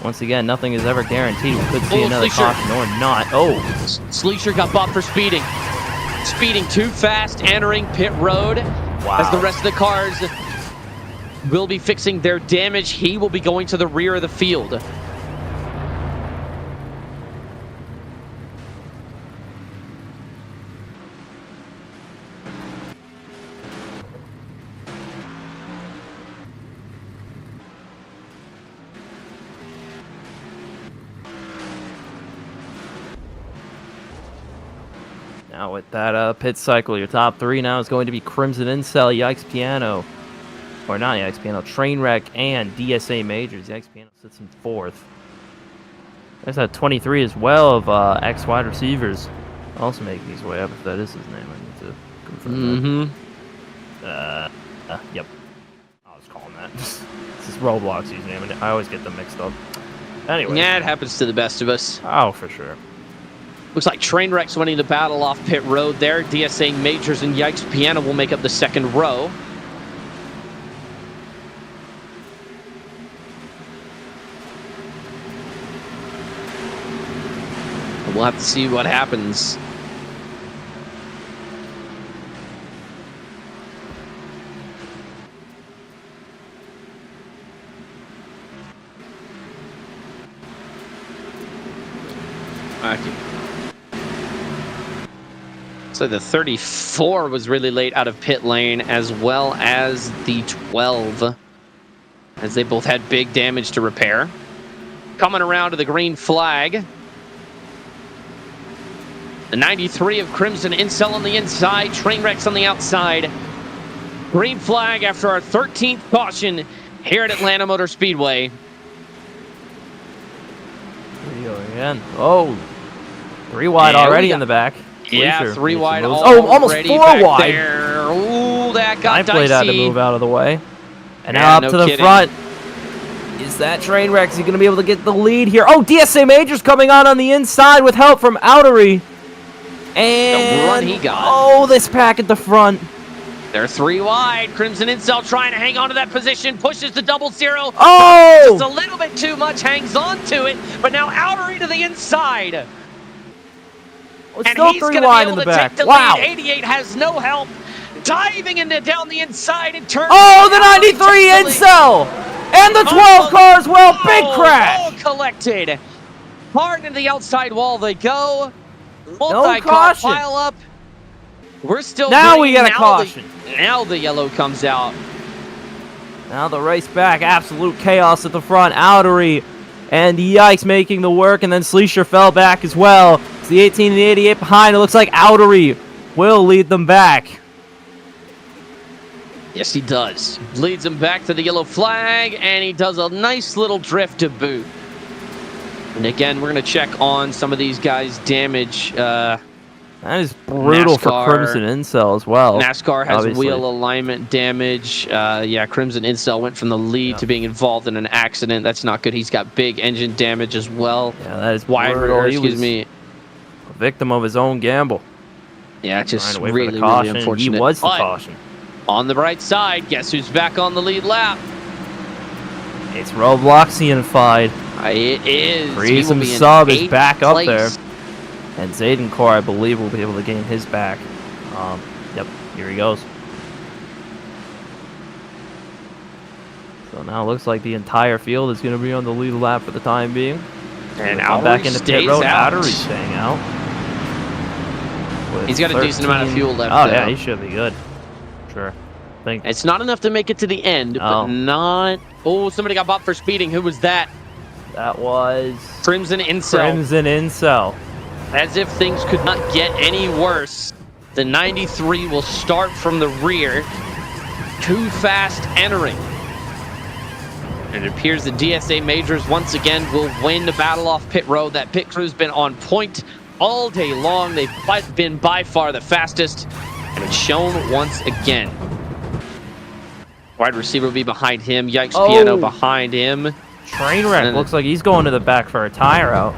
once again, nothing is ever guaranteed. We could see another caution or not. Oh. Sleesher got bumped for speeding. Speeding too fast, entering pit road. Wow. As the rest of the cars will be fixing their damage, he will be going to the rear of the field. Now with that pit cycle, your top 3 now is going to be Crimson Incel, Yikes Piano. Or not Yikes Piano, Trainwreck, and DSA Majors. Yikes Piano sits in 4th. There's that 23 as well of X wide receivers. Also making his way up, if that is his name. I need to confirm that. Yep. I was calling that. This is Roblox's name, and I always get them mixed up. Anyway. Yeah, it happens to the best of us. Oh, for sure. Looks like Trainwreck's winning the battle off pit road there. DSA Majors and Yikes Piano will make up the second row. And we'll have to see what happens. So the 34 was really late out of pit lane, as well as the 12, as they both had big damage to repair. Coming around to the green flag. The 93 of Crimson Incel on the inside, Trainwreck's on the outside. Green flag after our 13th caution here at Atlanta Motor Speedway. Here we go again. Oh, 3 wide already in the back. Yeah, 3 wide. Oh, almost 4 wide. There. Ooh, that got Nightblade dicey. had to move out of the way. And now up no to the kidding. front. Is that train wreck? Is he going to be able to get the lead here? Oh, DSA Major's coming on the inside with help from Outery. And run he got. Oh, this pack at the front. They're 3 wide. Crimson Incel trying to hang on to that position. Pushes the 0-0. Oh! Just a little bit too much. Hangs on to it. But now Outery to the inside. It's And still he's 3 going to be wide able in the to back. take the Wow. lead. 88 has no help. Diving down the inside and turning. Oh, the 93 Incel! And the 12 car as well. Big crash. All collected. Hard into the outside wall they go. No Multi-car caution. pile up. We're still Now green. we get a caution. Now the yellow comes out. Now the race back. Absolute chaos at the front. Outery and Yikes making the work. And then Sleesher fell back as well. It's the 18 and the 88 behind. It looks like Outery will lead them back. Yes, he does. Leads him back to the yellow flag, and he does a nice little drift to boot. And again, we're going to check on some of these guys' damage. That is brutal NASCAR, for Crimson Incel as well. NASCAR has obviously. wheel alignment damage. Yeah, Crimson Incel went from the lead to being involved in an accident. That's not good. He's got big engine damage as well. Yeah, that is Wide, brutal. He excuse was me. a victim of his own gamble. Yeah, just Trying to wait really, for the caution. really unfortunate. He was the But caution. on the right side, guess who's back on the lead lap? It's Robloxian-fied. It is. Prism He will be in Sub is 8th back up place. there. And Zayden Core, I believe, will be able to gain his back. Yep, here he goes. So now it looks like the entire field is going to be on the lead lap for the time being. And Come back Outery into pit stays road. out. Outery's staying out. With He's got a decent amount of 13 fuel left, Oh, though. yeah, he should be good. Sure. Think. It's not enough to make it to the end, but Oh. not... Oh, somebody got bought for speeding. Who was that? That was Crimson Incel. Crimson Incel. As if things could not get any worse. The 93 will start from the rear. Too fast entering. And it appears the DSA Majors once again will win the battle off pit road. That pit crew's been on point all day long. They've been by far the fastest, and it's shown once again. Wide receiver will be behind him. Yikes, Piano behind him. Trainwreck And- looks like he's going to the back for a tire out.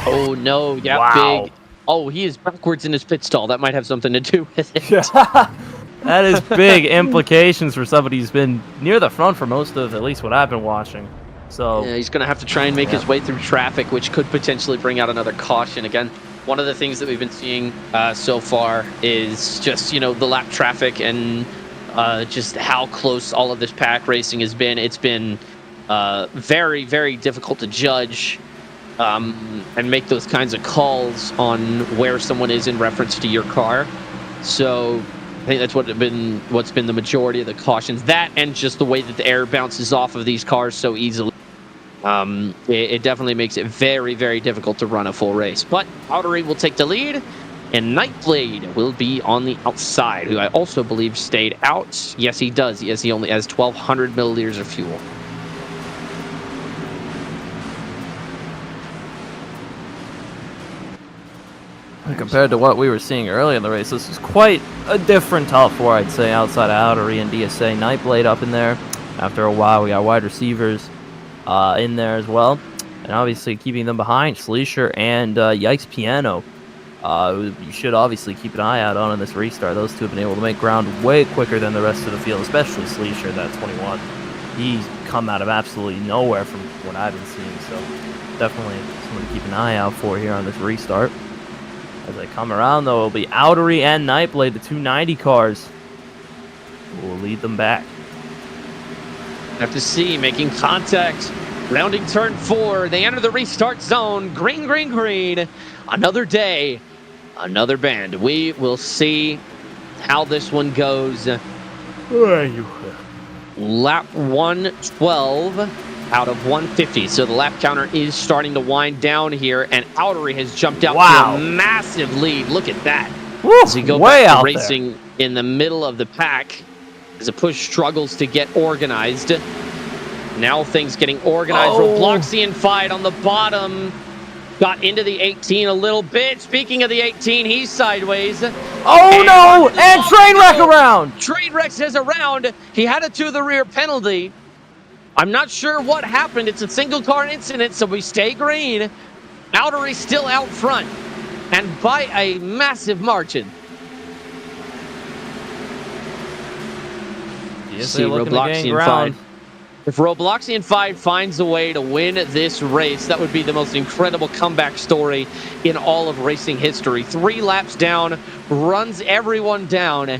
Oh no, yeah, Wow. big. Oh, he is backwards in his pit stall. That might have something to do with it. That is big implications for somebody who's been near the front for most of at least what I've been watching. So Yeah, he's going to have to try and make his way through traffic, which could potentially bring out another caution. Again, one of the things that we've been seeing so far is just, the lap traffic and just how close all of this pack racing has been. It's been very, very difficult to judge and make those kinds of calls on where someone is in reference to your car. So I think that's what's been the majority of the cautions. That and just the way that the air bounces off of these cars so easily. It definitely makes it very, very difficult to run a full race. But Outery will take the lead, and Nightblade will be on the outside, who I also believe stayed out. Yes, he does. Yes, he only has 1,200 milliliters of fuel. compared to what we were seeing earlier in the race, this is quite a different top four, I'd say, outside of Outery and DSA. Nightblade up in there. After a while, we got wide receivers in there as well. And obviously keeping them behind, Sleesher and Yikes Piano. You should obviously keep an eye out on in this restart. Those two have been able to make ground way quicker than the rest of the field, especially Sleesher, that 21. He's come out of absolutely nowhere from what I've been seeing, so definitely someone to keep an eye out for here on this restart. As they come around, though, it'll be Outery and Nightblade, the 290 cars, who will lead them back. Have to see, making contact. Rounding turn 4. They enter the restart zone. Green, green, green. Another day, another band. We will see how this one goes. Lap 112 out of 150. So the lap counter is starting to wind down here, and Outery has jumped out to a massive lead. Look at that. Woo, As he go way back to out racing in the middle of the pack, as the push struggles to get organized. Now things getting organized. Robloxian fight on the bottom. got into the 18 a little bit. Speaking of the 18, he's sideways. Oh no! And train wreck around. Train wrecks his around. He had a to the rear penalty. I'm not sure what happened. It's a single car incident, so we stay green. Outery still out front, and by a massive margin. See Robloxian 5. If Robloxian 5 finds a way to win this race, that would be the most incredible comeback story in all of racing history. 3 laps down, runs everyone down,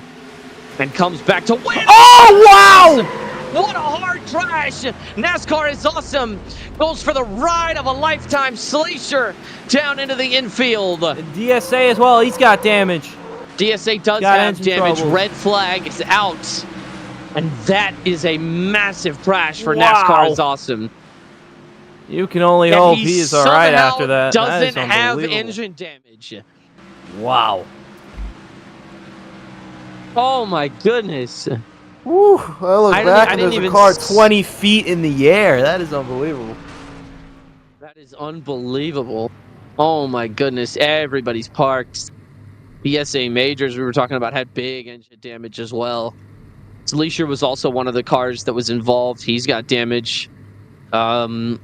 and comes back to win. Oh, wow! What a hard crash! NASCAR is awesome. Goes for the ride of a lifetime. Sleesher down into the infield. And DSA as well. He's got damage. DSA does Got have damage. troubles. Red flag is out. And that is a massive crash for Wow. NASCAR is awesome. You can only hope he is all right after that. Doesn't that is have unbelievable. engine damage. Wow. Oh my goodness. Woo. I look I back and didn't there's a even car 20 feet in the air. That is unbelievable. That is unbelievable. Oh my goodness. Everybody's parked. BSA Majors we were talking about had big engine damage as well. Sleesher was also one of the cars that was involved. He's got damage. I'm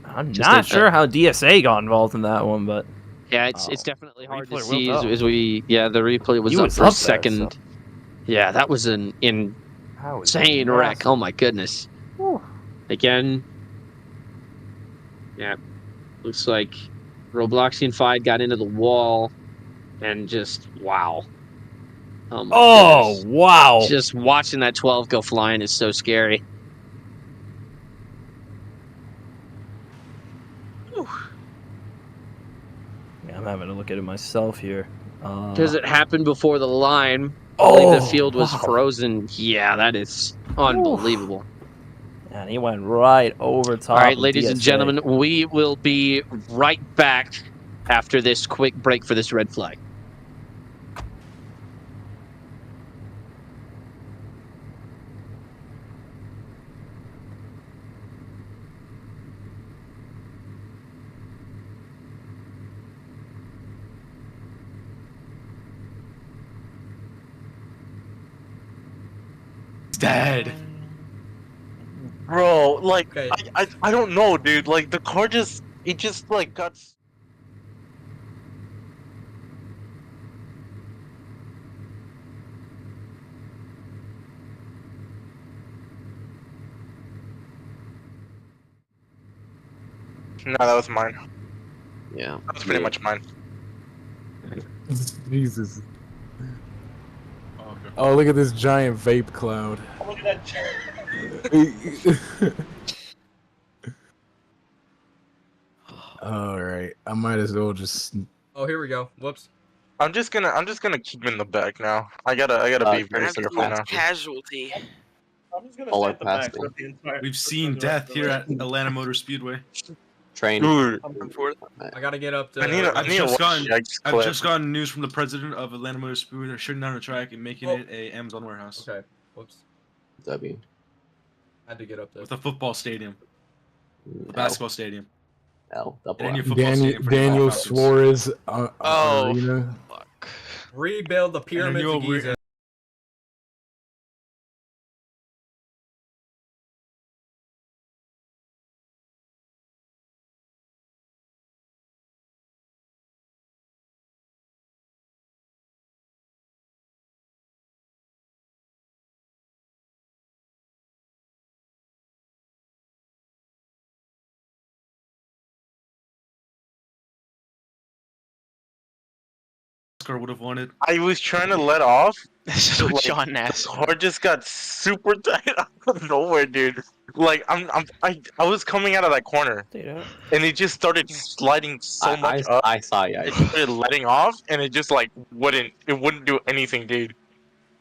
not sure how DSA got involved in that one, but yeah, it's definitely hard to Replay see will as we the replay was He up was for up a there, second. so- Yeah, that was an insane wreck. Oh my goodness. Whew. Again. Yeah. Looks like Robloxian 5 got into the wall and just wow. Oh my goodness. Wow. Just watching that 12 go flying is so scary. Yeah, I'm having to look at it myself here. Does it happen before the line? I believe the field was wow. frozen. Yeah, that is unbelievable. And he went right over top. All right, of ladies and DSA. gentlemen, we will be right back after this quick break for this red flag. Dead. Bro, like, Okay. I don't know, dude. Like, the car it just, like, got... No, that was mine. Yeah. That was pretty much mine. Jesus. Oh, okay. Oh, look at this giant vape cloud. Look at that. All right, I might as well just. Oh, here we go. Whoops. I'm just gonna keep him in the back now. I gotta be very careful now. Casualty. I'm just gonna All stay our at the back passing. for the entire. We've seen death here at Atlanta Motor Speedway. Train. Dude, I'm forth. I gotta get up to. I need to just watch gotten- Jack's I've clip. just gotten news from the president of Atlanta Motor Speedway. They're shutting down the track and making Oh. it a Amazon warehouse Okay. Whoops. W. Had to get up there. with a football stadium, a basketball stadium, L. Double and a new L. football stadium. for the Daniel Falcons. Suarez Oh. arena. Fuck. Rebuild the pyramids new of Giza. NASCAR would have wanted. I was trying to let off. This is what Like, Sean The asked. car just got super tight out of nowhere, dude. Like I was coming out of that corner, and it just started sliding so much up. I saw you. It started letting off, and it just like wouldn't do anything, dude.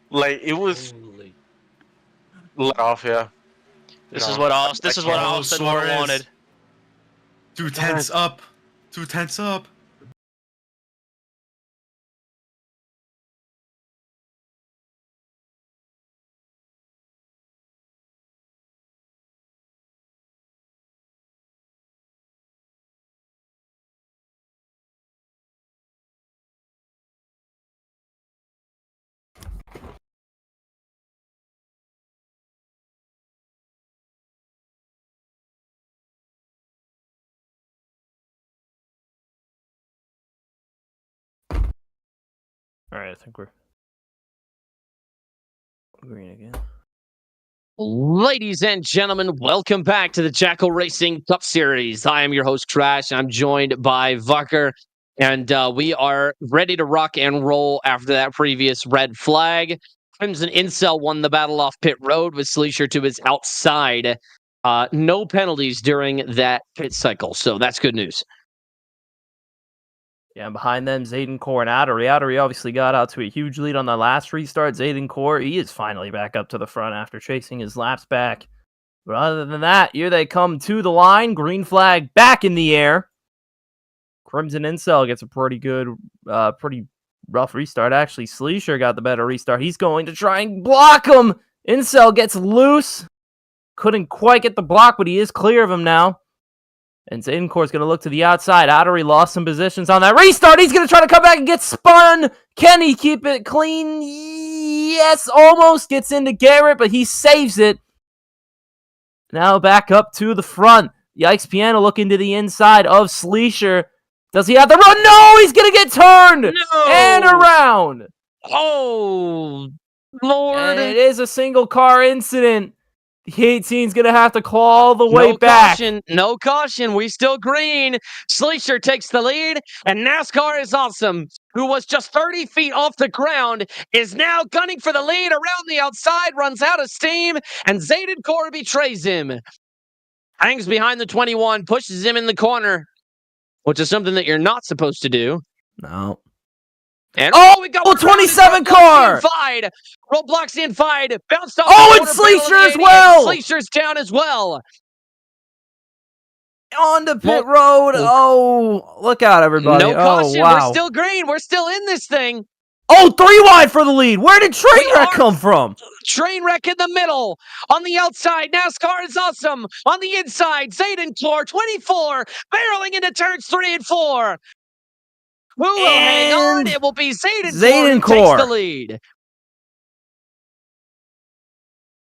Like it was Holy. let off, yeah. This No, is what I Austin can't. Austin would have Suarez. wanted. 2 tenths up. 2 tenths up. All right, I think we're green again. Ladies and gentlemen, welcome back to the Jackal Racing Cup Series. I am your host, Crash. I'm joined by Vucker, and we are ready to rock and roll after that previous red flag. Crimson Incel won the battle off pit road with Sleesher to his outside. No penalties during that pit cycle, so that's good news. Yeah, and behind them, Zayden Core and Outery. Outery obviously got out to a huge lead on the last restart. Zayden Core, he is finally back up to the front after chasing his laps back. But other than that, here they come to the line. Green flag back in the air. Crimson Incel gets a pretty good, pretty rough restart. Actually, Sleesher got the better restart. He's going to try and block him. Incel gets loose. Couldn't quite get the block, but he is clear of him now. And Zayden Core is going to look to the outside. Outery lost some positions on that restart. He's going to try to come back and get spun. Can he keep it clean? Yes, almost gets into Garrett, but he saves it. Now back up to the front. Yikes Piano looking to the inside of Sleesher. Does he have the run? No, he's going to get turned. No! And around. Oh, Lord. And it is a single car incident. The 18's going to have to claw all the way back. No caution. We still green. Sleesher takes the lead, and NASCAR is awesome, who was just 30 feet off the ground, is now gunning for the lead around the outside, runs out of steam, and Zayden Core betrays him. Hangs behind the 21, pushes him in the corner, which is something that you're not supposed to do. No. And we got 27 car! Roadblocks inside. Bounced off. Oh, and Sleesher as well! Sleesher's down as well. On the pit road. Oh, look out, everybody. No caution. Wow. We're still green. We're still in this thing. Oh, 3 wide for the lead. Where did Trainwreck come from? Trainwreck in the middle. On the outside, NASCAR is awesome. On the inside, Zayden Core, 24, barreling into turns 3 and 4. Who will hang on? It will be Zayden Core who takes the lead.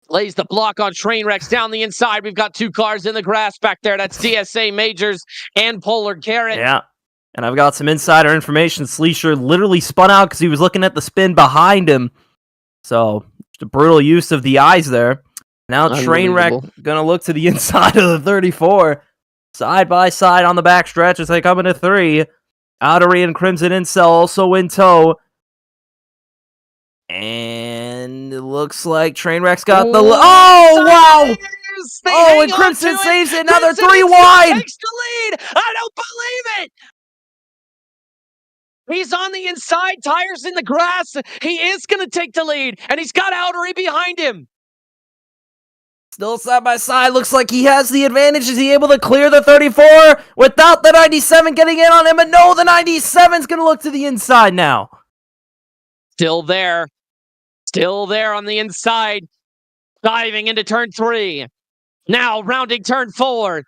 Lays the block on Trainwrecks down the inside. We've got 2 cars in the grass back there. That's DSA Majors and Polar Garrett. Yeah. And I've got some insider information. Sleesher literally spun out because he was looking at the spin behind him. So, just a brutal use of the eyes there. Now Trainwreck going to look to the inside of the 34. Side by side on the back stretch as they come into 3. Outery and Crimson Incel also in tow. And it looks like Trainwreck's got the... Oh, wow! Oh, and Crimson saves it. Now they're 3 wide! Takes the lead! I don't believe it! He's on the inside, tires in the grass. He is going to take the lead, and he's got Outery behind him. Still side by side. Looks like he has the advantage. Is he able to clear the 34 without the 97 getting in on him? But no, the 97's going to look to the inside now. Still there. Still there on the inside. Diving into turn 3. Now rounding turn 4.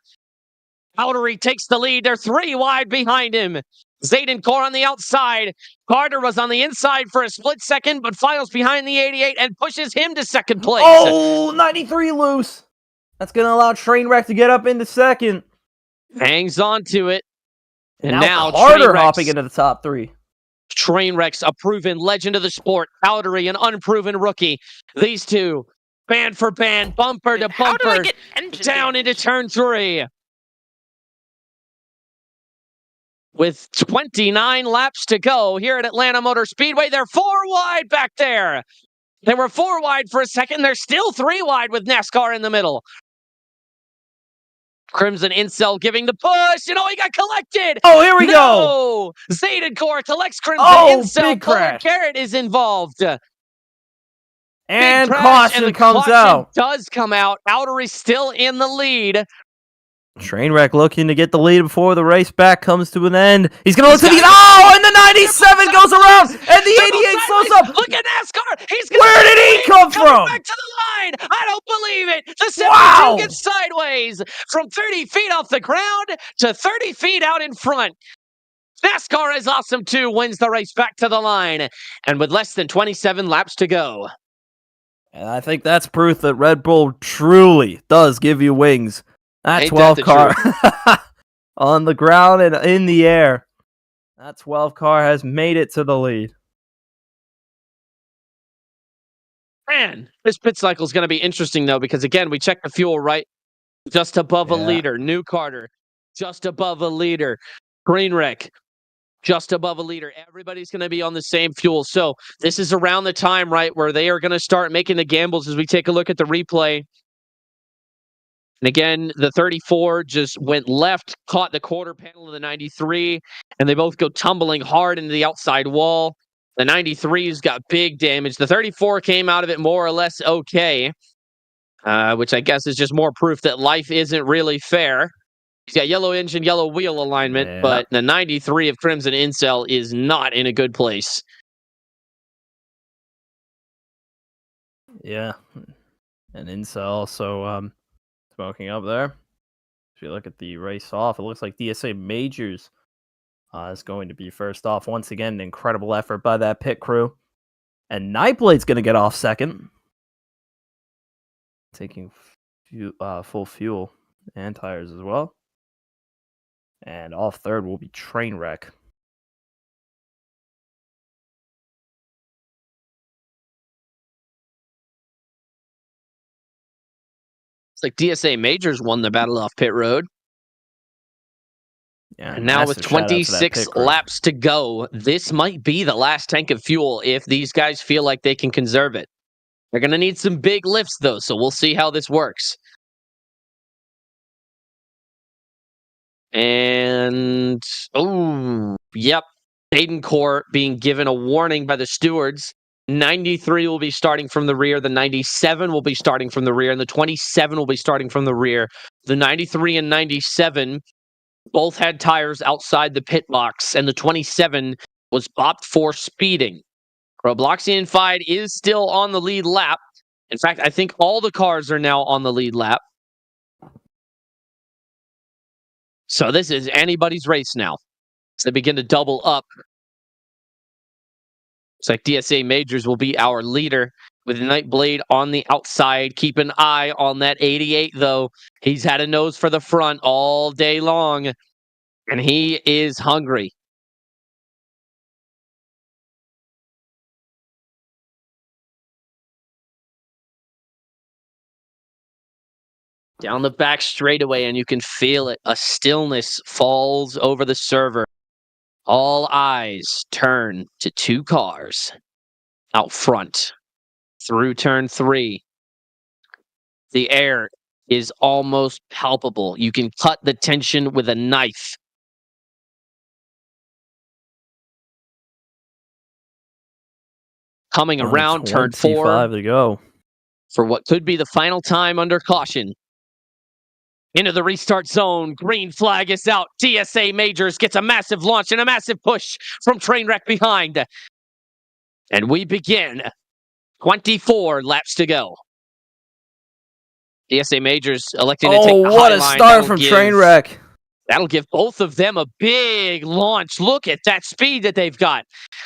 Outery takes the lead. They're 3 wide behind him. Zayden Core on the outside. Carter was on the inside for a split second, but files behind the 88 and pushes him to second place. Oh, 93 loose. That's going to allow Trainwreck to get up into second. Hangs on to it. And now Carter hopping into the top 3. Trainwreck's a proven legend of the sport. Outery, an unproven rookie. These two, band for band, bumper to bumper, down into turn 3. With 29 laps to go here at Atlanta Motor Speedway, they're 4 wide back there. They were 4 wide for a second. They're still 3 wide with NASCAR in the middle. Crimson Incel giving the push, and he got collected. Oh, here we go. Zayden Core collects Crimson Incel. Polar Garrett is involved. And caution comes out. Does come out. Outery still in the lead. Trainwreck looking to get the lead before the race back comes to an end. He's going to look to the... Oh, and the 97 goes around, and the 88 slows up. Look at NASCAR. Where did he come from? Back to the line. I don't believe it. The 72 gets sideways from 30 feet off the ground to 30 feet out in front. NASCAR is awesome too, wins the race back to the line. And with less than 27 laps to go. And I think that's proof that Red Bull truly does give you wings. That 12 car on the ground and in the air. That 12 car has made it to the lead. Man, this pit cycle is going to be interesting, though, because, again, we check the fuel, right? Just above a Yeah. liter. New Carter, just above a liter. Green Wreck, just above a liter. Everybody's going to be on the same fuel. So this is around the time, right, where they are going to start making the gambles as we take a look at the replay. And again, the 34 just went left, caught the quarter panel of the 93, and they both go tumbling hard into the outside wall. The 93's got big damage. The 34 came out of it more or less okay, which I guess is just more proof that life isn't really fair. He's got yellow engine, yellow wheel alignment, Yeah. but the 93 of Crimson Incel is not in a good place. Yeah. And Incel also smoking up there. If you look at the race off, it looks like DSA Majors is going to be first off. Once again, an incredible effort by that pit crew. And Nightblade's going to get off second. Taking full fuel and tires as well. And off third will be Trainwreck. It's like DSA Majors won the battle off pit road. Yeah, And now with massive shout out to that 26 pit crew. laps to go, this might be the last tank of fuel if these guys feel like they can conserve it. They're going to need some big lifts, though, so we'll see how this works. And, oh, yep. Aiden Core being given a warning by the stewards. 93 will be starting from the rear. The 97 will be starting from the rear. And the 27 will be starting from the rear. The 93 and 97 both had tires outside the pit box. And the 27 was bopped for speeding. Robloxian Fied is still on the lead lap. In fact, I think all the cars are now on the lead lap. So this is anybody's race now. So they begin to double up. It's like DSA Majors will be our leader with Nightblade on the outside. Keep an eye on that 88, though. He's had a nose for the front all day long, and he is hungry. Down the back straightaway, and you can feel it. A stillness falls over the server. All eyes turn to two cars out front through turn 3. The air is almost palpable. You can cut the tension with a knife. Coming around turn 4 25 to go. for what could be the final time under caution. Into the restart zone. Green flag is out. DSA Majors gets a massive launch and a massive push from Trainwreck behind. And we begin. 24 laps to go. DSA Majors electing to take the what high a line. start from Trainwreck. That'll give both of them a big launch. Look at that speed that they've got.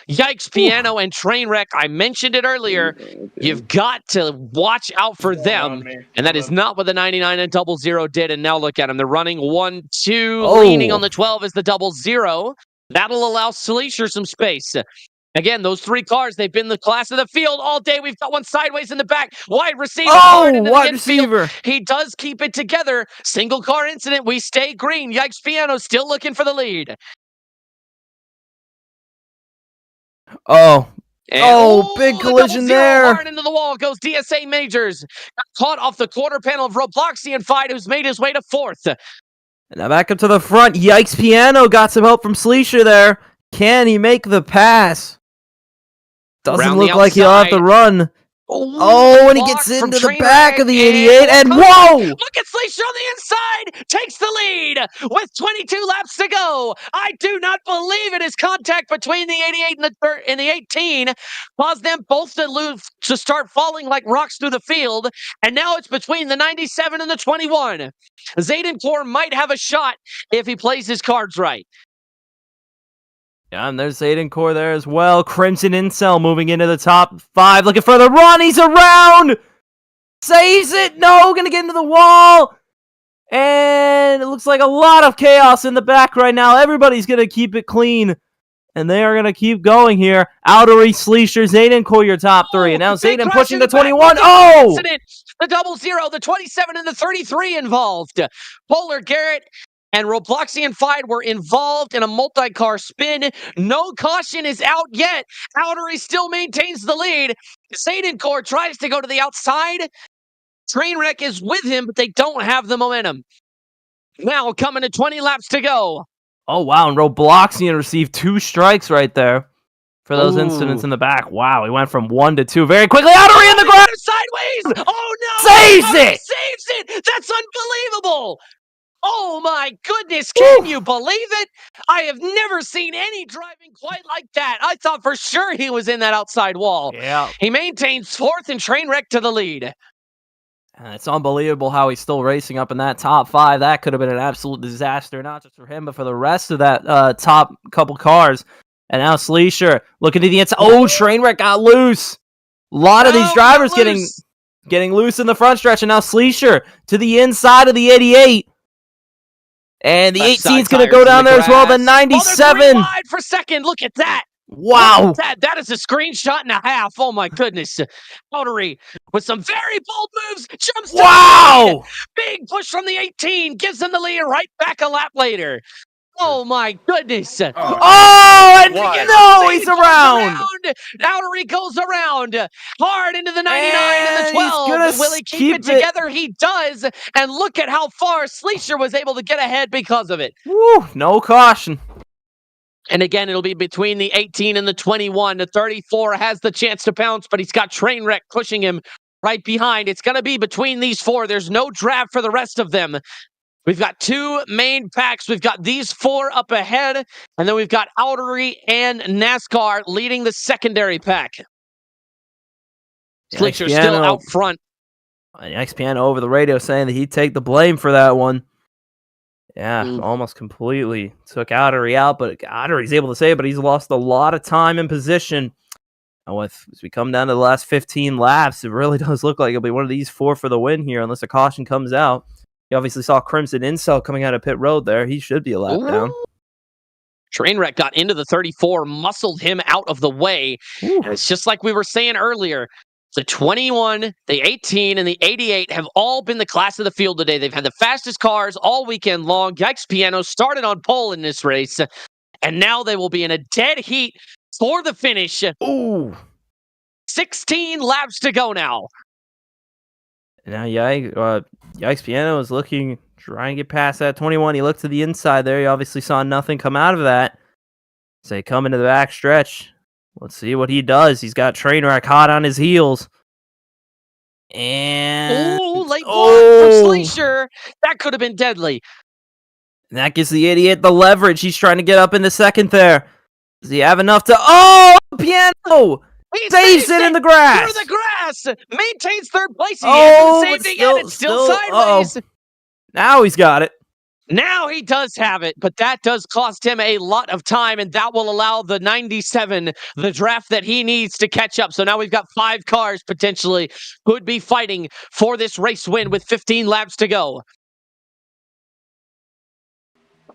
Yikes, Piano and Trainwreck. I mentioned it earlier. You've got to watch out for them. And that is not what the 99 and 00 did. And now look at them. They're running 1-2, leaning on the 12 as the 00. That'll allow Sleisher some space. Again, those 3 cars, they've been the class of the field all day. We've got one sideways in the back. Wide receiver. Hard into wide the infield. receiver. He does keep it together. Single car incident. We stay green. Yikes, Piano still looking for the lead. Oh, And, big the collision 00 there. hard into the wall goes DSA Majors. Got caught off the quarter panel of Robloxian Fight, who's made his way to 4th. And now back up to the front. Yikes, Piano got some help from Sleisher there. Can he make the pass? Doesn't Around look the like he'll have to outside. run. And he gets into the back of the 88. And whoa! Look at Sleisher on the inside. Takes the lead with 22 laps to go. I do not believe it is contact between the 88 and the 18 caused them both to start falling like rocks through the field. And now it's between the 97 and the 21. Zayden Core might have a shot if he plays his cards right. Yeah, and there's Aiden Core there as well. Crimson Incel moving into the top 5, looking for the run. He's around! Saves it! No, gonna get into the wall! And it looks like a lot of chaos in the back right now. Everybody's gonna keep it clean. And they are going to keep going here. Outery, Sleesher, Zayden, call your top three. And now Big Zayden crash pushing in the the back. 21. Look at Oh! the accident. The 00, the 27, and the 33 involved. Polar Garrett and Robloxian Fied were involved in a multi-car spin. No caution is out yet. Outery still maintains the lead. Zayden tries to go to the outside. Trainwreck is with him, but they don't have the momentum. Now coming to 20 laps to go. Oh, wow. And Robloxian received 2 strikes right there for those incidents Ooh. in the back. Wow. He went from 1 to 2 very quickly. Outery in the ground. Sideways. Oh, no. Saves Outery it. saves it. That's unbelievable. Oh, my goodness. Can you believe it? I have never seen any driving quite like that. I thought for sure he was in that outside wall. Yeah. He maintains 4th and Trainwreck to the lead. And it's unbelievable how he's still racing up in that top 5. That could have been an absolute disaster, not just for him, but for the rest of that top couple cars. And now Sleesher looking to the inside. Oh, Trainwreck got loose. A lot of these drivers getting loose in the front stretch. And now Sleesher to the inside of the 88. And the 18 is going to go down there as well. The 97. Oh, wide for second. Look at that. Wow. That is a screenshot and a half. Oh, my goodness. Outery with some very bold moves. Jumps to the lead. Big push from the 18. Gives them the lead right back a lap later. Oh, my goodness. And no, he's around. Outery goes around. Hard into the 99 and the 12. Will he keep it together? He does. And look at how far Sleesher was able to get ahead because of it. Woo, no caution. And again, it'll be between the 18 and the 21. The 34 has the chance to bounce, but he's got Trainwreck pushing him right behind. It's going to be between these 4. There's no draft for the rest of them. We've got 2 main packs. We've got these 4 up ahead, and then we've got Outery and NASCAR leading the secondary pack. Sleesher still out front. XPiano over the radio saying that he'd take the blame for that one. Yeah, almost completely took Outery out, but Outery's able to say it, but he's lost a lot of time and position. And as we come down to the last 15 laps, it really does look like it'll be one of these 4 for the win here, unless a caution comes out. You obviously saw Crimson Incel coming out of pit road there. He should be a lap down. Trainwreck got into the 34, muscled him out of the way. And it's just like we were saying earlier. The 21, the 18, and the 88 have all been the class of the field today. They've had the fastest cars all weekend long. XPiano started on pole in this race, and now they will be in a dead heat for the finish. 16 laps to go now. Now, XPiano is looking, trying to get past that 21. He looked to the inside there. He obviously saw nothing come out of that. So they come into the back stretch. Let's see what he does. He's got Trainwreck hot on his heels. And late block from Sleesher. That could have been deadly. And that gives the idiot the leverage. He's trying to get up into second there. Does he have enough to... Piano! He saves it in the grass! Through the grass! Maintains 3rd place. He hasn't saved it yet. It's still sideways. Now he's got it. Now he does have it, but that does cost him a lot of time, and that will allow the 97 the draft that he needs to catch up. So now we've got 5 cars potentially could be fighting for this race win with 15 laps to go.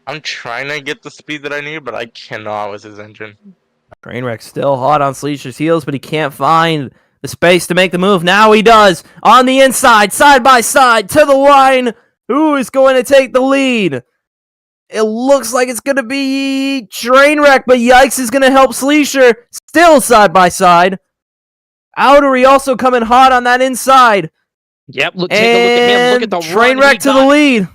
I'm trying to get the speed that I need, but I cannot with his engine. Trainwreck still hot on Sleesher's heels, but he can't find the space to make the move. Now he does. On the inside, side by side, to the line. Who is going to take the lead? It looks like it's going to be Trainwreck, but Yikes is going to help Sleesher. Still side by side. Outery also coming hot on that inside. Yep, take a look at him. Look at the Trainwreck to the lead.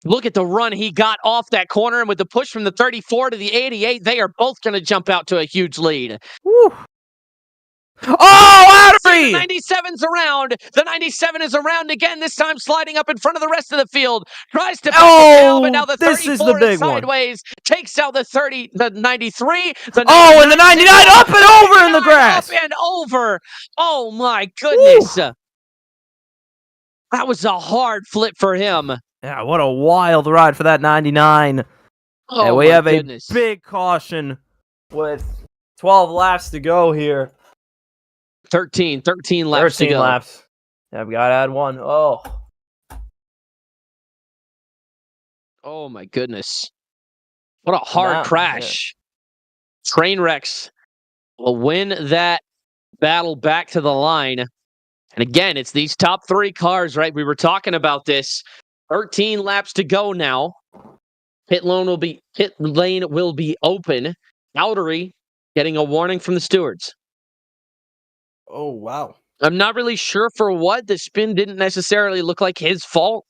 Look at the run he got off that corner, and with the push from the 34 to the 88, they are both going to jump out to a huge lead. Woo. Oh, Outery! The 97's around. The 97 is around again, this time sliding up in front of the rest of the field. Tries to back it down, but now the 34 is sideways. Takes out the 90, the 93. The and the 99 up and over in the grass. Up and over. Oh, my goodness. Woo. That was a hard flip for him. Yeah, what a wild ride for that 99. Oh, and we have a big caution with 12 laps to go here. 13 laps to go. 13 laps. Yeah, we got to add one. Oh, my goodness. What a hard crash. Trainwrecks will win that battle back to the line. And again, it's these top 3 cars, right? We were talking about this. 13 laps to go now. Pit lane will be open. Outery getting a warning from the stewards. Oh, wow. I'm not really sure for what. The spin didn't necessarily look like his fault.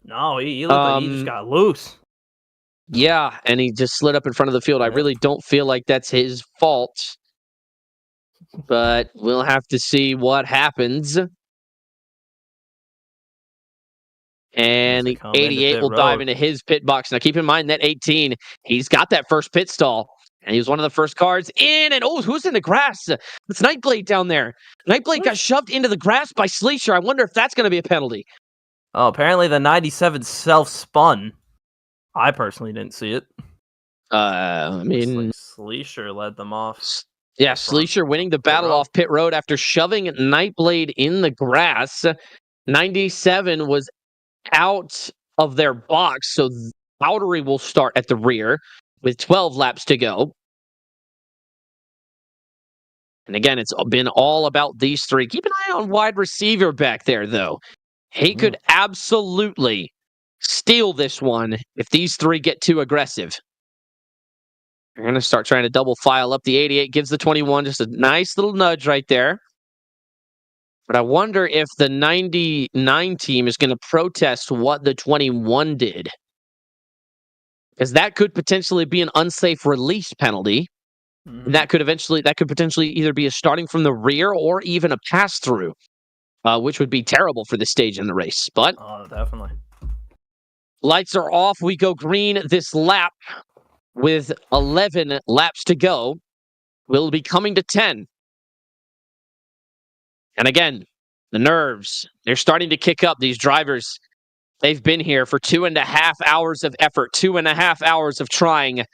No, he looked like he just got loose. Yeah, and he just slid up in front of the field. I really don't feel like that's his fault. But we'll have to see what happens. And the 88 will dive into his pit box. Now, keep in mind that 18, he's got that first pit stall. And he was one of the first cars in. And, who's in the grass? It's Nightblade down there. Nightblade got shoved into the grass by Sleesher. I wonder if that's going to be a penalty. Oh, apparently the 97 self-spun. I personally didn't see it. I mean, like Sleesher led them off. Yeah, Sleesher winning the battle off pit road after shoving Nightblade in the grass. 97 was out of their box, so Outery will start at the rear with 12 laps to go. And again, it's been all about these 3. Keep an eye on wide receiver back there, though. He could absolutely steal this one if these 3 get too aggressive. We're going to start trying to double file up. The 88 gives the 21 just a nice little nudge right there. But I wonder if the 99 team is going to protest what the 21 did. Because that could potentially be an unsafe release penalty. And that could potentially either be a starting from the rear or even a pass through, which would be terrible for the stage in the race. But definitely. Lights are off. We go green this lap with 11 laps to go. We'll be coming to 10. And again, the nerves, they're starting to kick up. These drivers, they've been here for 2.5 hours of effort, 2.5 hours of trying.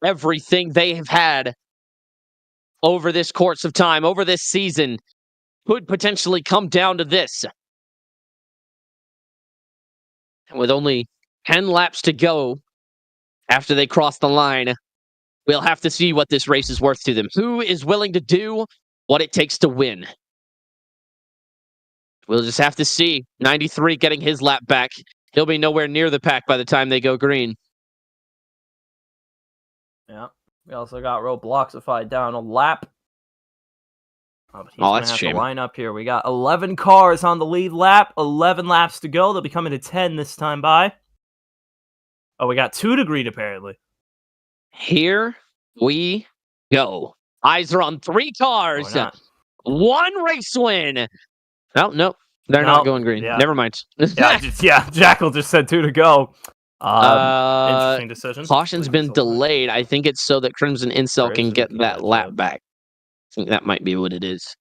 Everything they have had over this course of time, over this season, could potentially come down to this. And with only 10 laps to go after they cross the line, we'll have to see what this race is worth to them. Who is willing to do what it takes to win? We'll just have to see. 93 getting his lap back. He'll be nowhere near the pack by the time they go green. Yeah. We also got Robloxified down a lap. But he's that's a have shame. To line up here. We got 11 cars on the lead lap. 11 laps to go. They'll be coming to 10 this time by. Oh, we got 2 to green apparently. Here we go. Eyes are on 3 cars. 1 race win. Oh, no. They're not going green. Yeah. Never mind. Jackal just said 2 to go. Interesting decision. Caution's been delayed. I think it's so that Crimson Incel can get that lap back. I think that might be what it is.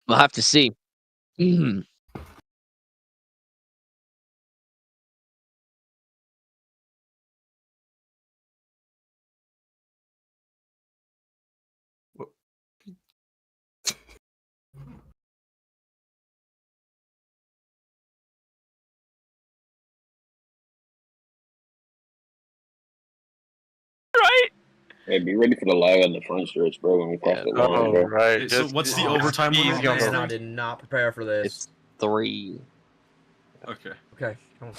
We'll have to see. Hey, be ready for the lag on the front stretch, bro, when we cross the line, bro. Right. So what's the overtime easy limit? on the I did not prepare for this. It's 3. Okay. Okay, come on.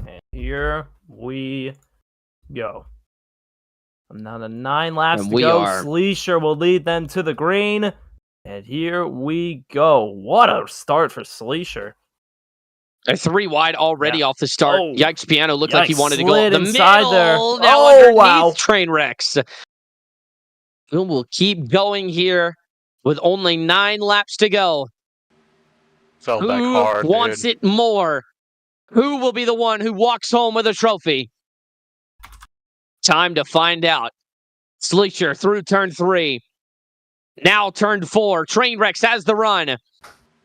And here we go. I'm down to 9 laps And to we go. are- Sleesher will lead them to the green. And here we go. What a start for Sleesher. They're 3 wide already off the start. Oh. Yikes Piano looked like he Yikes, wanted to go slid up the inside middle. there. Now Oh, underneath wow. Trainwrecks. We'll keep going here with only 9 laps to go. Fell back Who hard, wants dude. it more? Who will be the one who walks home with a trophy? Time to find out. Sleesher through turn 3. Now turn 4. Trainwrecks has the run.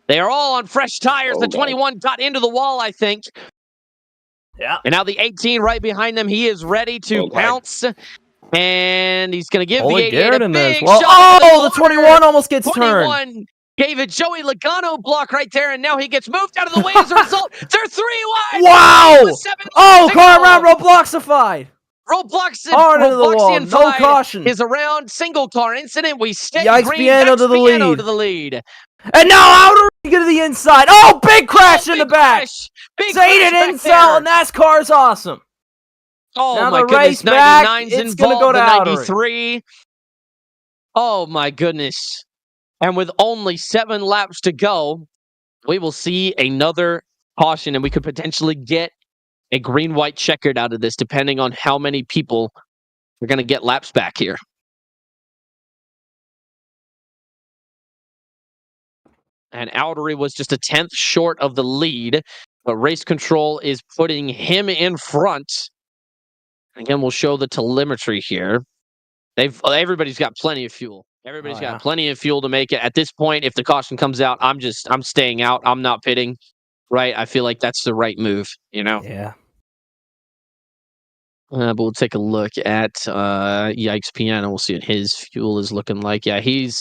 They are all on fresh tires. Oh, The God. 21 got into the wall, I think. Yeah. And now the 18 right behind them. He is ready to pounce. And he's going to give the 88 Garrett a in there as big well. shot. Oh, the 21 almost gets 21 turned. gave it Joey Logano block right there, and now he gets moved out of the way as a result. They're 3 wide. Wow! Oh, car around round Robloxified. Hard into the wall. No caution. is around single car incident. We stay Yikes green. Piano to the Piano lead. to the lead. And now outer to get to the inside. Oh, big crash in the back. Big Zayden crash incel, back and that car's awesome. Oh now my the race goodness, back, 99's it's going to involved, go to the outer. 93. Oh my goodness. And with only 7 laps to go, we will see another caution, and we could potentially get a green-white checkered out of this, depending on how many people are going to get laps back here. And Aldery was just a 10th short of the lead, but race control is putting him in front. Again, we'll show the telemetry here. Everybody's got plenty of fuel. Everybody's got plenty of fuel to make it. At this point, if the caution comes out, I'm staying out. I'm not pitting. Right? I feel like that's the right move, you know? Yeah. But we'll take a look at Yikes Piano. We'll see what his fuel is looking like. Yeah, he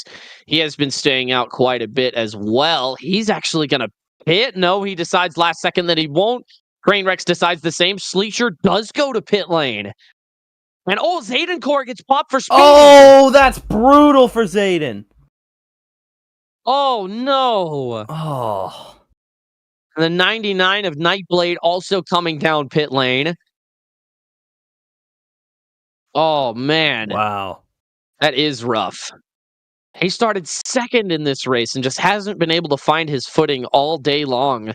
has been staying out quite a bit as well. He's actually going to pit. No, he decides last second that he won't. Trainwreck decides the same. Sleacher does go to pit lane. And Zayden Core gets popped for speed. Oh, that's brutal for Zayden. Oh, no. Oh. And the 99 of Nightblade also coming down pit lane. Oh, man. Wow. That is rough. He started second in this race and just hasn't been able to find his footing all day long.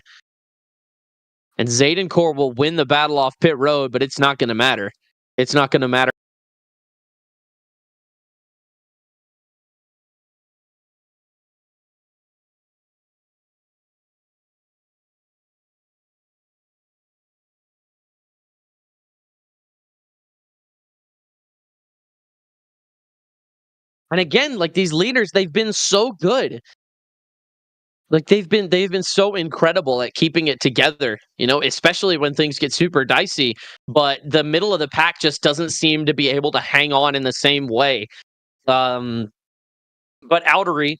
And Zayden Core will win the battle off pit road, but it's not going to matter. It's not going to matter. And again, like these leaders, they've been so good. Like they've been so incredible at keeping it together, you know, especially when things get super dicey. But the middle of the pack just doesn't seem to be able to hang on in the same way. But Aldery,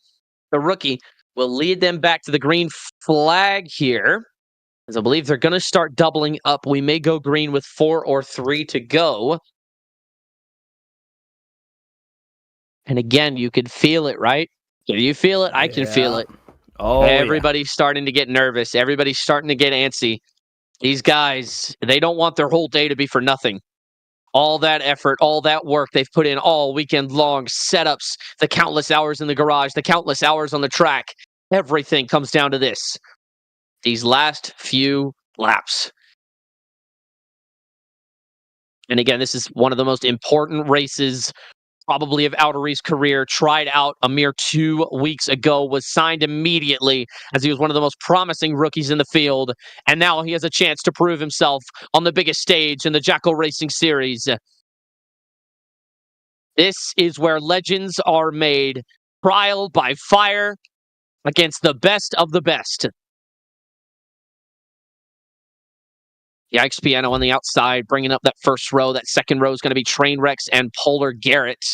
the rookie, will lead them back to the green flag here. As I believe they're going to start doubling up. We may go green with 4 or 3 to go. And again, you could feel it, right? Can you feel it? I can feel it. Oh, everybody's starting to get nervous. Everybody's starting to get antsy. These guys, they don't want their whole day to be for nothing. All that effort, all that work they've put in all weekend long, setups, the countless hours in the garage, the countless hours on the track. Everything comes down to this. These last few laps. And again, this is one of the most important races probably of Aldery's career. Tried out a mere 2 weeks ago, was signed immediately as he was one of the most promising rookies in the field. And now he has a chance to prove himself on the biggest stage in the Jackal Racing Series. This is where legends are made. Trial by fire against the best of the best. Yikes Piano on the outside, bringing up that first row. That second row is going to be Trainwrecks and Polar Garrett.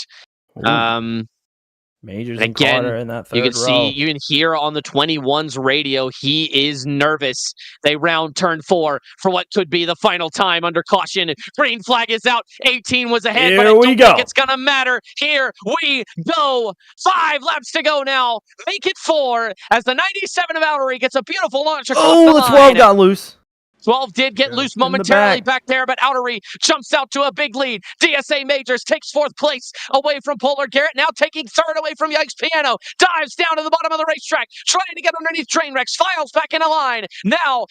Majors and Carter in that third you can row. You can hear on the 21's radio, he is nervous. They round turn 4 for what could be the final time under caution. Green flag is out. 18 was ahead, but I don't think it's going to matter. Here we go. 5 laps to go now. Make it 4 as the 97 of Aldery gets a beautiful launch across the line. 12 got loose. 12 did get loose momentarily back there, but Aldery jumps out to a big lead. DSA Majors takes 4th place away from Polar Garrett, now taking 3rd away from Yikes Piano. Dives down to the bottom of the racetrack, trying to get underneath Trainwrecks. Files back in a line. Now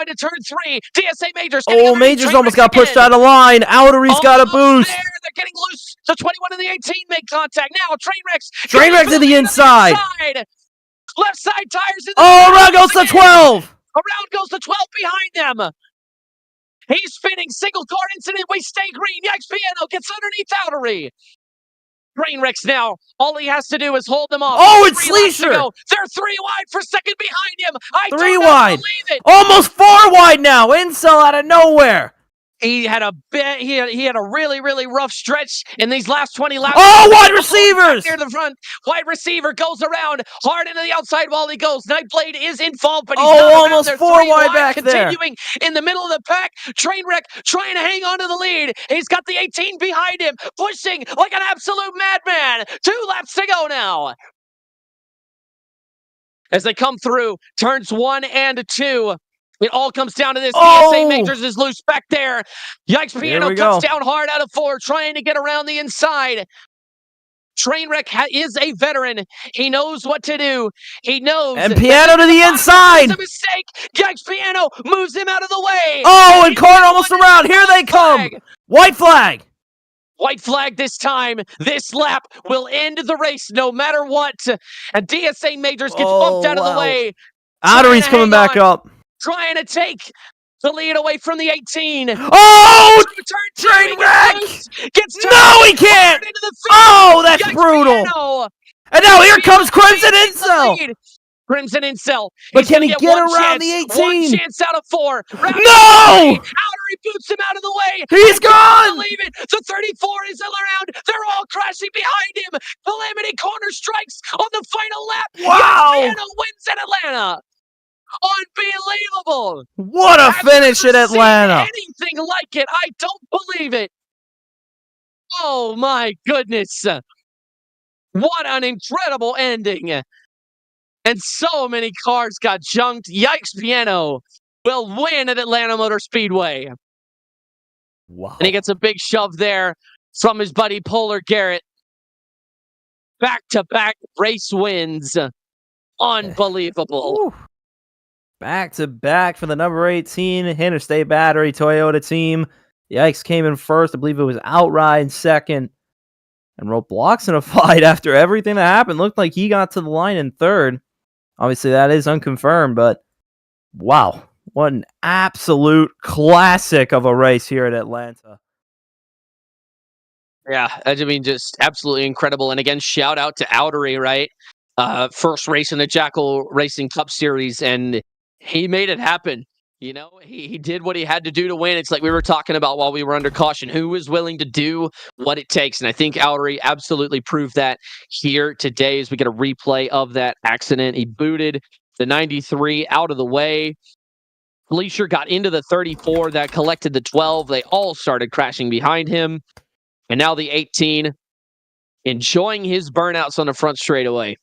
into turn 3. DSA Majors. Majors almost got pushed out of line. Aldery's got a boost. There, they're getting loose. The 21 and the 18 make contact. Now Trainwrecks to the inside. Left side tires in the around goes the 12. Around goes the 12 behind them. He's spinning. Single car incident. We stay green. Yikes Piano gets underneath Aldery. Trainwrecks now. All he has to do is hold them off. Oh, it's 3 laps to Sleesher! go. They're 3 wide for second behind him. I 3 do not wide. believe it. Almost 4 wide now. Incel out of nowhere. He had a bit. He had a really, really rough stretch in these last 20 laps. Oh, wide Back receivers! near the front. Wide receiver goes around hard into the outside while he goes. Nightblade is in fault, but he's Oh, not around. almost They're 4 3 wide back there. continuing in the middle of the pack. Trainwreck trying to hang on to the lead. He's got the 18 behind him, pushing like an absolute madman. 2 laps to go now. As they come through turns 1 and 2. It all comes down to this. DSA Majors is loose back there. Yikes, Piano comes down hard out of 4, trying to get around the inside. Trainwreck is a veteran. He knows what to do. He knows. And Piano to the inside. It's a mistake. Yikes, Piano moves him out of the way. Oh, and Corn almost around. Here they come. White flag. White flag this time. This lap will end the race no matter what. And DSA Majors gets bumped out of the way. Outery's coming back up. Trying to take the lead away from the 18. Oh! Trainwreck! No, he can't! Oh, that's brutal! Piano. And now here comes Crimson Incel! Crimson Incel. But can he get around the 18? One chance out of 4. No! Outery boots him out of the way. He's gone! Believe it. The 34 is around. They're all crashing behind him. Calamity corner strikes on the final lap. Wow! Piano wins at Atlanta. Unbelievable! What a finish at Atlanta! Anything like it? I don't believe it. Oh my goodness! What an incredible ending! And so many cars got junked. Yikes! Piano will win at Atlanta Motor Speedway. Wow! And he gets a big shove there from his buddy Polar Garrett. Back-to-back race wins. Unbelievable. Ooh. Back to back for the number 18 Interstate Battery Toyota team. Yikes came in first. I believe it was Outride in second. And Roadblocks in a fight after everything that happened. Looked like he got to the line in third. Obviously, that is unconfirmed, but wow. What an absolute classic of a race here at Atlanta. Yeah, I mean, just absolutely incredible. And again, shout out to Outery, right? First race in the Jackal Racing Cup Series, and he made it happen. You know, he did what he had to do to win. It's like we were talking about while we were under caution. Who is willing to do what it takes? And I think Outery absolutely proved that here today as we get a replay of that accident. He booted the 93 out of the way. Leisure got into the 34 that collected the 12. They all started crashing behind him. And now the 18 enjoying his burnouts on the front straightaway.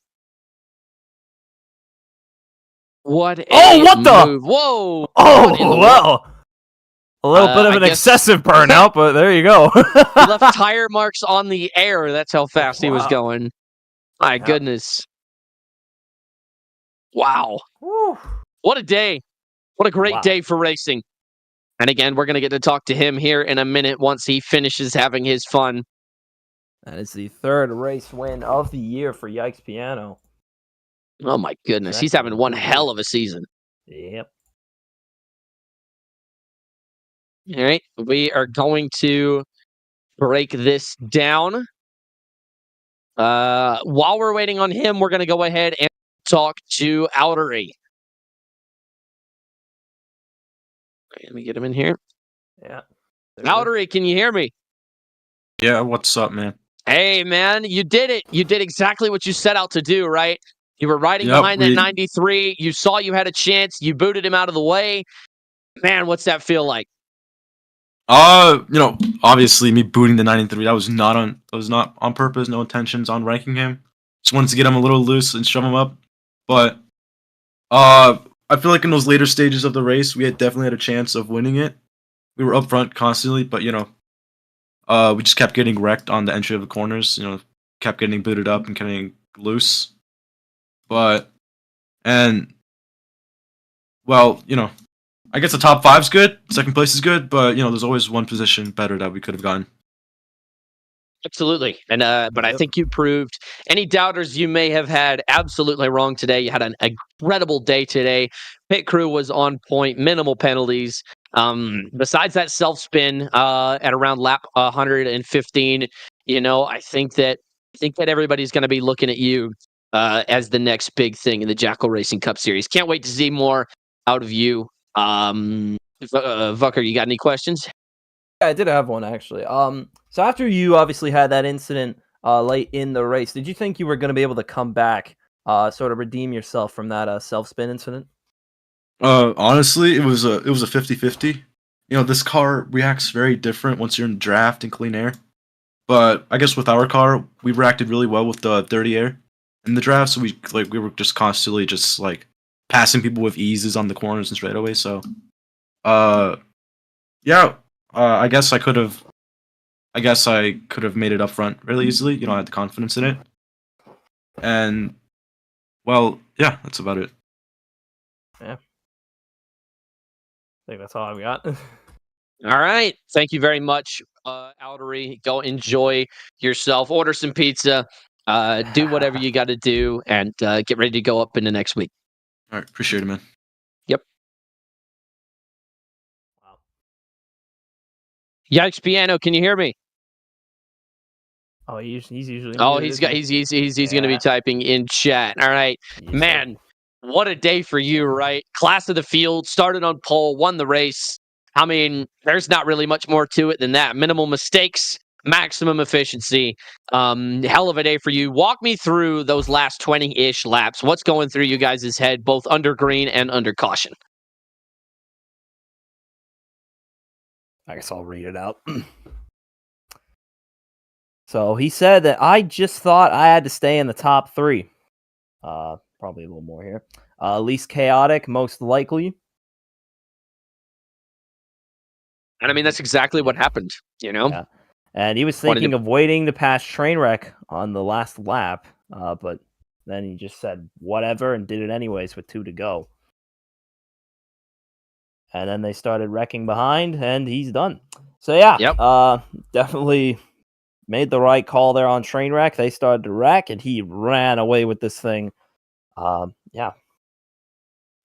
What a what the? move. Whoa. Oh, well. A little bit of an excessive burnout, but there you go. He left tire marks on the air. That's how fast he was going. My goodness. Wow. Whew. What a day. What a great day for racing. And again, we're going to get to talk to him here in a minute once he finishes having his fun. That is the third race win of the year for Yikes Piano. Oh my goodness. He's having one hell of a season. Yep. All right. We are going to break this down. While we're waiting on him, we're going to go ahead and talk to Outery. Let me get him in here. Yeah. Outery, can you hear me? Yeah, what's up, man? Hey, man, you did it. You did exactly what you set out to do, right? You were riding behind that 93. You saw you had a chance. You booted him out of the way. Man, what's that feel like? Obviously me booting the 93, that was not on purpose, no intentions on ranking him. Just wanted to get him a little loose and shove him up. But I feel like in those later stages of the race, we definitely had a chance of winning it. We were up front constantly, but we just kept getting wrecked on the entry of the corners, kept getting booted up and getting loose. I guess the top 5's good, second place is good, but there's always one position better that we could have gotten. Absolutely. And but I think you proved any doubters you may have had absolutely wrong today. You had an incredible day today. Pit crew was on point, minimal penalties. Besides that self spin at around lap 115, I think that I think that everybody's going to be looking at you as the next big thing in the Jackal Racing Cup Series. Can't wait to see more out of you. Vucker, you got any questions? Yeah, I did have one actually. So after you obviously had that incident late in the race, did you think you were going to be able to come back, sort of redeem yourself from that self spin incident? Honestly, it was a 50-50. This car reacts very different once you're in draft and clean air. But I guess with our car, we reacted really well with the dirty air in the draft. So we were just constantly just like passing people with eases on the corners and straightaways. So, yeah, I guess I could have. I guess I could have made it up front really easily. I had the confidence in it. And well, yeah, that's about it. Yeah. I think that's all I've got. All right. Thank you very much, Aldery. Go enjoy yourself. Order some pizza. Do whatever you got to do, and get ready to go up into next week. All right, appreciate it, man. Yep. Wow. Yikes, Piano, can you hear me? Oh, he's usually. Oh, muted, he's isn't he? going to be Yeah. typing in chat. All right, Yes, man. What a day for you, right? Class of the field, started on pole, won the race. I mean, there's not really much more to it than that. Minimal mistakes, maximum efficiency. Hell of a day for you. Walk me through those last 20-ish laps. What's going through you guys' head, both under green and under caution? I guess I'll read it out. So he said that I just thought I had to stay in the top 3. Probably a little more here. Least chaotic, most likely. And I mean, that's exactly what happened, Yeah. And he was Wanted thinking to- of waiting to pass Trainwreck on the last lap, but then he just said whatever and did it anyways with 2 to go. And then they started wrecking behind, and he's done. So yeah, definitely made the right call there on Trainwreck. They started to wreck, and he ran away with this thing. Yeah.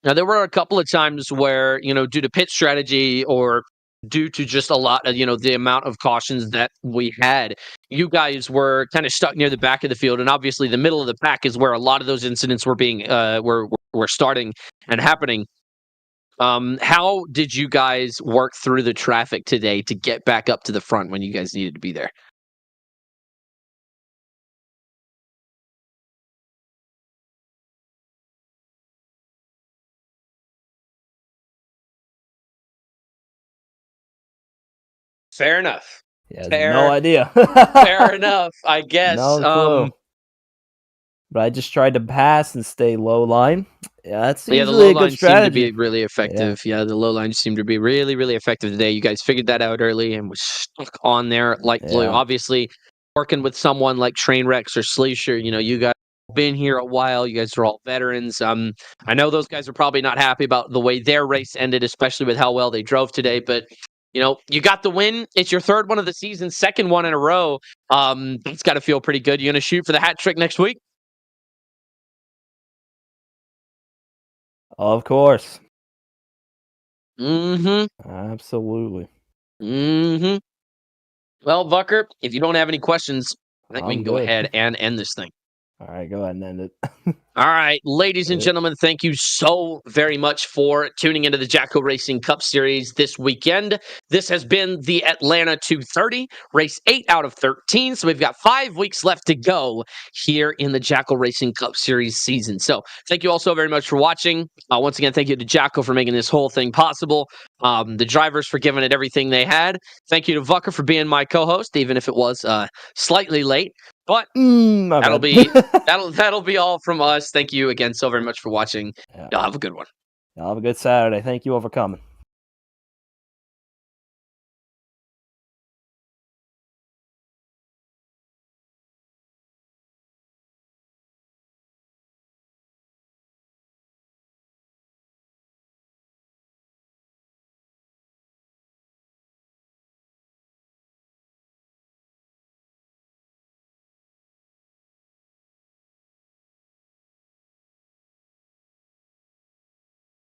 Now, there were a couple of times where, due to pit strategy or due to just a lot of, the amount of cautions that we had, you guys were kind of stuck near the back of the field. And obviously the middle of the pack is where a lot of those incidents were being, were starting and happening. How did you guys work through the traffic today to get back up to the front when you guys needed to be there? Fair enough. Yeah, Fair, no idea. fair enough, I guess. No clue. But I just tried to pass and stay low line. Yeah, that's the usually low a good line seemed to strategy. be really effective. Yeah, the low line seemed to be really, really effective today. You guys figured that out early and was stuck on there like glue. Yeah. Obviously, working with someone like Trainwrecks or Sleesher, you guys have been here a while. You guys are all veterans. I know those guys are probably not happy about the way their race ended, especially with how well they drove today. But you got the win. It's your 3rd one of the season, 2nd one in a row. It's got to feel pretty good. You gonna shoot for the hat trick next week? Of course. Mm-hmm. Absolutely. Mm-hmm. Well, Vucker, if you don't have any questions, I think we I'm can go good. ahead and end this thing. All right, go ahead and end it. All right, ladies and gentlemen, thank you so very much for tuning into the Jackal Racing Cup Series this weekend. This has been the Atlanta 230, race 8 out of 13. So we've got 5 weeks left to go here in the Jackal Racing Cup Series season. So thank you all so very much for watching. Once again, thank you to Jackal for making this whole thing possible. The drivers for giving it everything they had. Thank you to Vucker for being my co-host, even if it was slightly late. But that'll be all from us. Thank you again so very much for watching. Yeah. Y'all have a good one. Y'all have a good Saturday. Thank you all for coming.